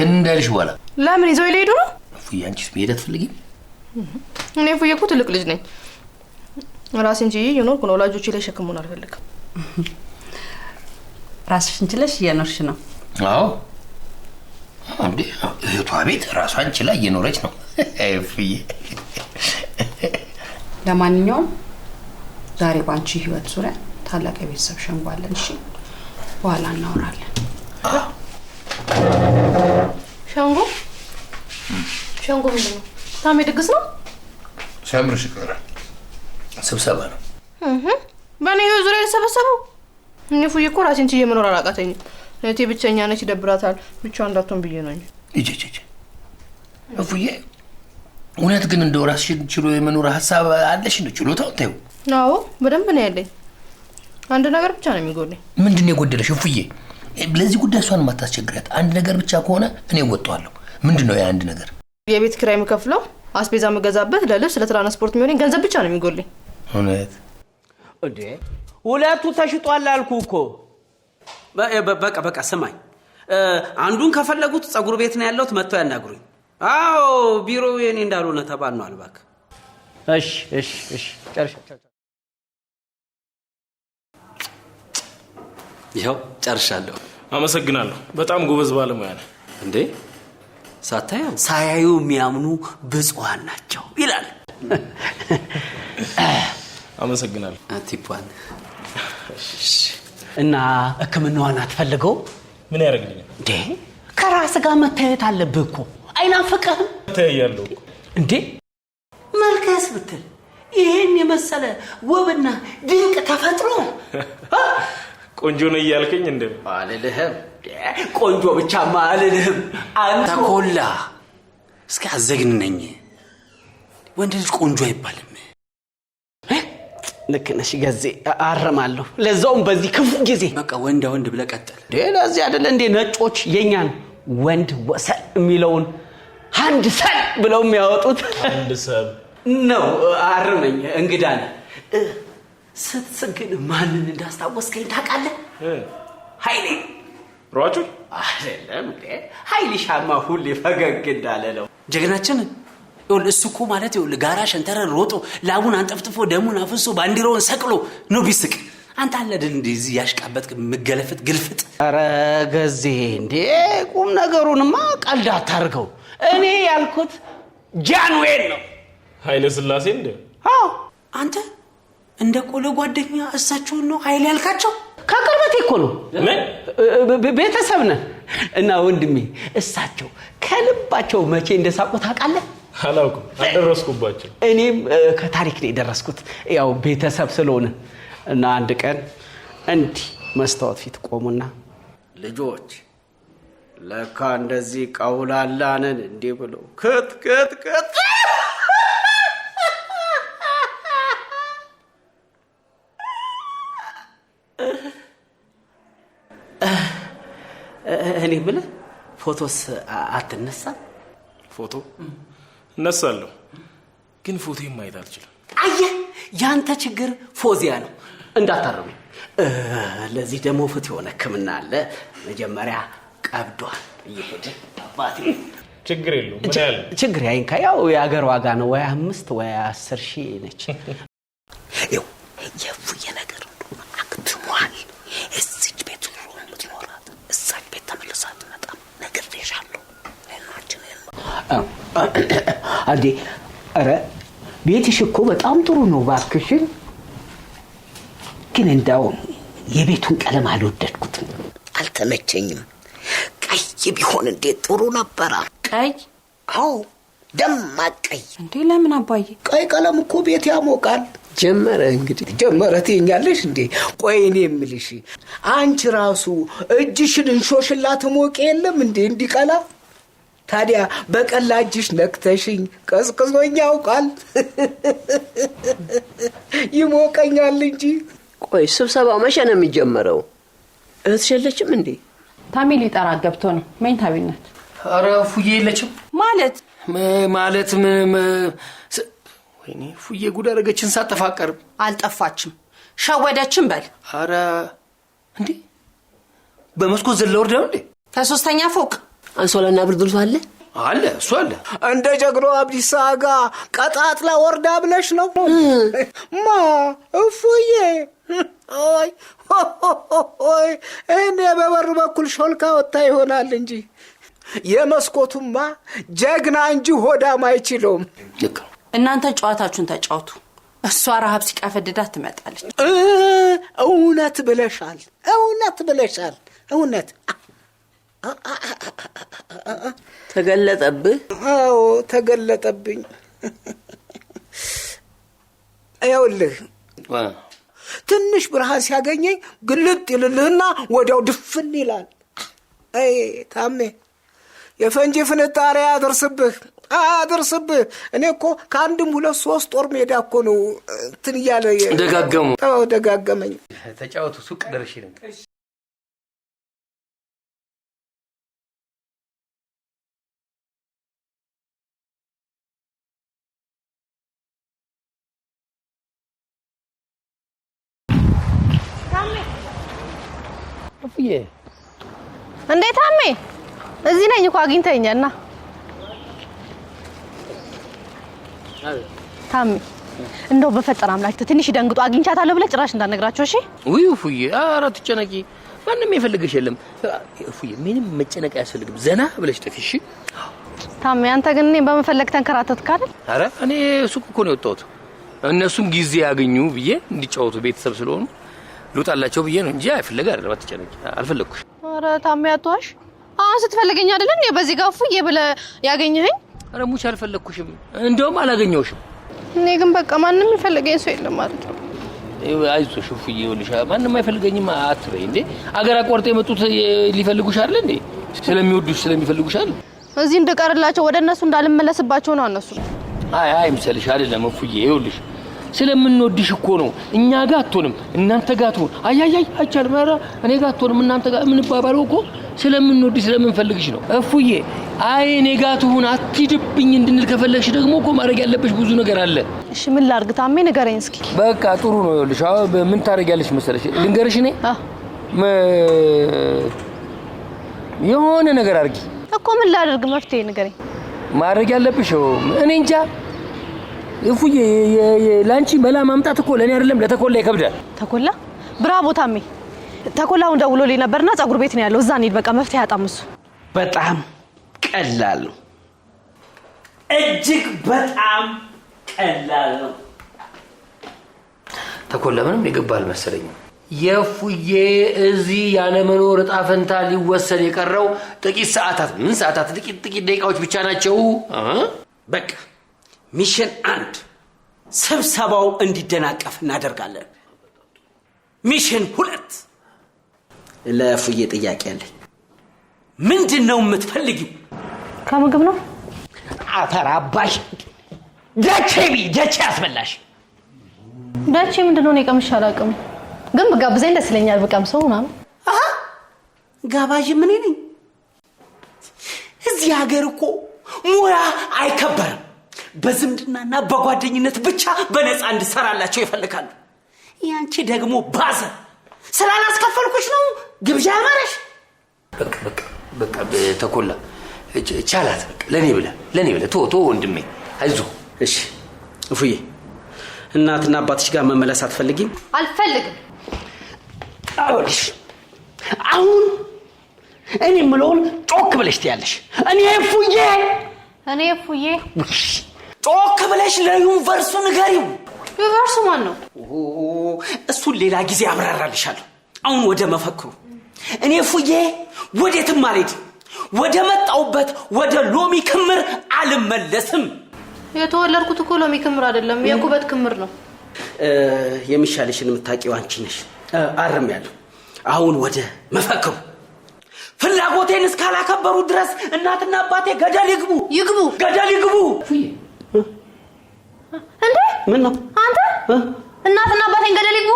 እንዳልሽ በኋላ ለምን ይዘው ይሄዱ ነው? ፉዬ አንቺስ መሄድ አትፈልጊም? እኔ ፉዬ እኮ ትልቅ ልጅ ነኝ። ራሴን ችዬ እየኖርኩ ነው። ወላጆቼ ላይ ሸክም መሆን አልፈልግም። ራስሽን ችለሽ እየኖርሽ ነው? አዎ እንዴ እህቷ ቤት ራሷን ችላ እየኖረች ነው። ፉዬ ለማንኛውም ዛሬ ባንቺ ህይወት ዙሪያ ታላቅ የቤተሰብ ሸንጎ አለን። እሺ በኋላ እናወራለን። ሸንጎ ምንድን ነው? ታሜ ድግስ ነው? ሰምርሽ ይቀራል። ስብሰባ ነው። በእኔ ህይወት ዙሪያ የተሰበሰበው? እኔ ፉዬ እኮ ራሴን ችዬ መኖር አላቃተኝም። እህቴ ብቸኛ ነች፣ ይደብራታል። ብቻዋን እንዳትሆን ብዬ ነው እንጂ። ፉዬ እውነት ግን እንደው ራስሽን ችሎ የመኖር ሀሳብ አለሽ? ነው ችሎታው? ታዩ? አዎ በደንብ ነው ያለኝ። አንድ ነገር ብቻ ነው የሚጎለኝ። ምንድን ነው የጎደለሽ ፉዬ? ለዚህ ጉዳይ እሷን ማታስቸግሪያት። አንድ ነገር ብቻ ከሆነ እኔ ወጣዋለሁ። ምንድን ነው ያ አንድ ነገር? የቤት ኪራይ የምከፍለው፣ አስቤዛ የምገዛበት፣ ለልብስ ለትራንስፖርት የሚሆነኝ ገንዘብ ብቻ ነው የሚጎለኝ። እውነት እንዴ? ሁለቱ ተሽጧል አልኩ እኮ። በቃ ስማኝ፣ አንዱን ከፈለጉት ጸጉር ቤት ነው ያለሁት፣ መጥተው ያናግሩኝ። አዎ ቢሮ የኔ እንዳልሆነ ተባልነዋል። እባክህ እሺ ጨርሻ ይኸው ጨርሻለሁ። አመሰግናለሁ። በጣም ጎበዝ ባለሙያ ነህ። እንዴ ሳያዩ የሚያምኑ ብፁዓን ናቸው ይላል። አመሰግናለሁ። ቲፓን እና ሕክምናዋን አትፈልገው? ምን ያደርግልኛል እንዴ? ከራስ ጋር መታየት አለብህ እኮ። አይናፍቅህም? ተያያለሁ እንዴ? መልከስ ብትል ይሄን የመሰለ ውብና ድንቅ ተፈጥሮ ቆንጆ ነው እያልከኝ እንደ አልልህም። ቆንጆ ብቻማ አልልህም። አንተ ተኮላ እስኪ አዘግንነኝ። ወንድ ልጅ ቆንጆ አይባልም። ልክ ነሽ ገዜ፣ አረማለሁ። ለዛውም በዚህ ክፉ ጊዜ። በቃ ወንድ ብለህ ቀጥል። ለዚህ አይደለ እንዴ ነጮች የኛን ወንድ ወሰን የሚለውን አንድ ሰል ብለው የሚያወጡት? አንድ ሰብ ነው። አርመኝ እንግዳ ነህ። ስትስግን ማንን እንዳስታወስከኝ ታውቃለህ? ኃይሌ ሯጩ አይደለም እንዴ? ኃይሌ ሻማ ሁሌ ፈገግ እንዳለ ነው ጀግናችን። እሱ እኮ ማለት ጋራ ሸንተረር ሮጦ ላቡን አንጠፍጥፎ ደሙን አፍሶ ባንዲራውን ሰቅሎ ነው ቢስቅ። አንተ አለ አይደል እንደዚህ ያሽቃበት መገለፍት ግልፍጥ። ኧረ ገዜ እንዴ ቁም ነገሩንማ ቀልድ አታርገው። እኔ ያልኩት ጃንዌን ነው። ኃይለ ሥላሴ እንደ አዎ አንተ እንደ ቆሎ ጓደኛ እሳቸውን ነው ኃይል ያልካቸው? ከቅርበቴ እኮ ነው። ቤተሰብ ነን እና ወንድሜ እሳቸው ከልባቸው መቼ እንደሳቁ ታውቃለህ? አላውቅም፣ አልደረስኩባቸው። እኔም ከታሪክ ነው የደረስኩት፣ ያው ቤተሰብ ስለሆነ እና አንድ ቀን እንዲህ መስታወት ፊት ቆሙና ልጆች ለካ እንደዚህ ቀውላላንን እንዲህ ብሎ ከት እኔ ብለህ ፎቶስ አትነሳ? ፎቶ እነሳለሁ፣ ግን ፎቶዬን ማየት አልችልም። አየህ፣ ያንተ ችግር ፎዚያ ነው። እንዳታረሙ። ለዚህ ደግሞ ፍት የሆነ ሕክምና አለ። መጀመሪያ ቀብዷል እየሄደ አባቴ። ችግር የለውም። ምን ያህል ችግር ያይንካ፣ ያው የአገር ዋጋ ነው። ወይ 5 ወይ 10 ሺህ ነች። ይኸው የፉዬ ነገር እንደሆነ አክትሟል። እዚች ቤት ኑሮ የምትኖራት እዛች ቤት ተመልሳ አትመጣም። ነግሬሻለሁ። አንዴ ኧረ ቤትሽ እኮ በጣም ጥሩ ነው እባክሽን። ግን እንዳው የቤቱን ቀለም አልወደድኩትም፣ አልተመቸኝም። ቀይ ቢሆን እንዴት ጥሩ ነበረ። ቀይ? አዎ ደማቅ ቀይ። እንዴ ለምን አባዬ? ቀይ ቀለም እኮ ቤት ያሞቃል። ጀመረ እንግዲህ ጀመረ ትይኛለሽ እንዴ? ቆይ እኔ የምልሽ አንቺ ራሱ እጅሽን እንሾሽላ ትሞቅ የለም እንዴ እንዲቀላ? ታዲያ በቀላ እጅሽ ነክተሽኝ ቀዝቅዞኝ ያውቃል? ይሞቀኛል እንጂ። ቆይ ስብሰባው መቼ ነው የሚጀመረው? እህትሽ የለችም እንዴ? ታሜ ሊጠራ ገብቶ ነው መኝታ ቤት ናት። ኧረ ፉዬ የለችም ማለት ወይኔ ፉዬ ጉድ አደረገችን። ሳትፋቀርም አልጠፋችም፣ ሸወደችን በል። ኧረ እንዴ በመስኮት ዘለ ወርዳ እንዴ? ከ3ኛ ፎቅ አንሶላና ብርድ ልብስ አለ አለ እሱ አለ። እንደ ጀግኖ አብዲሳ ጋ ቀጣጥላ ወርዳ ብለሽ ነው? ማ እፉዬ ኦይ እኔ በበር በኩል ሾልካ ወጣ ይሆናል እንጂ የመስኮቱማ ጀግና እንጂ ሆዳም አይችለውም። እናንተ ጨዋታችሁን ተጫወቱ። እሷ ረሃብ ሲቀፈድዳት ትመጣለች። እውነት ብለሻል፣ እውነት ብለሻል፣ እውነት ተገለጠብህ? አዎ ተገለጠብኝ። ይኸውልህ ትንሽ ብርሃን ሲያገኘኝ ግልጥ ይልልህና ወዲያው ድፍን ይላል። አይ ታሜ የፈንጂ ፍንጣሪ አድርስብህ አድርስብህ። እኔ እኮ ከአንድም 2-3 ጦር ሜዳ እኮ ነው እንትን እያለ ደጋገሙ። አዎ ደጋገመኝ። ተጫወቱ። ሱቅ ደርሼ ነው። እፍዬ እንዴት ታሜ? እዚህ ነኝ እኮ አግኝተኸኛልና። ታሜ እንደው በፈጠረ አምላክ ትንሽ ደንግጦ አግኝቻታለሁ ብለህ ጭራሽ እንዳትነግራቸው እሺ? ውይ እፍዬ፣ ኧረ አትጨነቂ። ማንም የፈልግሽ የለም እፍዬ። ምንም መጨነቅ አያስፈልግም። ዘና ብለሽ ጥፊ እሺ? ታሜ አንተ ግን እኔን በመፈለግ ተንከራተትክ አይደል? ኧረ እኔ ሱቅ እኮ ነው የወጣሁት። እነሱም ጊዜ ያገኙ ብዬ እንዲጫወቱ ቤተሰብ ስለሆኑ ልውጣላቸው ብዬ ነው እንጂ አይፈልግ አይደለም። አትጨነቂ፣ አልፈለግኩሽ። ኧረ ታሜ አትዋሽ። አሁን ስትፈልገኝ አይደል እንዴ በዚህ ጋር እፉዬ ብለህ ያገኘኸኝ? ኧረ ሙች አልፈለግኩሽም፣ እንደውም አላገኘሁሽም። እኔ ግን በቃ ማንም ይፈልገኝ ሰው የለም ማለት ነው። አይዞሽ እፉዬ፣ ይኸውልሽ ማንም አይፈልገኝም አትበይ እንዴ። አገር አቋርጠው የመጡት ሊፈልጉሽ አይደል እንዴ? ስለሚወዱሽ ስለሚፈልጉሽ አይደል? እዚህ እንድቀርላቸው ወደ እነሱ እንዳልመለስባቸው ነው እነሱ። አይ ምሰልሽ አይደለም እፉዬ፣ ይኸውልሽ ስለምንወድሽ እኮ ነው። እኛ ጋር አትሆንም እናንተ ጋር ትሆን። አይ አይቻልም። ኧረ እኔ ጋር አትሆንም እናንተ ጋር የምንባባለው እኮ ስለምንወድሽ ስለምንፈልግሽ ነው እፉዬ። አይ እኔ ጋር ትሆን አትሂድብኝ እንድንል ከፈለግሽ ደግሞ እኮ ማድረግ ያለብሽ ብዙ ነገር አለ። እሺ ምን ላድርግ ታሜ? ንገረኝ እስኪ። በቃ ጥሩ ነው። ይኸውልሽ ምን ታደርጊያለሽ መሰለሽ? ልንገርሽ እኔ የሆነ ነገር አድርጊ እኮ። ምን ላድርግ? መፍትሄ ንገረኝ። ማድረግ ያለብሽ እኔ እንጃ እፉዬ። ላንቺ መላ ማምጣት እኮ ለኔ አይደለም ለተኮላ ይከብዳል። ተኮላ? ብራቮ ታሜ። ተኮላውን ደውሎልኝ ነበርና ፀጉር ቤት ነው ያለው። እዛ እንሂድ በቃ። መፍትሄ አጣም እሱ። በጣም ቀላል ነው፣ እጅግ በጣም ቀላል ነው። ተኮላ ምንም የገባ አልመሰለኝም። የእፉዬ እዚህ ያለመኖር እጣ ፈንታ ሊወሰን የቀረው ጥቂት ሰዓታት፣ ምን ሰዓታት፣ ጥቂት ደቂቃዎች ብቻ ናቸው። በቃ ሚሽን 1 ስብሰባው እንዲደናቀፍ እናደርጋለን። ሚሽን 2 ለእፉዬ ጥያቄ አለኝ። ምንድነው የምትፈልጊው? ከምግብ ነው። አተራባሽ ደቼ ያስበላሽ። ደቼ ምንድነው? እኔ ቀምሼ አላውቅም፣ ግን ብጋብዘኝ ደስ ይለኛል። ብቀምሰው ምናምን። ጋባዥ ምን ነኝ? እዚህ ሀገር እኮ ሙያ አይከበርም። በዝምድናና በጓደኝነት ብቻ በነፃ እንድሰራላቸው ይፈልጋሉ። ያንቺ ደግሞ ባዘ። ስላላስከፈልኩሽ ነው ግብዣ ያማረሽ። በቃ ተኮላ ቻላት። በቃ ለኔ ብለህ ቶ ወንድሜ አይዞህ። እሺ እፉዬ፣ እናትና አባትሽ ጋር መመለስ አትፈልጊም? አልፈልግም። አውልሽ አሁን እኔ የምለውን ጮክ ብለሽ ትያለሽ። እኔ እፉዬ ጮክ ብለሽ ለዩኒቨርሱ ንገሪው። ዩኒቨርሱ ማን ነው? እሱን ሌላ ጊዜ አብራራልሻለሁ። አሁን ወደ መፈክሩ። እኔ እፉዬ ወዴትም አልሄድም። ወደ መጣውበት ወደ ሎሚ ክምር አልመለስም። የተወለድኩት እኮ ሎሚ ክምር አይደለም፣ የኩበት ክምር ነው። የሚሻልሽን የምታውቂው አንቺ ነሽ። አርሜያለሁ። አሁን ወደ መፈክሩ። ፍላጎቴን እስካላከበሩ ድረስ እናትና አባቴ ገደል ይግቡ። እንዴ ምን ነው አንተ? እናትና አባቴን ገደል ይግቡ?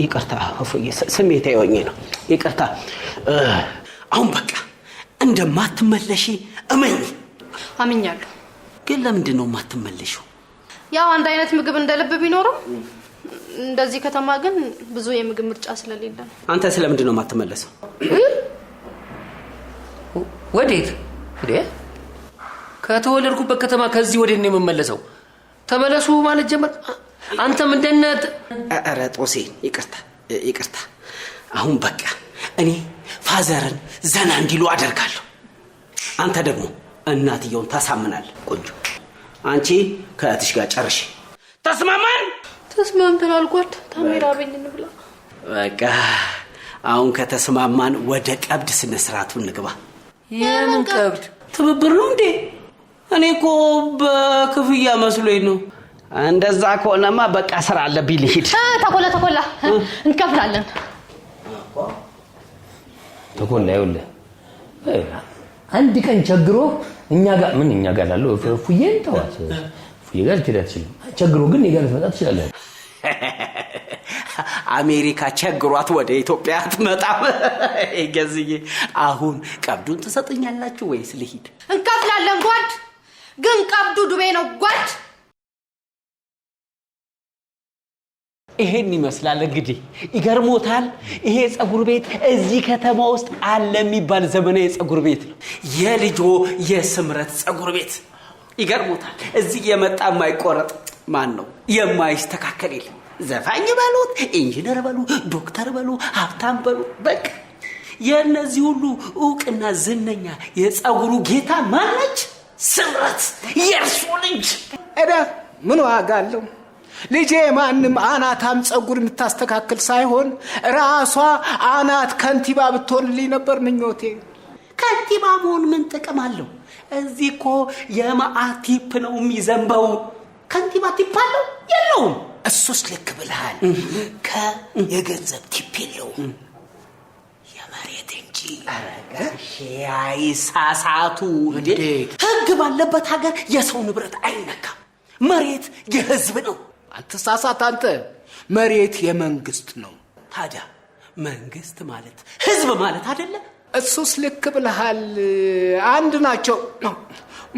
ይቅርታ እፉዬ፣ ስሜቴ ሆኜ ነው። ይቅርታ። አሁን በቃ እንደማትመለሺ እመኝ። አምኛለሁ። ግን ለምንድን ነው የማትመለሺው? ያው አንድ አይነት ምግብ እንደልብ ቢኖርም እንደዚህ ከተማ ግን ብዙ የምግብ ምርጫ ስለሌለ። አንተ ስለምንድን ነው የማትመለሰው? ወዴት እንዴ? ከተወለድኩበት ከተማ ከዚህ ወዴት ነው የምመለሰው? ተመለሱ ማለት ጀመር። አንተም እንደነት። ኧረ ጦሴ ይቅርታ። አሁን በቃ እኔ ፋዘርን ዘና እንዲሉ አደርጋለሁ። አንተ ደግሞ እናትየውን ታሳምናለህ። ቆንጆ። አንቺ ከእህትሽ ጋር ጨርሽ። ተስማማን? ተስማምተናል ጓድ። ታሜ ራበኝ እንብላ። በቃ አሁን ከተስማማን ወደ ቀብድ ስነ ስርዓቱ እንግባ። የምን ቀብድ? ትብብር ነው እንዴ? እኔ እኮ በክፍያ መስሎኝ ነው። እንደዛ ከሆነማ በቃ ስራ አለብኝ ልሂድ። ተኮላ እንከፍላለን። ተኮላ ይኸውልህ አንድ ቀን ቸግሮ እኛ ጋር ላለው ፉዬን ተዋት። ፉዬ ጋር ልትሄድ አትችልም። ቸግሮ ግን እኔ ጋር ልትመጣ ትችላለህ። አሜሪካ ቸግሯት ወደ ኢትዮጵያ አትመጣም። ገዝዬ አሁን ቀብዱን ትሰጥኛላችሁ ወይስ ልሂድ? እንከፍላለን ጓድ። ግን ቀብዱ ዱቤ ነው ጓድ። ይሄን ይመስላል እንግዲህ። ይገርሞታል። ይሄ ጸጉር ቤት እዚህ ከተማ ውስጥ አለ የሚባል ዘመናዊ ጸጉር ቤት ነው። የልጆ የስምረት ጸጉር ቤት። ይገርሞታል። እዚህ የመጣ የማይቆረጥ ማን ነው? የማይስተካከል የለም። ዘፋኝ በሉት፣ ኢንጂነር በሉ፣ ዶክተር በሉ፣ ሀብታም በሉ፣ በቃ የእነዚህ ሁሉ እውቅና ዝነኛ የጸጉሩ ጌታ ማነች? ስምረት፣ የእርሱ ልጅ። እዳ ምን ዋጋ አለው? ልጄ ማንም አናታም ጸጉር የምታስተካክል ሳይሆን ራሷ አናት ከንቲባ ብትሆንልኝ ነበር ምኞቴ። ከንቲባ መሆን ምን ጥቅም አለው? እዚህ እኮ የመዓት ቲፕ ነው የሚዘንበው። ከንቲባ ቲፕ አለው የለውም? እሱስ ልክ ብለሃል። የገንዘብ ቲፕ የለውም፣ የመሬት እንጂ። አይሳሳቱ። ህግ ባለበት ሀገር የሰው ንብረት አይነካም። መሬት የህዝብ ነው። አትሳሳት አንተ። መሬት የመንግስት ነው። ታዲያ መንግስት ማለት ህዝብ ማለት አይደለ? እሱስ ልክ ብለሃል። አንድ ናቸው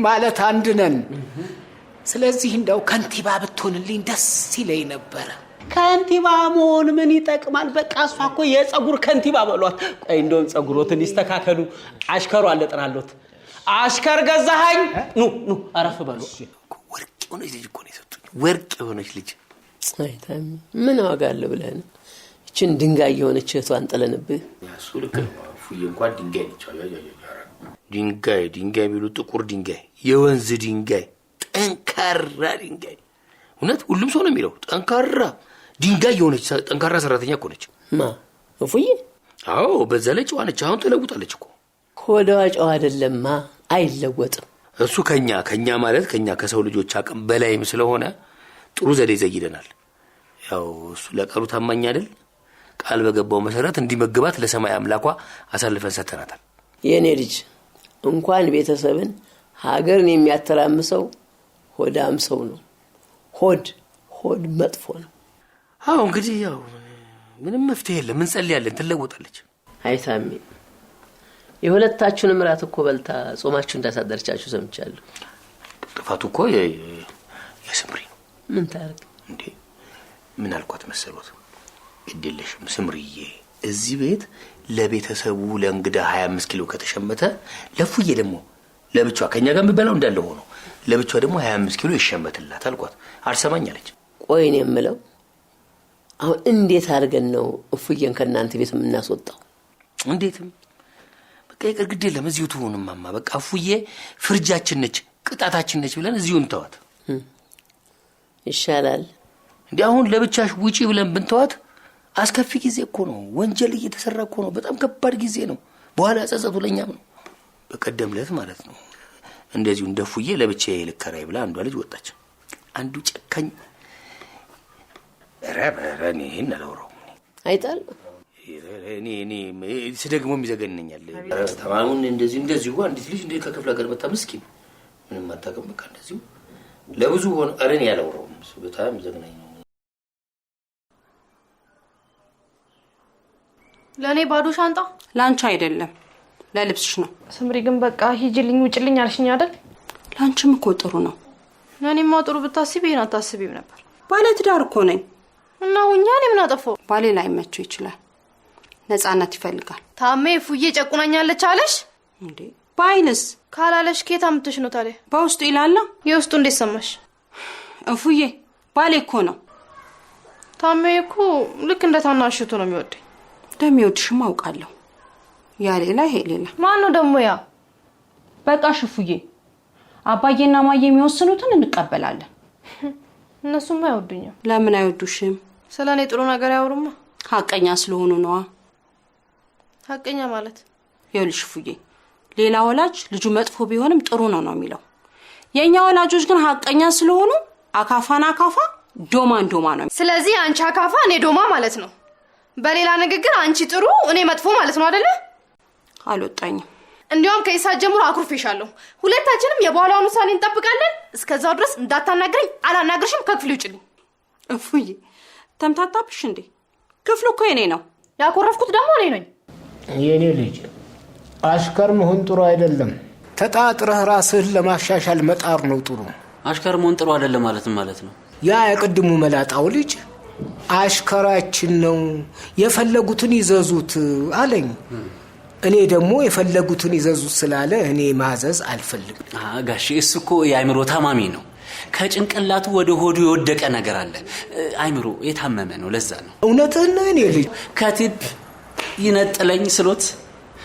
ማለት አንድ ነን። ስለዚህ እንደው ከንቲባ ብትሆንልኝ ደስ ይለኝ ነበረ። ከንቲባ መሆን ምን ይጠቅማል? በቃ እሷ እኮ የጸጉር ከንቲባ በሏት። ቆይ እንደውም ጸጉሮትን ይስተካከሉ። አሽከሩ አለጥናሎት። አሽከር ገዛኸኝ። ኑ አረፍ በሉ። ወርቅ የሆነች ልጅ እኮ ነው የሰጡኝ። ወርቅ የሆነች ልጅ። አይታም ምን ዋጋ አለ ብለህ ነው እቺን ድንጋይ የሆነች እህቷን ጥለንብህ? ያሱ ልክ ነው። ፉዬ እንኳን ድንጋይ ነች። ድንጋይ የሚሉ ጥቁር ድንጋይ፣ የወንዝ ድንጋይ፣ ጠንካራ ድንጋይ። እውነት ሁሉም ሰው ነው የሚለው ጠንካራ ድንጋይ የሆነች ጠንካራ ሰራተኛ እኮ ነች። ማ ፉዬ? አዎ፣ በዛ ላይ ጨዋ ነች። አሁን ተለውጣለች እኮ። ኮዳዋ ጨዋ አይደለማ፣ አይለወጥም። እሱ ከኛ ማለት ከኛ ከሰው ልጆች አቅም በላይም ስለሆነ ጥሩ ዘዴ ዘይደናል። ያው እሱ ለቃሉ ታማኝ አይደል? ቃል በገባው መሰረት እንዲመግባት ለሰማይ አምላኳ አሳልፈን ሰተናታል። የኔ ልጅ እንኳን ቤተሰብን ሀገርን የሚያተራምሰው ሆዳም ሰው ነው። ሆድ መጥፎ ነው። አዎ እንግዲህ ያው ምንም መፍትሄ የለም። ምን ጸልያለን? ትለወጣለች። አይታሚ የሁለታችሁንም ራት እኮ በልታ ጾማችሁ እንዳሳደረቻችሁ ሰምቻለሁ። ጥፋቱ እኮ የስምሪ ነው። ምን ታርግ እንዴ? ምን አልኳት መሰሎት? ግዴለሽም ስምሪዬ፣ እዚህ ቤት ለቤተሰቡ ለእንግዳ 25 ኪሎ ከተሸመተ ለፉዬ ደግሞ ለብቻ ከኛ ጋር የሚበላው እንዳለ ሆኖ ለብቻ ደግሞ 25 ኪሎ ይሸመትላት አልኳት። አልሰማኝ አለች። ቆይ እኔ የምለው አሁን እንዴት አድርገን ነው እፉዬን ከናንተ ቤት የምናስወጣው? እንዴትም በቃ ይቅር፣ ግድ የለም እዚሁ ትሆንም ማማ። በቃ እፉዬ ፍርጃችን ነች፣ ቅጣታችን ነች ብለን እዚሁ እንተዋት ይሻላል። እንዴ አሁን ለብቻሽ ውጪ ብለን ብንተዋት አስከፊ ጊዜ እኮ ነው። ወንጀል እየተሰራ እኮ ነው። በጣም ከባድ ጊዜ ነው። በኋላ ጸጸቱ ለኛም ነው። በቀደም ዕለት ማለት ነው እንደዚሁ እንደፉዬ ለብቻዬ ልከራይ ብላ አንዷ ልጅ ወጣች። አንዱ ጨካኝ ረበረኔ ነለውረው አይጣል እኔ ስደግሞ የሚዘገነኛል። ተማሙን እንደዚህ አንዲት ልጅ እንደ ከክፍለ ሀገር መጣ ምስኪን ምንም አታውቅም። በቃ እንደዚሁ ለብዙ ሆነ አረን ያለውረው በጣም ዘግናኝ ነው። ለኔ ባዶ ሻንጣ ላንቺ አይደለም ለልብስሽ ነው። ስምሪ ግን በቃ ሂጂልኝ ውጭልኝ አልሽኝ አይደል? ላንቺም እኮ ጥሩ ነው። ለኔማ ጥሩ ብታስቢ ይሄን አታስቢም ነበር። ባለ ትዳር እኮ ነኝ እና ሁኛ እኔ ምን አጠፋው? ባሌ ላይ መቸው ይችላል። ነፃነት ይፈልጋል። ታሜ ፉዬ ጨቁናኛለች አለሽ እንዴ? ባይልስ ካላለሽ ከታ ምትሽ ነው ታዲያ? በውስጡ ይላል። የውስጡ እንዴት ሰማሽ? እፉዬ ባሌ እኮ ነው። ታሜ እኮ ልክ እንደ ታናሽቱ ነው የሚወደኝ። እንደሚወድሽም አውቃለሁ። ያ ሌላ ይሄ ሌላ። ማን ነው ደግሞ ያ? በቃ ሽፉዬ አባዬና ማዬ የሚወስኑትን እንቀበላለን። እነሱም አይወዱኝም። ለምን አይወዱሽም? ስለኔ ጥሩ ነገር ያወሩማ። ሀቀኛ ስለሆኑ ነዋ። ሀቀኛ ማለት ይኸውልሽ ፉዬ፣ ሌላ ወላጅ ልጁ መጥፎ ቢሆንም ጥሩ ነው የሚለው። የኛ ወላጆች ግን ሀቀኛ ስለሆኑ አካፋና አካፋ ዶማን ዶማ ነው። ስለዚህ አንቺ አካፋ እኔ ዶማ ማለት ነው። በሌላ ንግግር አንቺ ጥሩ እኔ መጥፎ ማለት ነው አይደለ? አልወጣኝም። እንዲያውም ከይሳት ጀምሮ አኩርፌሻለሁ። ሁለታችንም የበኋላውን ውሳኔ እንጠብቃለን። እስከዛው ድረስ እንዳታናግረኝ፣ አላናግርሽም። ከክፍሉ ውጭልኝ። እፉዬ ተምታታብሽ እንዴ? ክፍሉ እኮ የኔ ነው። ያኮረፍኩት ደግሞ እኔ ነኝ። የኔ ልጅ አሽከር መሆን ጥሩ አይደለም። ተጣጥረህ ራስህን ለማሻሻል መጣር ነው ጥሩ። አሽከር መሆን ጥሩ አይደለም ማለት ነው። ያ የቅድሙ መላጣው ልጅ አሽከራችን ነው የፈለጉትን ይዘዙት አለኝ። እኔ ደግሞ የፈለጉትን ይዘዙት ስላለ እኔ ማዘዝ አልፈልግም። ጋሼ እሱ እኮ የአይምሮ ታማሚ ነው። ከጭንቅላቱ ወደ ሆዱ የወደቀ ነገር አለ። አይምሮ የታመመ ነው። ለዛ ነው። እውነትህን ነው የኔ ልጅ። ከቲፕ ይነጥለኝ ስሎት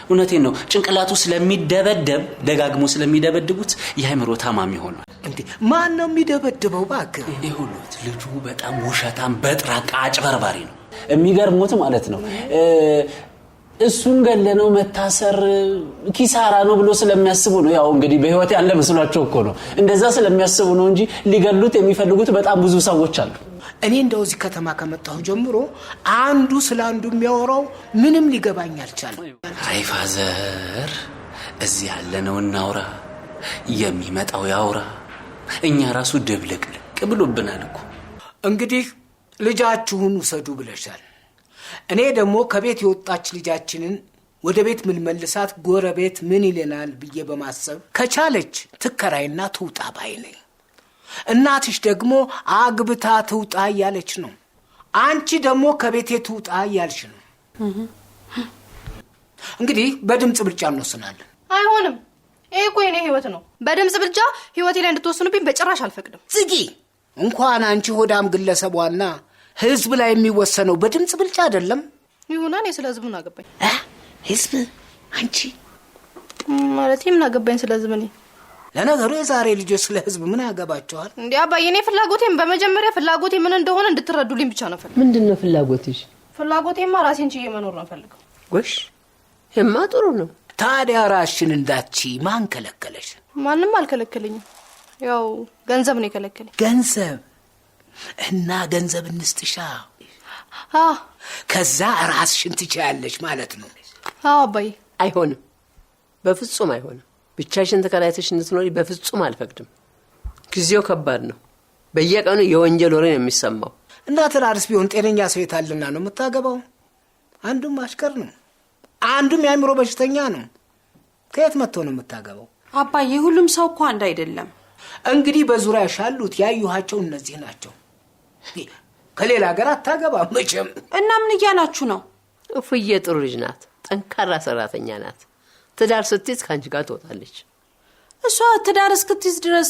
እውነቴን ነው። ጭንቅላቱ ስለሚደበደብ ደጋግሞ ስለሚደበድቡት የአይምሮ ታማሚ ሆኗል። እንዴ ማን ነው የሚደበድበው? እባክህ ይሁሉት ልጁ በጣም ውሸታም፣ በጥራቃ አጭበርባሪ ነው። የሚገርሙት ማለት ነው እሱን ገለነው መታሰር ኪሳራ ነው ብሎ ስለሚያስቡ ነው። ያው እንግዲህ በህይወት ያለ መስሏቸው እኮ ነው እንደዛ ስለሚያስቡ ነው እንጂ ሊገሉት የሚፈልጉት በጣም ብዙ ሰዎች አሉ። እኔ እንደዚህ ከተማ ከመጣሁ ጀምሮ አንዱ ስለ አንዱ የሚያወራው ምንም ሊገባኝ አልቻለም። አይ ፋዘር እዚህ ያለነው እናውራ፣ የሚመጣው ያውራ። እኛ ራሱ ድብልቅልቅ ብሎብናል እኮ። እንግዲህ ልጃችሁን ውሰዱ ብለሻል። እኔ ደግሞ ከቤት የወጣች ልጃችንን ወደ ቤት ምን መልሳት ጎረቤት ምን ይለናል ብዬ በማሰብ ከቻለች ትከራይና ትውጣ ባይ ነኝ። እናትሽ ደግሞ አግብታ ትውጣ እያለች ነው። አንቺ ደግሞ ከቤቴ ትውጣ እያልሽ ነው። እንግዲህ በድምጽ ብልጫ እንወስናለን። አይሆንም። ይሄ እኮ የኔ ህይወት ነው። በድምጽ ብልጫ ህይወቴ ላይ እንድትወስኑብኝ በጭራሽ አልፈቅድም። ዝጊ። እንኳን አንቺ ሆዳም ግለሰቧና ህዝብ ላይ የሚወሰነው በድምጽ ብልጫ አይደለም። ይሁን። እኔ ስለ ህዝብ ምን አገባኝ? ህዝብ አንቺ ማለት ምን አገባኝ ስለ ህዝብ? እኔ ለነገሩ የዛሬ ልጆች ስለ ህዝብ ምን ያገባቸዋል? እንዴ አባዬ፣ እኔ ፍላጎቴም በመጀመሪያ ፍላጎቴ ምን እንደሆነ እንድትረዱልኝ ብቻ ነው ፈልገው። ምንድነው ፍላጎትሽ? ፍላጎቴማ ራሴን ችዬ መኖር ነው ፈልገው። ጎሽ የማ ጥሩ ነው። ታዲያ ራስሽን እንዳቺ ማን ከለከለሽ? ማንም አልከለከለኝም። ያው ገንዘብ ነው የከለከለኝ። ገንዘብ እና ገንዘብ እንስጥሻ። ከዛ ራስሽን ትቻለሽ ማለት ነው። አባዬ አይሆንም፣ በፍጹም አይሆንም። ብቻሽን ተከራይተሽ እንድትኖሪ በፍጹም አልፈቅድም። ጊዜው ከባድ ነው። በየቀኑ የወንጀል ወሬ ነው የሚሰማው። እና ትዳርስ ቢሆን ጤነኛ ሰው የታለና ነው የምታገባው? አንዱም አሽከር ነው፣ አንዱም የአእምሮ በሽተኛ ነው። ከየት መጥቶ ነው የምታገባው? አባዬ ሁሉም ሰው እኮ አንድ አይደለም። እንግዲህ በዙሪያሽ ያሉት ያዩሃቸው እነዚህ ናቸው። ከሌላ ሀገር አታገባም መቼም። እና ምን እያላችሁ ነው? እፉዬ ጥሩ ልጅ ናት፣ ጠንካራ ሰራተኛ ናት። ትዳር ስትይዝ ካንቺ ጋር ትወጣለች። እሷ ትዳር እስክትይዝ ድረስ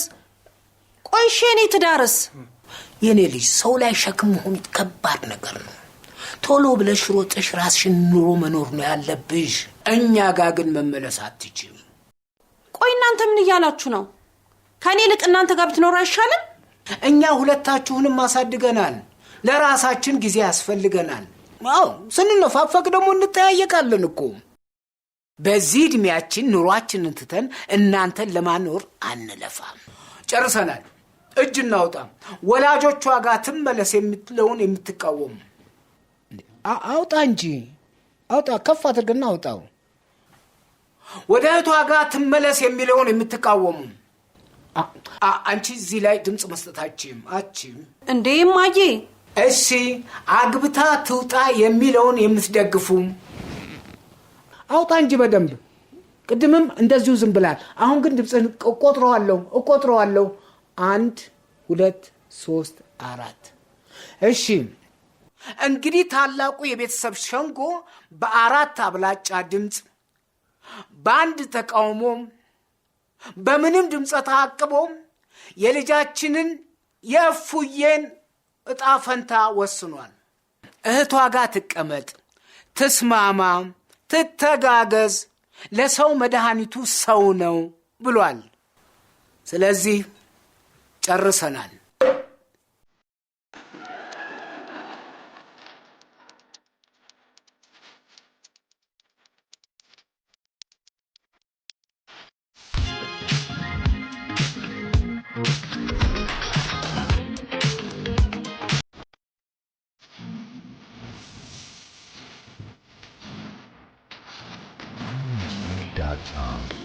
ቆይሽ። የኔ ትዳርስ? የኔ ልጅ ሰው ላይ ሸክም መሆን ከባድ ነገር ነው። ቶሎ ብለሽ ሮጠሽ ራስሽን ኑሮ መኖር ነው ያለብሽ። እኛ ጋር ግን መመለስ አትችይም። ቆይ እናንተ ምን እያላችሁ ነው? ከኔ ልቅ እናንተ ጋር ብትኖር አይሻልም? እኛ ሁለታችሁንም አሳድገናል። ለራሳችን ጊዜ ያስፈልገናል። አዎ ስንነፋፈቅ ደግሞ እንተያየቃለን እኮ። በዚህ እድሜያችን ኑሯችንን ትተን እናንተን ለማኖር አንለፋም። ጨርሰናል። እጅ እናውጣ። ወላጆቿ ጋር ትመለስ የምትለውን የምትቃወሙ አውጣ እንጂ አውጣ። ከፍ አድርገና አውጣው። ወደ እህቷ ጋር ትመለስ የሚለውን የምትቃወሙ አንቺ እዚህ ላይ ድምጽ መስጠታችሁም አችም እንዴ ማዬ። እሺ አግብታ ትውጣ የሚለውን የምትደግፉ አውጣ እንጂ በደንብ። ቅድምም እንደዚሁ ዝም ብላል። አሁን ግን ድምጽን እቆጥረዋለሁ። 1 2 3 4። እሺ እንግዲህ ታላቁ የቤተሰብ ሸንጎ በ4 አብላጫ ድምጽ በአንድ ተቃውሞ በምንም ድምጽ ተአቅቦ የልጃችንን የእፉዬን እጣ ፈንታ ወስኗል። እህቷ ጋር ትቀመጥ፣ ትስማማ፣ ትተጋገዝ፣ ለሰው መድኃኒቱ ሰው ነው ብሏል። ስለዚህ ጨርሰናል። www.thebeatport.com.